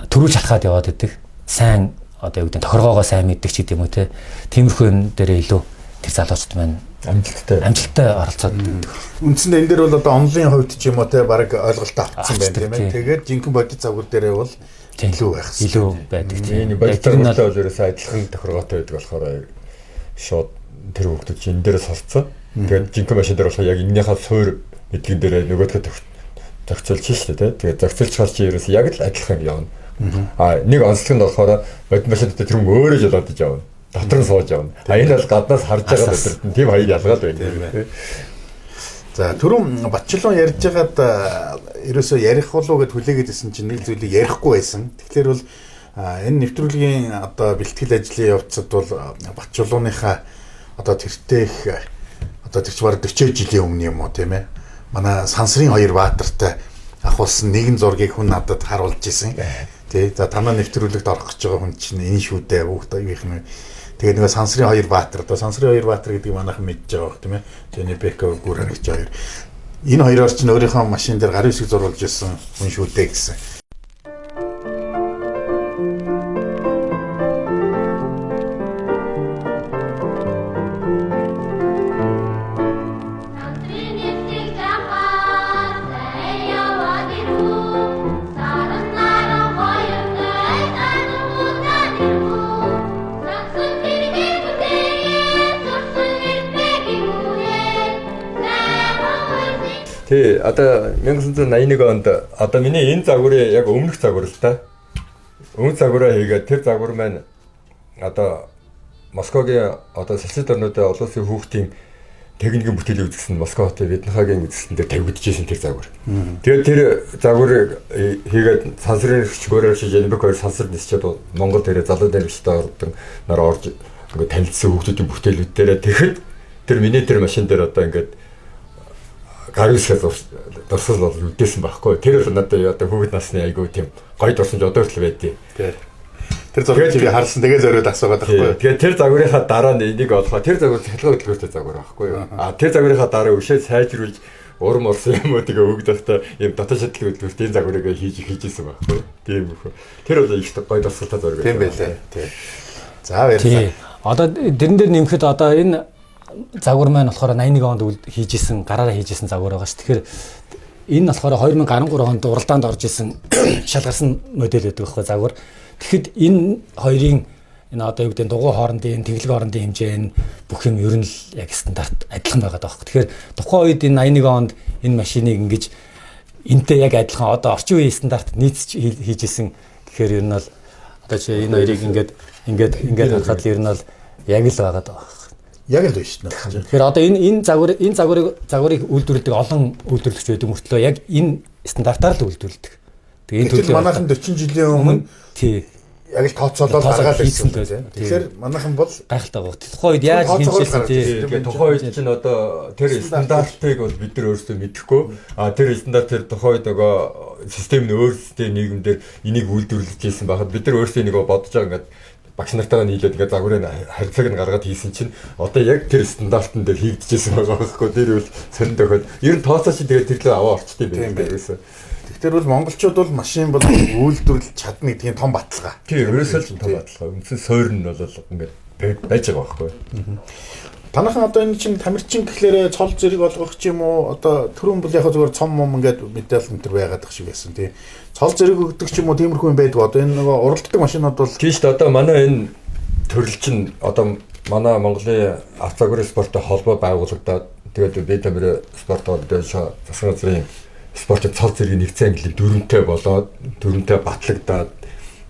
төрүүлж шалхаад яваад байдаг. Сайн одоо юу гэдэг тохиргоогоо сайн мэддэг ч гэдэм үү те. Тиймэрхүү юм дээрээ илүү тэр залуучууд маань амжилттай оролцоод байдаг. Үндсэндээ энэ дээр бол одоо онлын хувьд ч юм уу те баг ойлголт автсан байна тийм ээ. Тэгээд жинхэнэ бодит загвар дээрээ бол илүү байх хэрэгтэй. Илүү байдаг тийм. Энэ бодит загварлаа бол ерөөсөө адилхан тохиргоотой байдаг болохоор шууд тэр хүмүүс чинь энэ дээрээ сонсцоо. Тэгээд жинхэнэ машин дээр болохоор яг энэнийхээ суур мэдлэгэн дээрээ нөгөөдгөө зохицуулж шүү дээ. Тэгээд зохицуулж чаар чи ерөөсөө яг л адилхан явна. Нэг онцлог нь болохоор бодит машин дээр тэр хүн өөрөө жолоод иж явна. Дотор нь сууж явна. Энэ бол гаднаас харж байгаа өдөрт нь тийм хоёр ялгаад байна. За түрүүн Батчилуун ярьж байгаад ерөөсөө ярих болов гэд хүлээгээдсэн чинь нэг зүйлийг ярихгүй байсан. Тэгэхээр бол энэ нэвтрүүлгийн одоо бэлтгэл ажлын явцад бол Батчилууныхаа одоо тэртех одоо тэрч бараг 40 жилийн өмнө юм уу тийм ээ. Манай Сансрын хоёр баатартай ахуулсан нэгэн зургийг хүн надад харуулж исэн. Тий. За танаа нэвтрүүлэгт орох гэж байгаа хүн чинь энэ шүү дээ. Хүүхдийн юм. Тэгээд нэг Сансрын хоёр баатар. Одоо Сансрын хоёр баатар гэдэг манайхан мэдж байгаа тийм ээ. Тэний Бэко гүрхэгч хоёр. Энэ хоёроор чинь өөрийнхөө машин дээр гарын үсэг зурулж ирсэн хүн шүү дээ гэсэн. Тий, одоо 1981 онд одоо миний энэ загварын яг өмнөх загвар л та. Өмнө загвараа хийгээд тэр загвар маань одоо Москвагийн одоо солилцоод орнуудын олон улсын хүүхдийн техникийн бүтээлийг үзсэн Москва хотын Виднахагийн үзсэн дээр тавигдчихсэн тэр загвар. Тэгээд тэр загварыг хийгээд сансрын хөчгөөрөөр шиж Олимпик хоёр сансар нисчээд Монгол дээрээ залуу дээрээ ордог нараа орж ингээд танилцсан хүүхдүүдийн бүтээлүүд дээрээ тэгэхэд тэр миний тэр машин дээр одоо ингээд гарын хэсгээс дурсал бол үдээсэн байхгүй. Тэр бол надад одоо хүүхэд насны айгүй тийм гоё дурсамж одоо хүртэл байдیں۔ Тэр зургийг би харсан тэгээ зориод асуугаад байхгүй. Тэгээд тэр загварынхаа дараа энийг олохоо тэр загвар цахилгаан хөдөлгөөнтэй загвар байхгүй юу? Тэр загварынхаа дараа өшөө сайжруулж урам орсон юм уу тэгээ өгдөлтөө юм дотоод шатлаг хөдөлгөөнтэй энэ загварыг хийжсэн байхгүй. Тийм үү. Тэр бол их гоё дурсалтай зураг. Тийм байлээ. Тийм. За баярлалаа. Одоо дэрэн дээр нэмэхэд одоо энэ загвар маань болохоор 81 онд хийжсэн гараараа хийжсэн загвар байгаа ш. Тэгэхээр энэ болохоор 2013 онд уралдаанд орж исэн шалгарсан модель байдаг байхгүй загвар. Тэгэхэд энэ хоёрын энэ одоо юу гэдэг дугуй хоорондын тэглэг хоорондын хэмжээ энэ бүх юм ер нь л яг стандарт адилхан байгаа даа. Тэгэхээр тухайн үед энэ 81 онд энэ машиныг ингэж энтэй яг адилхан одоо орчин үеийн стандарт нийцж хийжсэн. Тэгэхээр ер нь бол одоо чи энэ хоёрыг ингээд харахад ер нь бол яг л байгаа даа. Яг л биш нэ. Тэгэхээр одоо энэ загварыг үйлдвэрлэдэг олон үйлдвэрлэгч байдаг мөртлөө яг энэ стандартаар л үйлдвэрлэдэг. Тэгээ энэ төлөв манайхан 40 жилийн өмнө тий яг л тооцоолоод гаргаад ирсэн байх. Тэгэхээр манайхан бол гайхалтай байгаа. Тухайн үед яаж хэмжсэн тий. Тэгээ тухайн үед чинь одоо тэр стандартыг бол бид нар өөрсдөө мэдэхгүй. Тэр стандарт тэр тухайн үед нөгөө систем нь өөр систем нийгэмдэр энийг үйлдвэрлэж ийсэн байхад бид нар өөрсдөө нэг бодож байгаа ингээд багш нартайгаа нийлээд ингээд загварын харилцааг нь гаргаад хийсэн чинь одоо яг тэр стандартн дээр хийгдчихсэн байгаа байхгүй. Тэр бол сонин тохиол. Ер нь тооцоо чи тэгээд тэрлээ аваа орчтой юм байна гэсэн. Тэгэхээр бол монголчууд бол машин бол үйлдвэрлэж чадна гэдгийн том баталгаа. Тийм, ерөөсөө л том баталгаа. Үндсэн сойр нь бол ингээд байж байгаа байхгүй. Танахан одоо энэ чинь тамирчин гэхлээрээ цол зэрэг олгох ч юм уу одоо төрөн бол яг зүгээр цом мом ингээд медаль энэ төр байгаад их шиг байсан тий. Цол зэрэг өгдөг ч юм уу тиймэрхүү юм байдаг. Одоо энэ нөгөө уралддаг машинууд бол тийм шүү дээ. Одоо манай энэ төрөл чинь одоо манай Монголын автогрын спорттой холбоо байгуулагдаад тэгээд бид тамир спортод засгийн газрын спортын цол зэргийн нэгдсэн англи дөрөнтэй болоод дөрөнтэй батлагдаад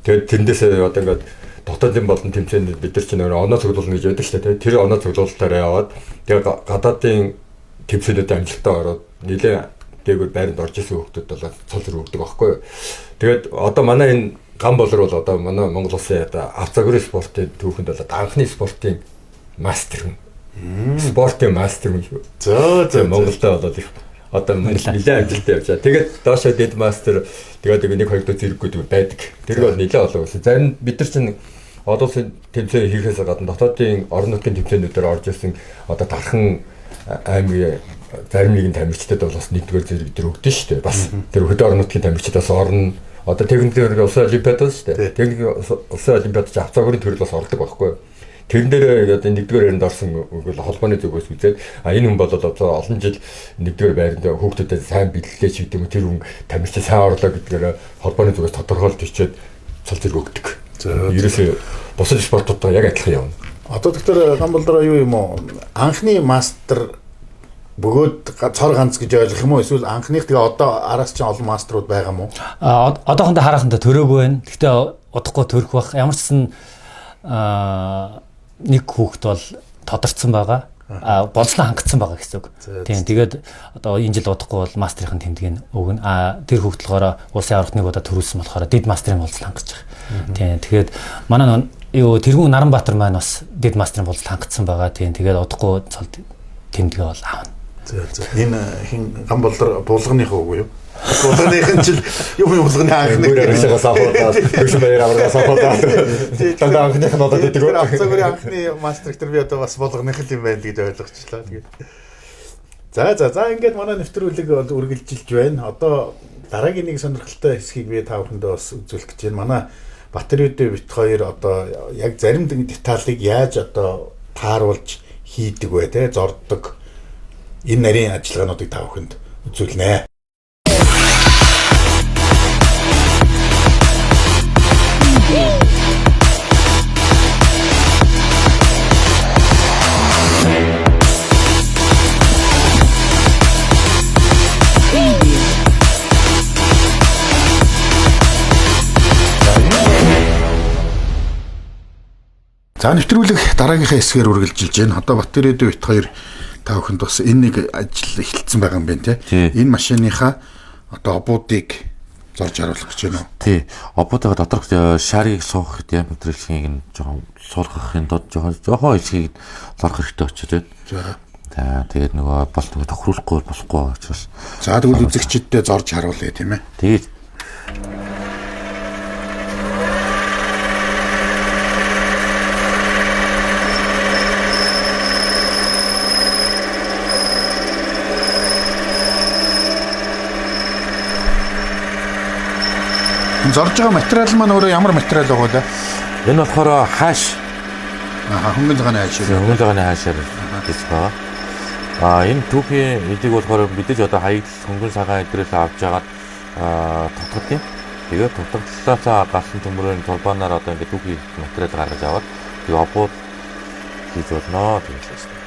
тэгээд тэрнээс одоо ингээд дотоодын болон тэмцээнд бид нар чинь оноо цуглуулна гэж байдаг шүү дээ. Тэр оноо цуглуулалтаараа яваад тэгээд гадаадын тэмцээнүүдэд амжилттай ороод нэлээд дээгүүр байранд орж исэн хүмүүс бол цол зэрэг өгдөг байхгүй юу. Тэгээд одоо манай энэ ган болор бол одоо манай Монгол улсын одоо автогрын спортын түүхэнд бол анхны спортын мастер юм. Спортын мастер юм шүү. зөө Монголда бол их одоо нэлээд амжилттай явж байгаа. Тэгээд доошоо дед мастер тэгээд нэг хоёр дэх зэрэггүй байдаг. Тэр бол нэлээд олон байсан. Зарим бид нар чинь олон улсын тэмцээн хийхээс гадна дотоодын орон нутгийн тэмцээнүүдээр орж ирсэн одоо дархан аймгийн зарим нэгэн тамирчдад бол бас нэгдүгээр зэрэг дээр өгдөн шүү дээ. Бас тэр хөдөө орон нутгийн тамирчдаас орно. Одоо техникийн улсын олимпиад шүү дээ. Техникийн улсын олимпиад ч автогрын төрөл бас ордог байхгүй юу? Тэрэн дээр одоо нэгдүгээр байранд орсон холбооны зүгээс үзээд энэ хүн бол одоо олон жил нэгдүгээр байранд хүүхдүүдэд сайн бэлгэлээ ч гэдэг юм тэр хүн тамирчин сайн орлоо гэдгээр холбооны зүгээс тодорхойлж өчөөд цол зэрэг өгдөг. Ерөөсөө бусад спортуудаа яг адилхан явна. Одоо тэгэхээр гамболдроо юу юм уу? Анхны мастер бөгөөд цор ганц гэж ойлгох юм уу? Эсвэл анхных тэгээ одоо араас чинь олон мастерууд байгаа юм уу? Одоохондоо хараханд төрөөгүй байна. Гэхдээ удахгүй төрөх бах. Ямар ч гэсэн нэг хүүхэд бол тодорцсон байгаа. Болцлоо хангацсан байгаа гэсэн үг. Тийм. Тэгээд одоо энэ жил удахгүй бол мастрын тэмдгийг өгнө. Тэр хүүхэд болохоор улсын аврагтныг удаа төрүүлсэн болохоор дид мастрын болцлоо хангаж байгаа. Тийм. Тэгээд манай тэргүүн Наранбаатар маань бас дид мастрын болцлоо хангацсан байгаа. Тийм. Тэгээд удахгүй цол тэмдгээ бол аавна. Энэ хин гамболдор булганыхаа үг юу? Булганых нь ч юм булганы анхны гэрээс аваад төшөө баяр аваад аваад тандаа анхных нь одоо гэдэг үү? Автогрын анхны мастер би одоо бас булганых юм байна гэж ойлгочихлоо. Тэгээд за ингээд манай нэвтрүүлэг бол үргэлжилж байна. Одоо дараагийн нэг сонирхолтой хэсгийг би та бүхэндээ бас үзүүлэх гэж байна. Манай батареудын бит хоёр одоо яг зарим деталыг яаж одоо тааруулж хийдэг вэ те зорддог энэ нарийн ажиллагаануудыг та бүхэнд үзүүлнэ. За нэвтрүүлэг дараагийнхаа хэсгээр үргэлжилж байна. Одоо Батэридүү бит хоёр та бүхэнд бас энэ нэг ажил эхэлсэн байгаа юм байна тий. Энэ машиныхаа одоо обуудыг зорж харуулах гэж байна уу? Тий. Обуудаа доторх шарыг суух гэдэг мэдрэлхийг нь жоохон суулгахын тулд жоохон хэлхийг зорох хэрэгтэй очиж байна. За тэгээд нөгөө бол нөгөө тохируулахгүй болохгүй учраас. За тэгвэл үзэгчдэд зорж харуулъя тийм ээ. Тэгээд зорж байгаа материал маань өөрөө ямар материал байгаа вэ? энэ болохоор хааш. Хөнгөн цагааны хааш. Хөнгөн цагааны хаашаар гэж байгаа. Энэ түүхийн эдийг болохоор мэдээж одоо хаяг хөнгөн цагаан эдрээс авч яагаад тутгад юм. Тэгээд тутагдлаасаа гарсан төмөрийн турбанаар одоо ингээд түүхийн материал гаргаж аваад тэгээд обууд хийж болно гэж байна.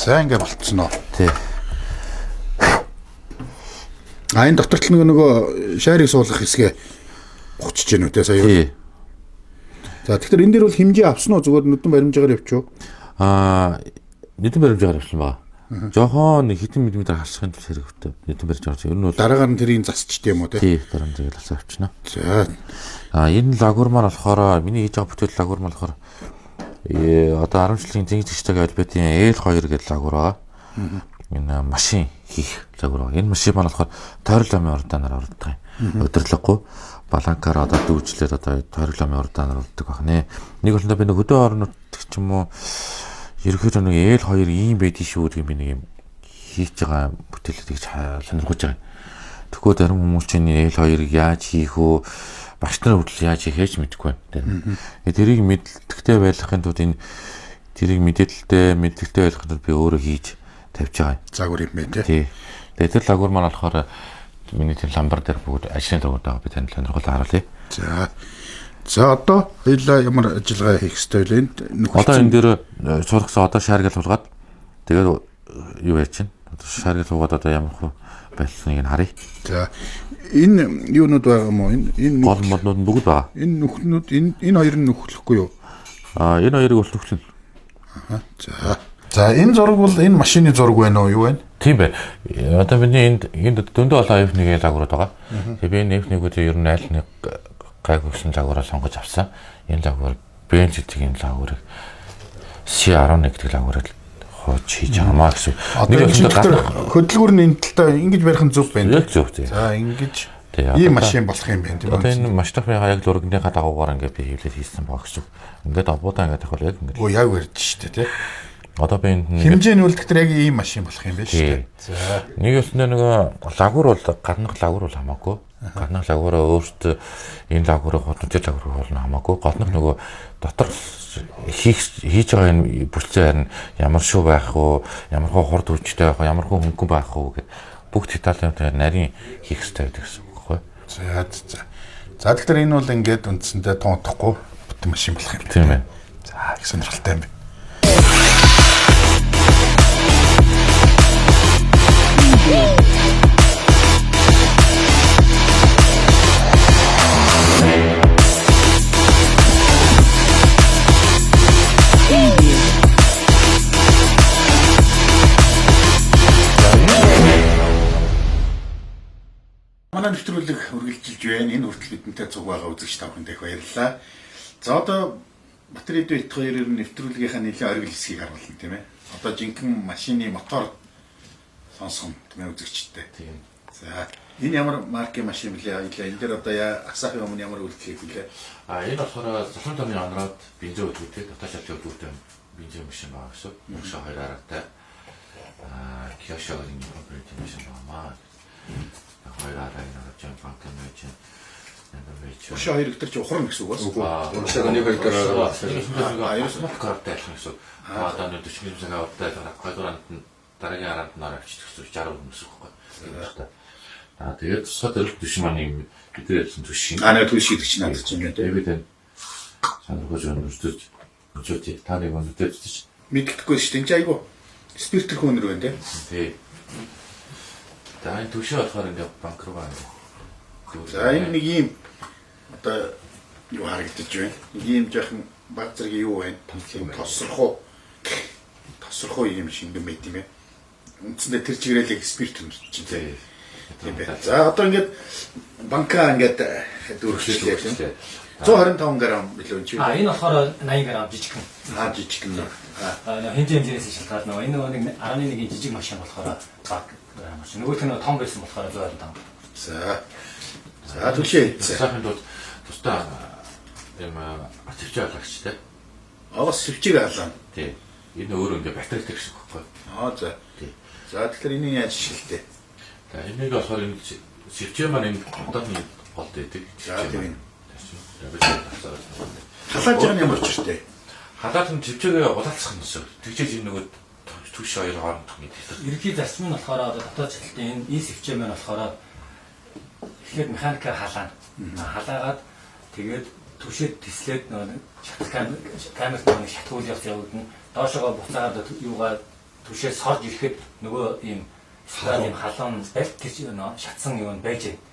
За ингэ болцсон уу? Тий. Энэ дотор л нөгөө шарыг суулгах хэсгээ буцаж гэнэ үү те сая. Тий. За тэгэхээр энэ дээр бол хэмжээ авсан уу зүгээр нүдэн баримжаагаар явчих уу? Нүдэн баримжаагаар явсан баа. Жохон хитэн миллиметр хасахын тулд хэрэгтэй. Нүдэн баримжаагаар. Ер нь бол дараагаар нь тэрийг засчихдээ юм уу те? Тий, дараа нь тэгэл асаа авчна. За. Энэ лагур маань болохоор миний хийж байгаа бүтээл лагур маань болохоор одоо 10 жилийн зинг зэгчтэйг альбетийн L2 гэдэг лагур байгаа. Энэ машин хийх лагур байгаа. Энэ машин маань болохоор тойрол амын урдаанаар урддаг юм. Удирдлаггүй баланкаар одоо дүүжлээд одоо тойрол амын урдаанаар урддаг байна. Нэг болондоо би нэг хөдөө орнууд ч юм уу ерөөхдөө нэг L2 ийм байдгийг шүү гэдэг би нэг юм хийж байгаа бүтээлүүдийг сонирхож байгаа. Тэгэхгүй зарим хүмүүс чинь L2-ыг яаж хийх вэ? Багш нар хөдөл яаж хийж мэдэхгүй байна. Тэрийг мэддэхтэй байлгахын тулд энэ тэрийг мэдээлэлтэй байлгахын тулд би өөрөө хийж тавьж байгаа. Загвар юм байна тий. Тэгээд тэр лагур маань болохоор миний тэр ламбар дээр бүгд ажлын төвөд байгаа би танд сонирхол харуулъя. За одоо хоёулаа ямар ажиллагаа хийх ёстой вэ? Одоо энэ дээр сургасан одоо шааргал суулгаад тэгээд юу яа чинь? Одоо шааргал суулгаад одоо ямар хөө байсныг нь харъя. За энэ юунууд байгаа юм уу? Энэ гол моднууд нь бүгд байгаа. Энэ нүхнүүд энэ хоёр нь нүхлэхгүй юу? Энэ хоёрыг бол нүхлэн. За энэ зураг бол энэ машины зураг байна уу? Юу байна? Тийм байна. Одоо миний энд дөндөө олон F1-ийн лагурууд байгаа. Тэгээ би энэ F1-үүдээ ер нь аль нэг гайг өгсөн лагураа сонгож авсан. Энэ лагур бензиний лагурыг C11 гэдэг лагурыг хооч хийж хамаа гэсэн. Нэг хөдөлгүүр нь энэ талдаа ингэж барих нь зөв байна. Яг зөв тийм. За ингэж ийм машин болох юм байна тийм үү? Одоо энэ машинаа яг зургийн дагуугаар ингээд би хэвлэл хийсэн баг гэсэн. Ингээд обуудаа ингээд тавхал яг ингээд. Оо яг барьж штэ тий. Одоо би энэ хэмжээ нь үлдэхдээ яг ийм машин болох юм байна шүү дээ. За. Нэг өснөө нөгөө лагур бол гарнах лагур бол хамаагүй. Гарнах лагураа өөртөө энэ лагурыг хотод лагур болно хамаагүй. Голнох нөгөө дотор хийж байгаа энэ бүлцээ харин ямар шүү байх вэ? Ямар хөө хурд хүчтэй байх вэ? Ямар хөө хөнгөн байх вэ гэдэг бүгд деталь нарийн хийх хэрэгтэй байдаг гэсэн үг байхгүй. За тэгэхээр энэ бол ингээд үндсэндээ тоотохгүй бүтэн машин болох юм тийм байна. За их сонирхолтой юм байна. Манай нэвтрүүлэг үргэлжилж байна. Энэ хүртэл бидэнтэй цуг байгаа үзэгч та бүхэнд их баярлалаа. За одоо Батэридүү бит хоёрын нэвтрүүлгийнхаа нэлээд оргил хэсгийг харуулна тийм ээ. Одоо жинхэнэ машины мотор сонсгоно тийм ээ үзэгчтэй. Тийм. За энэ ямар маркийн машин блэ? Энэ дээр одоо асаахын өмнө ямар үйлдэл хийх вэ? Энэ болохоор цохон томны онроод бензин үүдтэй дотоод шалгын үүдтэй бензин машин байгаа гэсэн. Мөшөө хоёр аргатай. Киошогийн оператив машин байна. Хоёр арга нэг жан банк мэж. Өшөө хоёр гэдэг чинь ухрна гэсэн үг байна. Өшөө нэг хоёр дээр Аюулгүй картай гэсэн. Одоо нэг 40 цагаан удаа гойдурант нь дараагийн араанд нар авчиж 60 хүмүүс байхгүй. Тэгээд тусгай төрөлх түвшин маань юм бидний ярьсан түвшин. Нэг түвшин гэж надад чинь юм дээ. Тэгээд санахож өнөртөж өчөөч та нэг өнөртөж мэддэхгүй шүү дээ. Айгу спирт төрх өнөр байна тий. За энэ түвшин болохоор ингээд банк руу байна. За энэ нэг юм одоо юу харагдаж байна. Нэг юм жоохон баг зэрэг юу байна? Тосрохоо юм шингэн байт юм ээ. Үндсэндээ тэр чигээрээ спирт өнөрч чинь тий. Тийм байна. За одоо ингээд банка ингээд дүүрхлээ тийм. 125 грамм билүү чи. Энэ болохоор 80 грамм жижигхэн. Жижигхэн. Хинжээ хэмжээс шалтгаална. Энэ нэг 11-ийн жижиг машин болохоор баг грамм машин. Нөгөөх нь том байсан болохоор 125. За түлхээ. Сайхан тул тусдаа юм ачивч алагчтай. Сэвчийг хаалаа. Тий. Энэ өөр ингээ батарей шиг байхгүй. За. За тэгэхээр энийг яаж шилтээ? За энийг болохоор энэ сэвчээ маань энэ одооны голд байдаг. За тийм. Халааж байгаа юм учиртай. Халаат нь сэвчээгээ улаалцах юм шиг. Тэгжээж энэ нөгөө түвш хоёр хооронд мэдээ. Ерөнхий зарчим нь болохоор одоо дотоод цэцлэлтийн энэ сэвчээ маань болохоор тэгэхээр механикаар халаана. Халаагаад тэгээд түвшээд тислээд нөгөө камерт нөгөө шатгуул явагдана. Доошогоо буцаагаад юугаа түвшээ сорж ирэхэд нөгөө ийм юм халуун барьт гэж шатсан юм байж байна.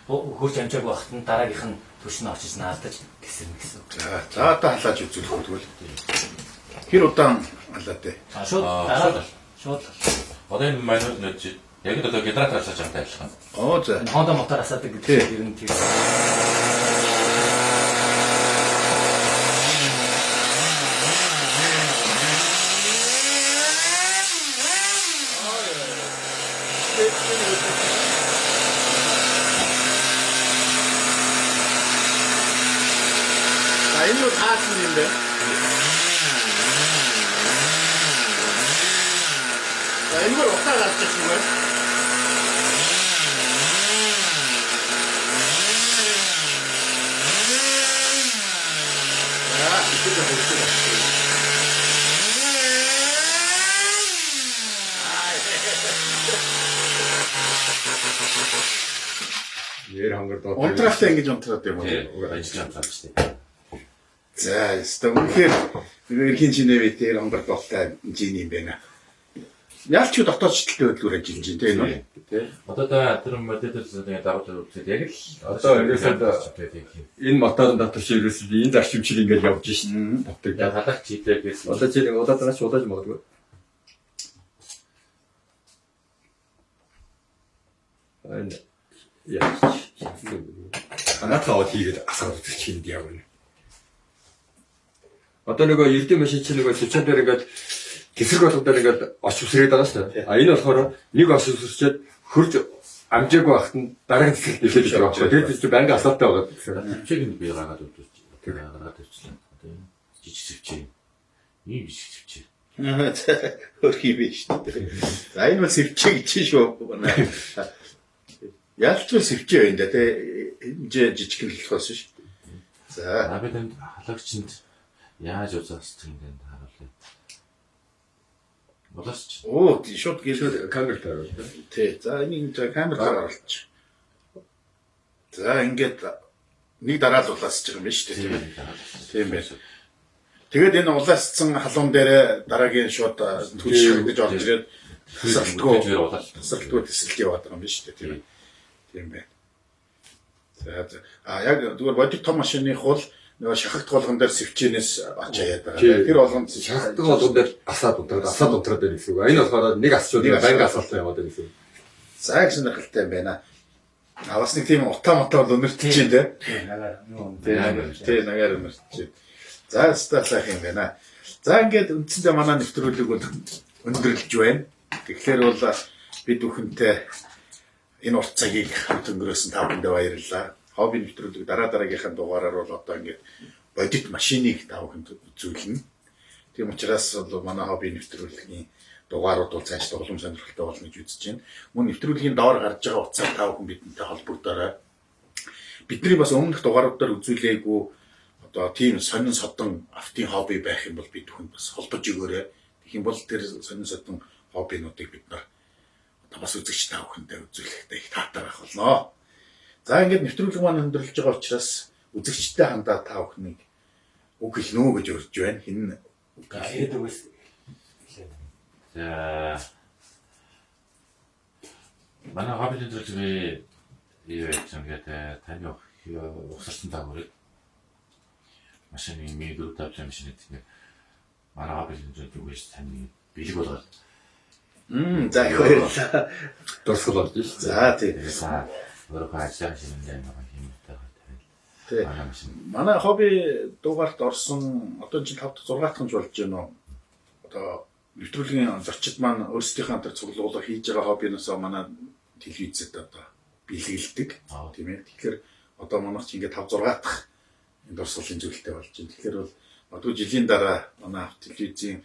Хурж амжаагүй байхад нь дараагийнх нь түвш нь очиж наалдаж гисэрнэ гэсэн. За одоо халааж үзүүлэх үү. Хэр удаан халаа дээ? Шууд. Одоо энэ маань яг одоо генератор асааж байгаа тайлхан. За. Honda мотор асаадаг гэдэг нь ер нь тийм. Энэ нь хаасан юм бэ? Энэ нь утаа гарч ирсэн юм байна. Нэр хангардаад. Унтраалаа ингэж унтраад юм уу? Ажиллаж байгаа шүү дээ. За, үнэхээр эрхийн чинээ тэр онгор болтой жин юм байна. Ялч дотоод шилтэлтэй хөдөлгөөр ажиллаж байна тийм үү? Тий. Одоо тэр модельс дагуулж үзээд яг л одоо энэ моторын дотор чи ерөөсөө энэ зарчимчил ингээд явж шин. Дотор яг халах чийтэй гэсэн. Одоо чи нэг удааданаас удааж магадгүй. Энэ яа. Анатаа хийгээд асууж чинь явна. Одоо нөгөө эрдэм машин чинь нөгөө сэвчэн дээр ингээд хэсэг болгодоор ингээд оч үсрээд байгаа шүү дээ. Энэ болохоор нэг ос үсэрчээд хөрж амжаагүй байхад нь дараагийн хэсэгт нэлээд байгаа байхгүй. Тэгээд чи банк асуултаа байгаа гэсэн. Сэвчээг нь би гаргаад үзүүлж. Тэр гаргаад ирчихлээ. Одоо энэ жижиг сэвчээ. Ийм жижиг сэвчээ. Хөрх юм биш үү? За энэ бол сэвчээ гэж шүү. Ялч бол сэвчээ байна да тий. Хэмжээ жижиг хэлхээс ш. За бид энэ халагчинд яаж уусах юм бэ харуулъя. Болооч. Шууд гэлээ камер тавиул. Тий. За энийг камер тавиулчих. За ингээд нэг дараа л улаасч байгаа юм шүү дээ тийм байх. Тэгээд энэ улаасцсан халуун дээр дараагийн шууд түлш гэж орж ирээд тасралтгүй тэсэлт яваад байгаа юм шүү дээ тийм байх. За яг зүгээр бодит том машины хул нөгөө шахагт болгон дээр сэвчэнээс очиад байгаа. Тэр болгонд шахагт болгон дээр асаад унтраад байна гэсэн үг. Энэ болохоор нэг асчууд банк асуултаа яваад байна гэсэн үг. За их сонирхолтой юм байна. Бас нэг тийм утаа мотоо өнөртөж чинь тий. Нагаар өнөртөж. За стаасах юм байна. За ингээд үндсэндээ манай нэвтрүүлэг өндөрлөж байна. Тэгэхээр бол бид бүхэнтэй энэ урт цагийг өнгөрөөсөн та бүхэндээ баярлалаа. Хобби нэвтрүүлэг дараагийнхаа дугаараар бол одоо ингээд бодит машиныг та бүхэнд үзүүлнэ. Тийм учраас бол манай хобби нэвтрүүлгийн дугаарууд бол цааш улам сонирхолтой болно гэж үзэж байна. Мөн нэвтрүүлгийн доор гарч байгаа утсаар та бүхэн бидэнтэй холбогдоорой. Бидний бас өмнөх дугааруудаар үзүүлээгүй одоо тийм сонин содон автын хобби байх юм бол бид бүхэнд бас холбож өгөөрэй. Тэгэх юм бол тэр сонин содон хоббинуудыг бид нар одоо бас үзэгч та бүхэндээ үзүүлэхдээ их таатай байх болно. За ингээд нэвтрүүлэг маань өндөрлөж байгаа учраас үзэгчтэй хандаа та бүхнийг үг хэлнэ үү гэж урьж байна. Хин хэд үгээс За манай хобби тэмдэглэгээ юу гэж ингээд таны ухсарсан дагаврыг машины мэдүүд тавьж машины тийм манай хобби тэмдэглэгээ юу гэж таны бэлэг болгоод за их баярлалаа. дурсгал болж шүү. За тийм. өөрөө ажлаа шинэ нэг юм Тий. Манай хобби дугаарт орсон одоо жин 5 дахь 6 дахь болж болж байна уу? Одоо нэвтрүүлгийн зочид маань өөрсдийнхээ тэр цуглуулга хийж байгаа хоббиносоо манай телевизэд одоо бэлгэлдэг. Тийм ээ. Тэгэхээр одоо манайх чи ингээд 5 6 дахь энэ дурсгалын зүйлтэй болж байна. Тэгэхээр бол одоо жилийн дараа манай телевизийн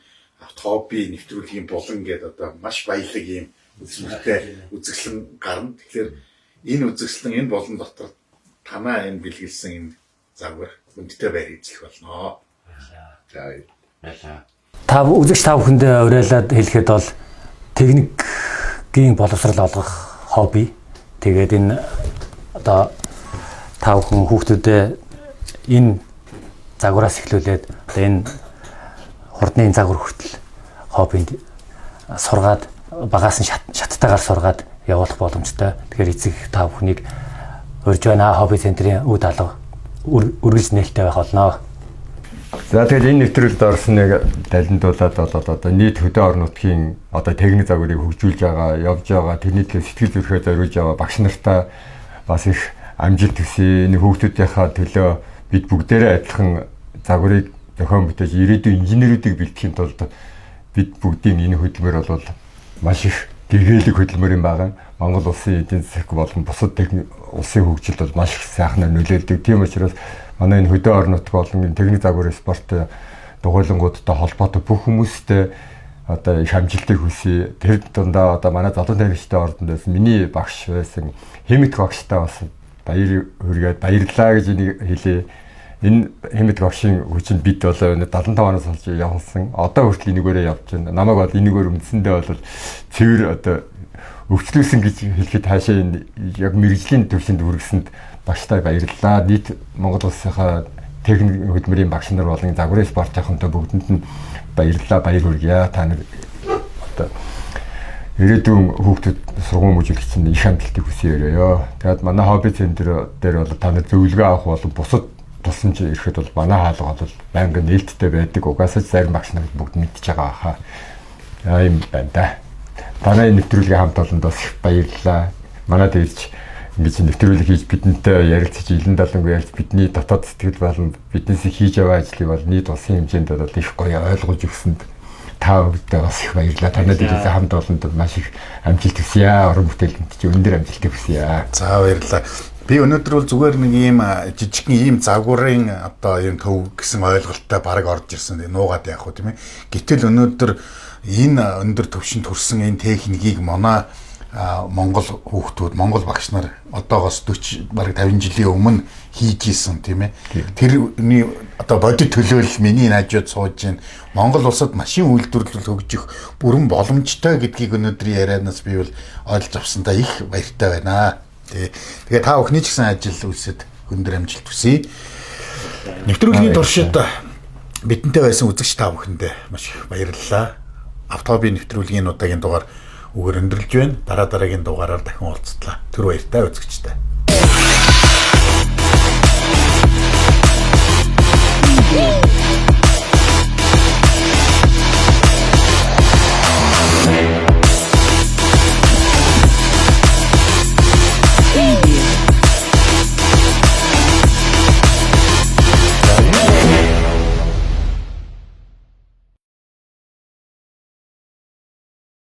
хобби нэвтрүүлгийн булан гэдэг одоо маш баялаг юм үзмэртэй үзэсгэлэн гарна. Тэгэхээр энэ үзэсгэлэн энэ болон дотор танаа энэ бэлгэлсэн энэ загвар хүндтэй байр эзлэх болно. За байлаа. Та үзэгч та бүхэндээ уриалаад хэлэхэд бол техникийн боловсрал олгох хобби. Тэгээд энэ одоо та бүхэн хүүхдүүдэд энэ загвараас эхлүүлээд одоо энэ хурдны загвар хүртэл хоббинд сургаад багаас нь шаттайгаар сургаад явуулах боломжтой. Тэгэхээр эцэг та бүхнийг урьж байна хобби центрийн үе даалга үргэлж нээлттэй байх болно. За тэгээд энэ нэвтрүүлэлд орсон нэг далиндуулаад болоод одоо нийт хөдөө орон нутгийн одоо техник загварыг хөгжүүлж байгаа, явж байгаа, тэрний төлөө сэтгэл зүрэхээ зориулж байгаа багш нартаа бас их амжилт хүсье. Энэ хүүхдүүдийнхээ төлөө бид бүгдээрээ адилхан загварыг зохион бүтээж ирээдүйн инженерүүдийг бэлтгэхийн тулд бид бүгдийн энэ хөдөлмөр бол маш их гэгээлэг хөдөлмөр юм байгаа. Монгол улсын эдийн засаг болон бусад улсын хөгжилд бол маш их сайхан нөлөөлдөг. Тийм учраас манай энэ хөдөө орон нутг болон техник загварын спорт дугуйлангуудтай холбоотой бүх хүмүүстээ одоо их амжилтыг хүсье. Тэр дундаа одоо манай залуу найрагчтай ордонд байсан миний багш байсан Хэмэт багштай бас баяр хүргээд баярлалаа гэж хэлээ. Энэ Хэмэт багшийн хүчинд бид бол 75 оноос болж явсан. Одоо хүртэл энэгээрээ явж байна. Намайг бол энэгээр үндсэндээ бол цэвэр одоо өвчлүүлсэн гэж хэлэхэд хаашаа яг мэрэгжлийн төвшөнд үргэсэнд багштай баярлалаа. Нийт Монгол улсынхаа техник хөдөлмөрийн багш нар болон загварын спортынхантай бүгдэнд нь баярлалаа, баяр хүргье. Та нар одоо ирээдүйн хүүхдүүд сургууль мужигч чинь их амжилтыг хүсье өрөөё. Тэгээд манай хобби центр дээр бол та нар зөвлөгөө авах болон бусад тусламж ирэхэд бол манай хаалга бол байнгын нээлттэй байдаг. Угаасаа зарим багш нар бүгд мэдчихэж байгаа хаа. Ийм байна да. Танай нэвтрүүлгийн хамт олонд бас их баярлалаа. Манайд ирж ингэж нэвтрүүлэг хийж бидэнтэй ярилцаж илэн далангүй ярьж бидний дотоод сэтгэл болон биднээс хийж яваа ажлыг бол нийт улсын хэмжээнд бол их гоё ойлгож өгсөнд та бүхэндээ бас их баярлалаа. Танайд ирж хамт олонд маш их амжилт хүсье. Уран бүтээлд чи өндөр амжилт хүсье. За баярлалаа. Би өнөөдөр бол зүгээр нэг ийм жижигхэн ийм загварын одоо юм төв гэсэн ойлголттой баг орж ирсэн. Нуугаад яах вэ тийм ээ. Гэтэл өнөөдөр энэ өндөр төвшөнд хүрсэн энэ техникийг манай Монгол хүүхдүүд, Монгол багш нар одоогоос 40 бараг 50 жилийн өмнө хийж ийсэн тийм ээ. Тэрний одоо бодит төлөөлөл миний найзууд сууж байна. Монгол улсад машин үйлдвэрлэл хөгжих бүрэн боломжтой гэдгийг өнөөдрийн ярианаас би бол ойлгож авсандаа их баяртай байна. Тэгээ та бүхний ч гэсэн ажил үйлсэд өндөр амжилт хүсье. Нэвтрүүлгийн туршид бидэнтэй байсан үзэгч та бүхэндээ маш их баярлалаа. Автоби нэвтрүүлгийн удаагийн дугаар үгээр өндөрлж байна. Дараагийн дугаараар дахин уулзтлаа. Түр баяртай үзэгчтэй.